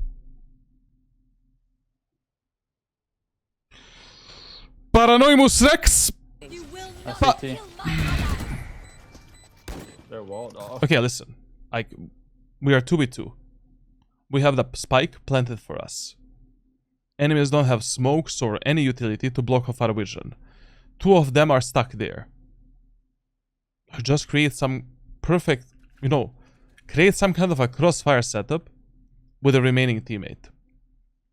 Speaker 1: Paranoimus Rex!
Speaker 4: You will
Speaker 6: That's
Speaker 4: not
Speaker 6: CT.
Speaker 4: kill my ally.
Speaker 6: They're walled off.
Speaker 1: Okay, listen. Like, we are 2v2. We have the spike planted for us. Enemies don't have smokes or any utility to block off our vision. 2 of them are stuck there. Just create some perfect, you know, create some kind of a crossfire setup with the remaining teammate.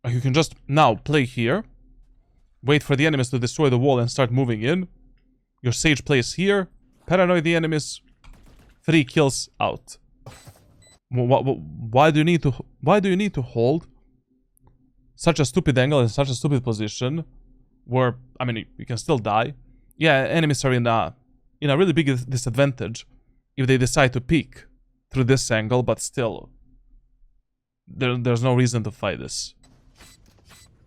Speaker 1: You can just now play here, wait for the enemies to destroy the wall and start moving in. Your Sage plays here, paranoid the enemies, 3 kills out. Why do you need to hold such a stupid angle in such a stupid position where, I mean, you can still die? Yeah, enemies are in a really big disadvantage if they decide to peek through this angle, but still, there's no reason to fight this.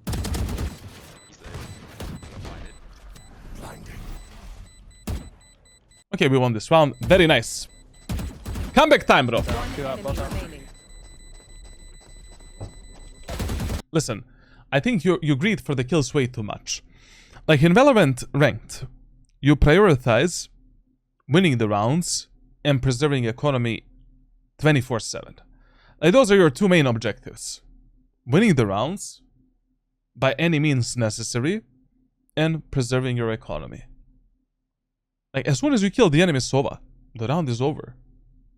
Speaker 7: He's there. I'll find it.
Speaker 1: Okay, we won this round. Very nice. Comeback time, bro.
Speaker 8: One
Speaker 6: Two up,
Speaker 8: enemy
Speaker 6: both up.
Speaker 8: remaining.
Speaker 1: Listen, I think you greed for the kills way too much. Like in Valorant ranked, you prioritize winning the rounds and preserving economy 24/7. Like those are your two main objectives. Winning the rounds by any means necessary and preserving your economy. Like as soon as you kill the enemy Sova, the round is over.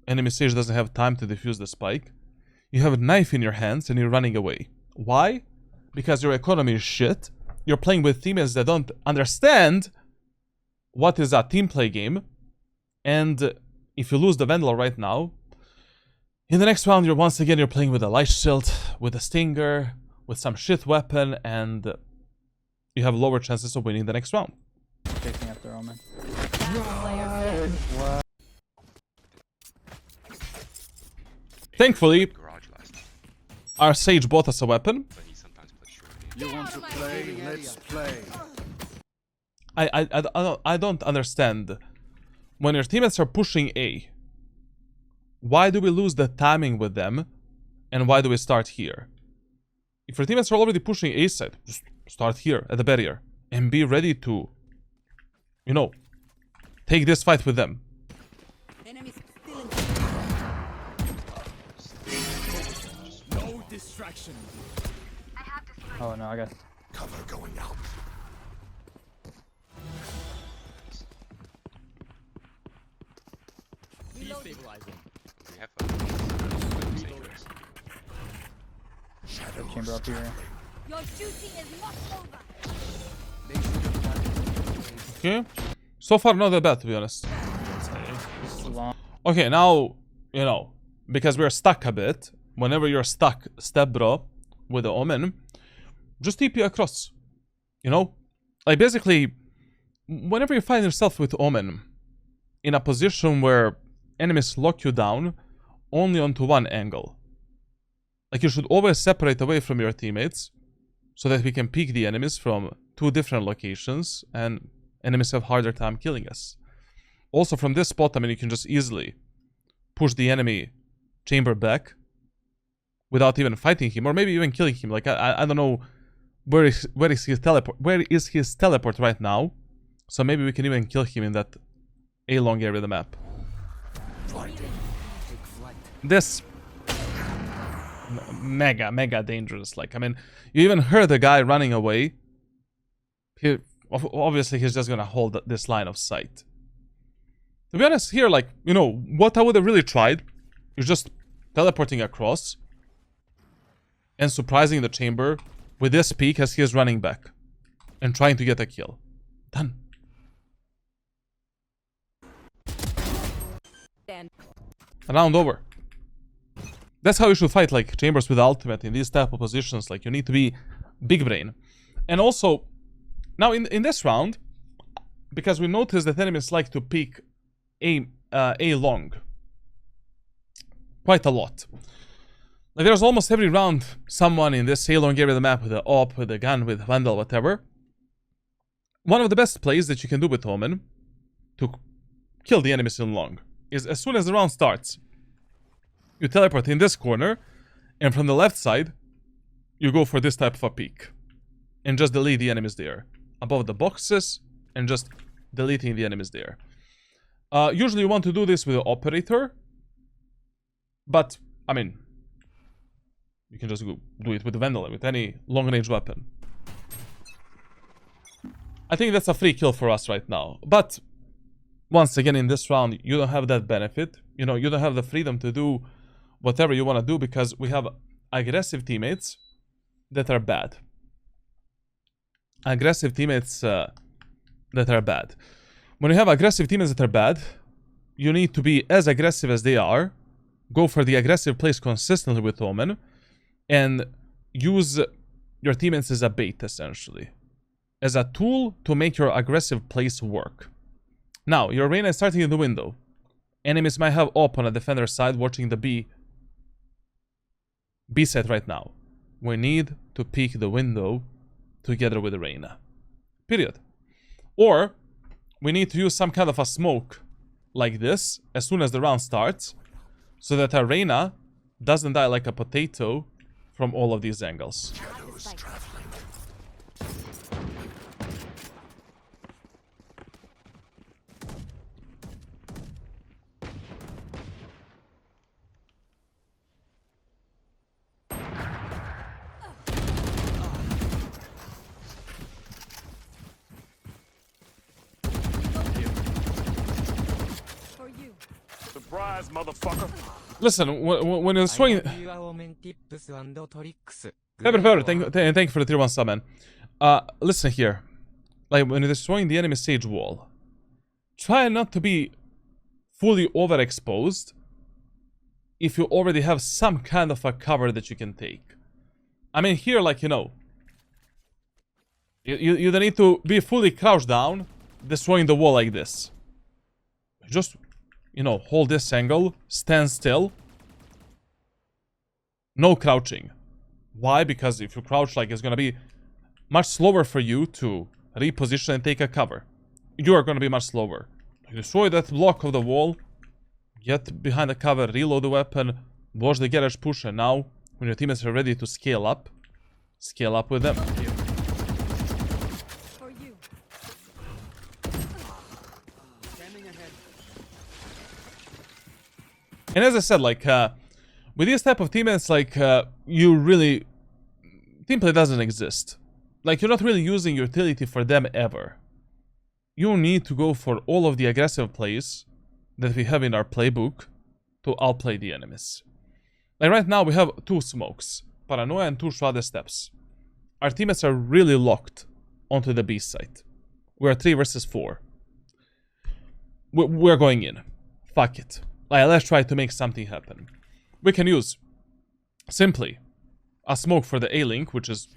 Speaker 1: Enemy Sage doesn't have time to defuse the spike. You have a knife in your hands and you're running away. Why? Because your economy is shit. You're playing with teammates that don't understand what is a team play game. And if you lose the Vandal right now, in the next round you're playing with a Light Shield, with a Stinger, with some shit weapon, and you have lower chances of winning the next round.
Speaker 6: Chasing after Omen.
Speaker 1: Thankfully,
Speaker 7: Garage last time,
Speaker 1: our Sage bought us a weapon.
Speaker 7: but he sometimes puts short.
Speaker 2: You want to play? Let's play.
Speaker 1: I don't understand. When your teammates are pushing A, why do we lose the timing with them? And why do we start here? If your teammates are already pushing A side, just start here at the barrier. And be ready to, you know, take this fight with them.
Speaker 5: Enemies still in.
Speaker 2: No distraction.
Speaker 6: Oh no, I got.
Speaker 2: Cover going out.
Speaker 7: We have a Sage.
Speaker 2: Shadows
Speaker 6: Chamber up here.
Speaker 4: Your duty is not over.
Speaker 1: Okay. So far, not that bad, to be honest.
Speaker 6: Long.
Speaker 1: Okay, now, you know, because we're stuck a bit, whenever you're stuck, step bro, with the Omen, just TP across. You know? Like, basically, whenever you find yourself with Omen, in a position where enemies lock you down only onto one angle, like, you should always separate away from your teammates, so that we can peek the enemies from two different locations, and enemies have harder time killing us. Also, from this spot, I mean, you can just easily push the enemy chamber back without even fighting him, or maybe even killing him. Like, I don't know where is his teleport right now, so maybe we can even kill him in that A-long area of the map. This mega dangerous. Like, I mean, you even heard the guy running away. Obviously he's just gonna hold this line of sight. To be honest here, like, you know, what I would have really tried is just teleporting across and surprising the chamber with this peek as he is running back and trying to get a kill. Done.
Speaker 8: Stand.
Speaker 1: Round over. That's how you should fight, like, chambers with ultimate in these type of positions. Like, you need to be big brain. And also, now in this round, because we noticed that enemies like to peek A long quite a lot. Like, there's almost every round someone in this A long area of the map with a AWP, with a gun, with Vandal, whatever. One of the best plays that you can do with Omen to kill the enemies in long is, as soon as the round starts, you teleport in this corner, and from the left side, you go for this type of a peek. And just delete the enemies there. Above the boxes, and just deleting the enemies there. Usually you want to do this with the operator. But, I mean, you can just do it with the Vandal, with any long-range weapon. I think that's a free kill for us right now. But, once again, in this round, you don't have that benefit. You know, you don't have the freedom to do whatever you want to do, because we have aggressive teammates that are bad. Aggressive teammates that are bad. When you have aggressive teammates that are bad, you need to be as aggressive as they are, go for the aggressive plays consistently with Omen, and use your teammates as a bait, essentially. As a tool to make your aggressive plays work. Now, your Reyna is starting in the window. Enemies might have AWP on a defender side watching the B set right now. We need to peek the window together with the Reyna. Period. Or, we need to use some kind of a smoke like this as soon as the round starts, so that Arena doesn't die like a potato from all of these angles.
Speaker 2: Shadows traveling.
Speaker 4: For you.
Speaker 2: Surprise, motherfucker.
Speaker 1: Listen, when you're swinging... Pepper, thank you for the tier 1 sub, man. Listen here. Like, when you're destroying the enemy sage wall, try not to be fully overexposed if you already have some kind of a cover that you can take. I mean, here, like, you know, you don't need to be fully crouched down, destroying the wall like this. Just, you know, hold this angle, stand still. No crouching. Why? Because if you crouch, like, it's gonna be much slower for you to reposition and take a cover. You are gonna be much slower. Destroy that block of the wall, get behind the cover, reload the weapon, watch the garage push, and now, when your teammates are ready to scale up with them.
Speaker 4: For you.
Speaker 1: And as I said, like, with these type of teammates, like, you really... Teamplay doesn't exist. Like, you're not really using utility for them ever. You need to go for all of the aggressive plays that we have in our playbook to outplay the enemies. Like, right now, we have 2 smokes. Paranoia and 2 shrouded steps. Our teammates are really locked onto the B site. We're 3 versus 4. We're going in. Fuck it. Like, let's try to make something happen. We can use, simply, a smoke for the A-link, which is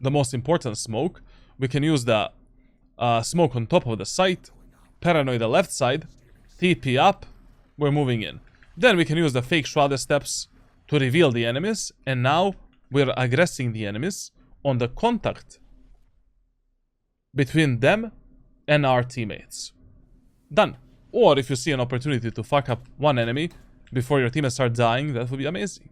Speaker 1: the most important smoke. We can use the smoke on top of the site, paranoid the left side, TP up, we're moving in. Then we can use the fake shrouded steps to reveal the enemies, and now we're aggressing the enemies on the contact between them and our teammates. Done. Or if you see an opportunity to fuck up one enemy before your teammates start dying, that would be amazing.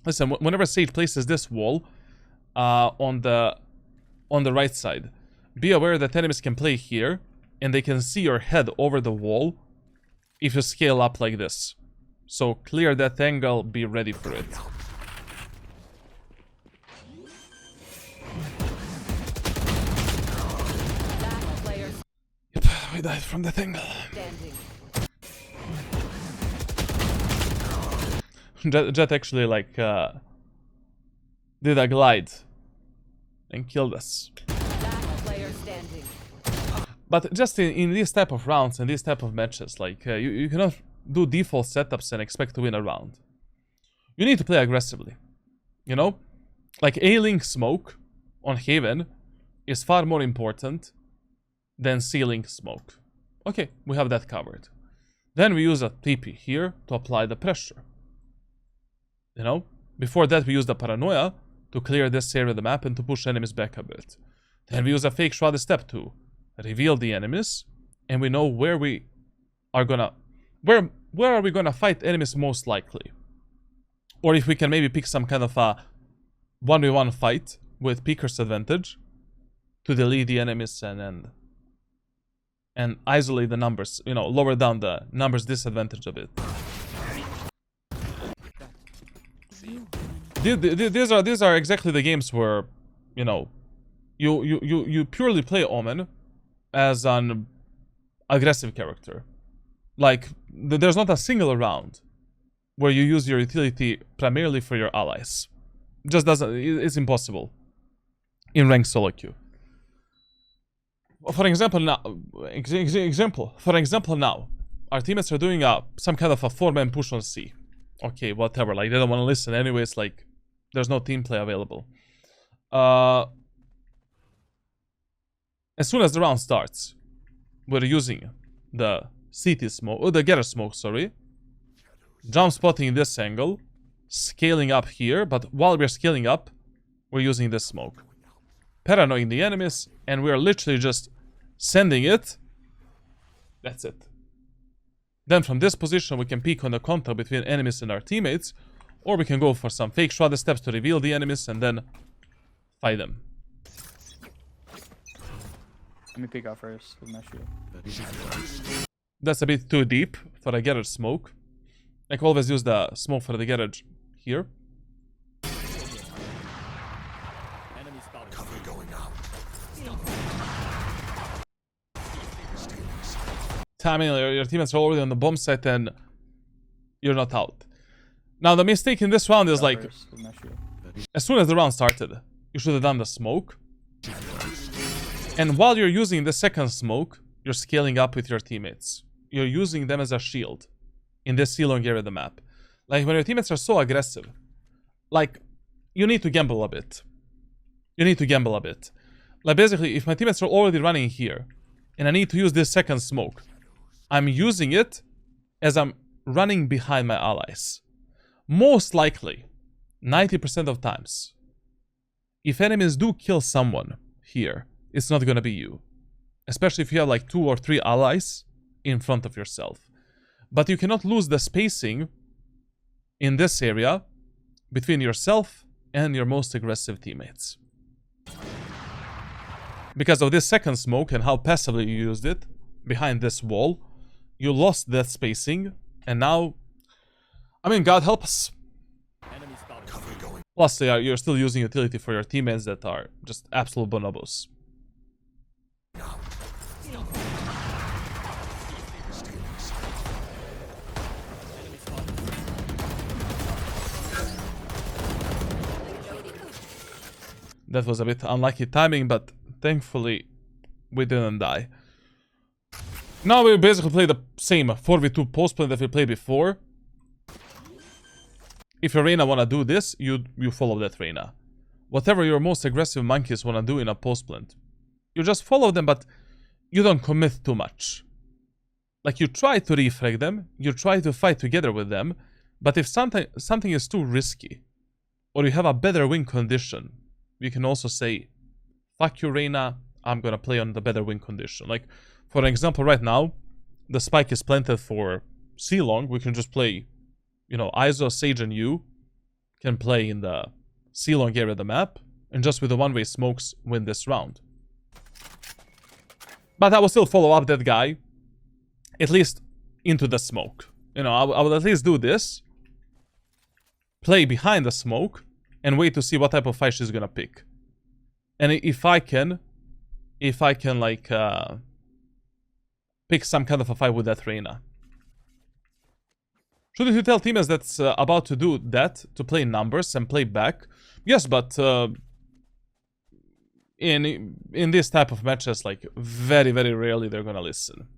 Speaker 1: Listen, whenever Sage places this wall on the right side, be aware that enemies can play here, and they can see your head over the wall if you scale up like this. So clear that angle, be ready for it.
Speaker 8: Last player
Speaker 1: Yep, we died from that angle.
Speaker 8: standing.
Speaker 1: Jet actually, like, did a glide and killed us.
Speaker 8: Last player standing.
Speaker 1: But just in these type of rounds and these type of matches, like, you cannot do default setups and expect to win a round. You need to play aggressively, you know? Like, A-Link smoke on Haven is far more important than C-Link smoke. Okay, we have that covered. Then we use a TP here to apply the pressure. You know? Before that, we use the paranoia to clear this area of the map and to push enemies back a bit. Then we use a fake shrouded step to reveal the enemies, and we know where we are gonna... Where are we gonna fight enemies most likely? Or if we can maybe pick some kind of a 1v1 fight with Peeker's advantage to delete the enemies and isolate the numbers, you know, lower down the numbers disadvantage of it. These are exactly the games where, you know, you purely play Omen as an aggressive character. Like, there's not a single round where you use your utility primarily for your allies. It just doesn't, it's impossible in ranked solo queue. For example now, our teammates are doing some kind of a 4-man push on C. Okay, whatever, like, they don't want to listen anyways, like, there's no team play available. As soon as the round starts, we're using the CT smoke, or the getter smoke, sorry. Jump spotting this angle, scaling up here, but while we're scaling up, we're using this smoke. paranoiding the enemies, and we're literally just sending it. That's it. Then from this position, we can peek on the contact between enemies and our teammates, or we can go for some fake shot steps to reveal the enemies and then fight them.
Speaker 6: Let me peek out first with my shield.
Speaker 1: That's a bit too deep for a garage smoke. Like, always use the smoke for the garage here.
Speaker 2: Cover going out.
Speaker 1: Timing, your teammates are already on the bomb site and you're not out. Now, the mistake in this round is like,
Speaker 6: First with my shield.
Speaker 1: as soon as the round started, you should have done the smoke. And while you're using the second smoke, you're scaling up with your teammates. You're using them as a shield in this C-long area of the map. Like, when your teammates are so aggressive, like, you need to gamble a bit. You need to gamble a bit. Like, basically, if my teammates are already running here, and I need to use this second smoke, I'm using it as I'm running behind my allies. Most likely, 90% of times, if enemies do kill someone here, it's not gonna be you. Especially if you have like 2 or 3 allies in front of yourself. But you cannot lose the spacing in this area between yourself and your most aggressive teammates. Because of this second smoke and how passively you used it behind this wall, you lost that spacing, and now, I mean, God help us.
Speaker 2: Cover going
Speaker 1: Plus, you're still using utility for your teammates that are just absolute bonobos.
Speaker 2: out.
Speaker 1: That was a bit unlucky timing, but thankfully we didn't die. Now we basically play the same 4v2 post play that we played before. If your Reyna wanna do this, you follow that Reyna. Whatever your most aggressive monkeys wanna do in a post plant, you just follow them, but you don't commit too much. Like, you try to refrag them, you try to fight together with them, but if something is too risky, or you have a better win condition, you can also say, fuck you, Reyna, I'm gonna play on the better win condition. Like, for example, right now, the spike is planted for C-long. We can just play, you know, ISO, Sage, and you can play in the C-long area of the map, and just with the one-way smokes, win this round. But I will still follow up that guy, at least into the smoke. You know, I will at least do this, play behind the smoke, and wait to see what type of fight she's gonna pick. And if I can like pick some kind of a fight with that Reyna. Shouldn't you tell teammates that's about to do that, to play numbers and play back? Yes, but in this type of matches, like, very, very rarely they're gonna listen.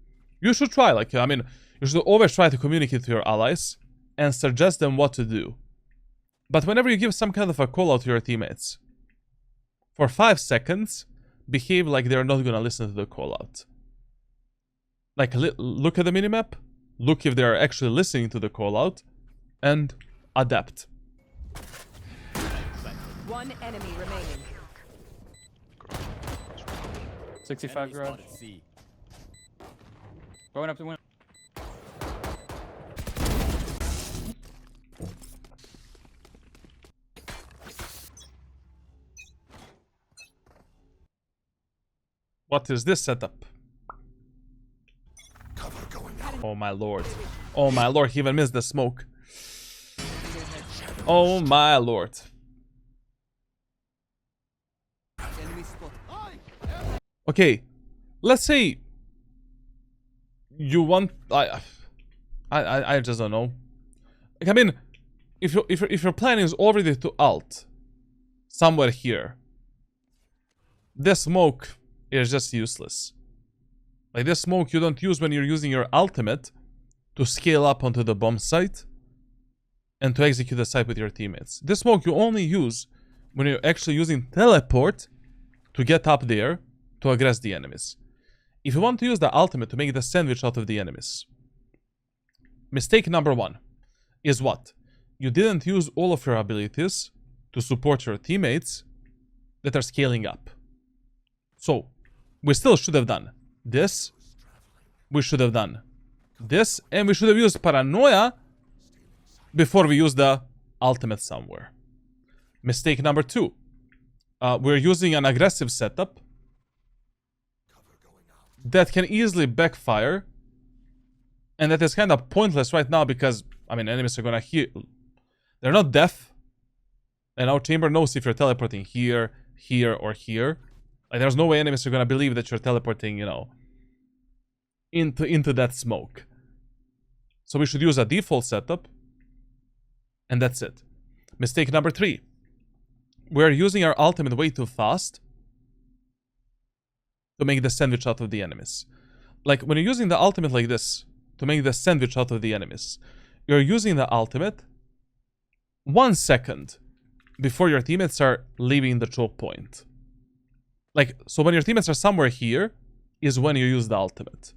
Speaker 1: You should try, like, I mean, you should always try to communicate to your allies and suggest them what to do. But whenever you give some kind of a call out to your teammates, for 5 seconds, behave like they're not gonna listen to the call out. Like, look at the minimap, look if they're actually listening to the call out, and adapt.
Speaker 8: One enemy remaining.
Speaker 6: 65 garage. Going up the window.
Speaker 1: What is this setup?
Speaker 2: Cover going out.
Speaker 1: Oh my lord. Oh my lord, he even missed the smoke. Oh my lord. Okay, let's say you want... I just don't know. Like, I mean, if your plan is already to ult somewhere here, this smoke is just useless. Like, this smoke you don't use when you're using your ultimate to scale up onto the bomb site and to execute the site with your teammates. This smoke you only use when you're actually using teleport to get up there to aggress the enemies. If you want to use the ultimate to make the sandwich out of the enemies, mistake number 1 is what? You didn't use all of your abilities to support your teammates that are scaling up. So, we still should have done this. We should have done this. And we should have used Paranoia before we use the ultimate somewhere. Mistake number 2. We're using an aggressive setup that can easily backfire. And that is kind of pointless right now because, I mean, enemies are gonna hear. They're not deaf. And our chamber knows if you're teleporting here, here, or here. Like, there's no way enemies are gonna believe that you're teleporting, you know, into that smoke. So we should use a default setup. And that's it. Mistake number 3. We're using our ultimate way too fast to make the sandwich out of the enemies. Like, when you're using the ultimate like this, to make the sandwich out of the enemies, you're using the ultimate 1 second before your teammates are leaving the choke point. Like, so when your teammates are somewhere here, is when you use the ultimate.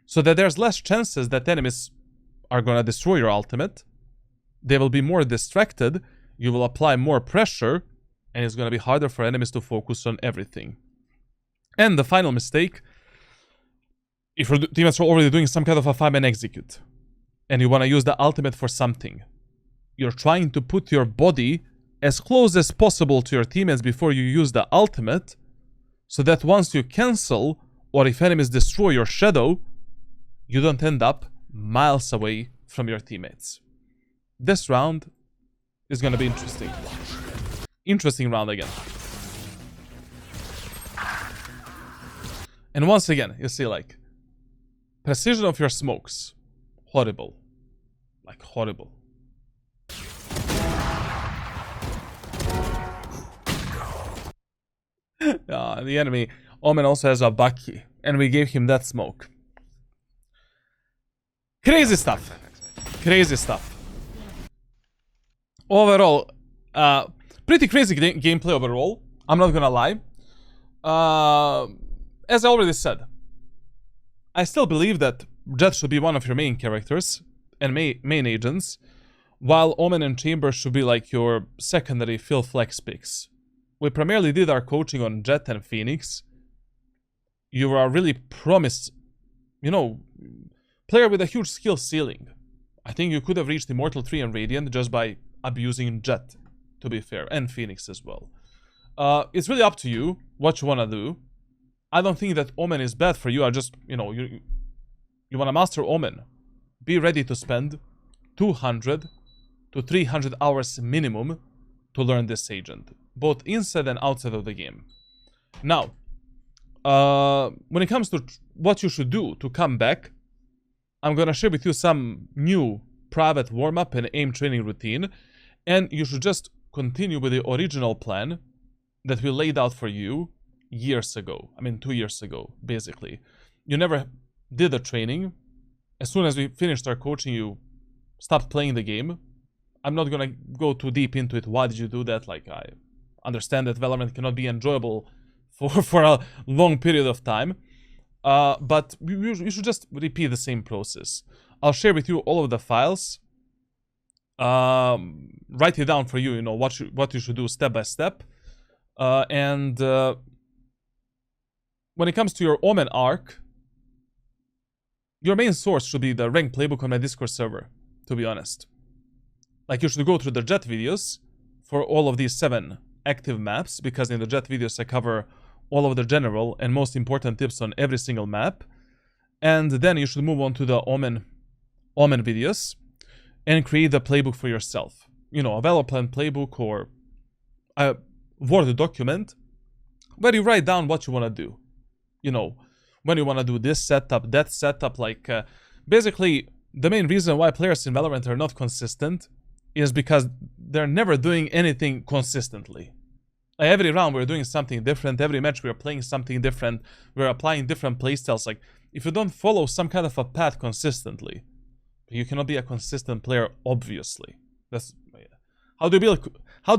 Speaker 1: So that there's less chances that enemies are gonna destroy your ultimate. They will be more distracted, you will apply more pressure, and it's gonna be harder for enemies to focus on everything. And the final mistake, if your teammates are already doing some kind of a 5-man execute, and you wanna use the ultimate for something, you're trying to put your body as close as possible to your teammates before you use the ultimate, so that once you cancel, or if enemies destroy your shadow, you don't end up miles away from your teammates. This round is gonna be interesting. Interesting round again. And once again, you see, like, precision of your smokes. Horrible. Like, horrible. The enemy, Omen, also has a Bucky, and we gave him that smoke. Crazy stuff. Crazy stuff. Overall, pretty crazy gameplay overall. I'm not gonna lie. As I already said, I still believe that Jett should be one of your main characters and main agents, while Omen and Chamber should be like your secondary fill flex picks. We primarily did our coaching on Jett and Phoenix. You are really promised, you know, player with a huge skill ceiling. I think you could have reached Immortal 3 and Radiant just by abusing Jett, to be fair, and Phoenix as well. It's really up to you what you want to do. I don't think that Omen is bad for you. I just, you know, you want to master Omen. Be ready to spend 200 to 300 hours minimum to learn this agent, both inside and outside of the game. Now, when it comes to what you should do to come back, I'm gonna share with you some new private warm-up and aim training routine, and you should just continue with the original plan that we laid out for you years ago. I mean, 2 years ago, basically. You never did the training. As soon as we finished our coaching, you stopped playing the game. I'm not gonna go too deep into it. Why did you do that? Like, I understand that Valorant cannot be enjoyable for a long period of time. But you should just repeat the same process. I'll share with you all of the files. Write it down for you, you know, what you should do step by step. And when it comes to your Omen arc, your main source should be the ranked playbook on my Discord server, to be honest. Like, you should go through the Jett videos for all of these 7 active maps, because in the Jett videos I cover all of the general and most important tips on every single map. And then you should move on to the Omen videos and create the playbook for yourself. You know, a Valorant playbook or a Word document where you write down what you want to do. You know, when you want to do this setup, that setup, like, basically, the main reason why players in Valorant are not consistent is because they're never doing anything consistently. Like, every round we're doing something different, every match we're playing something different, we're applying different playstyles. Like, if you don't follow some kind of a path consistently, you cannot be a consistent player, obviously. That's how do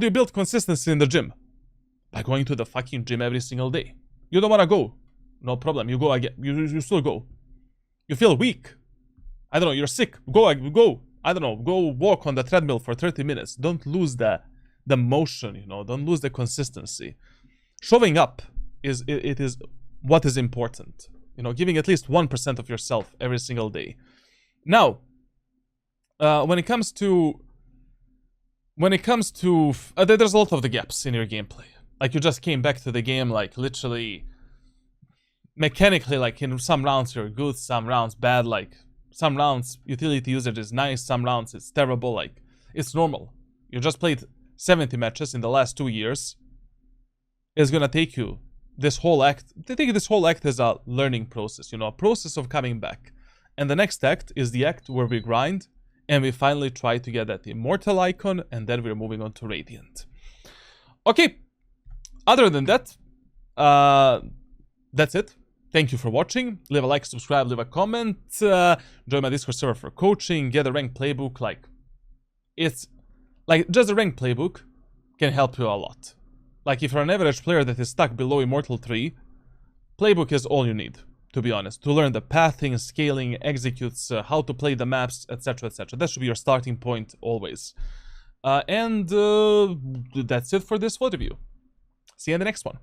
Speaker 1: you build consistency in the gym? By going to the fucking gym every single day. You don't want to go, no problem, you go again. You still go. You feel weak, I don't know, you're sick, go, I don't know, go walk on the treadmill for 30 minutes. Don't lose the motion, you know, don't lose the consistency. Showing up it is what is important. You know, giving at least 1% of yourself every single day. Now, when it comes to there's a lot of the gaps in your gameplay. Like, you just came back to the game, like, literally mechanically, like, in some rounds you're good, some rounds bad, like, some rounds utility usage is nice, some rounds it's terrible, like, it's normal. You just played 70 matches in the last 2 years. It's gonna take you this whole act. They take this whole act as a learning process, you know, a process of coming back. And the next act is the act where we grind and we finally try to get that immortal icon, and then we're moving on to Radiant. Okay, other than that, that's it. Thank you for watching. Leave a like, subscribe, leave a comment. Join my Discord server for coaching. Get a ranked playbook. Like, it's like just a ranked playbook can help you a lot. Like, if you're an average player that is stuck below Immortal 3, playbook is all you need, to be honest, to learn the pathing, scaling, executes, how to play the maps, etc, etc. That should be your starting point always. And that's it for this VOD review. See you in the next one.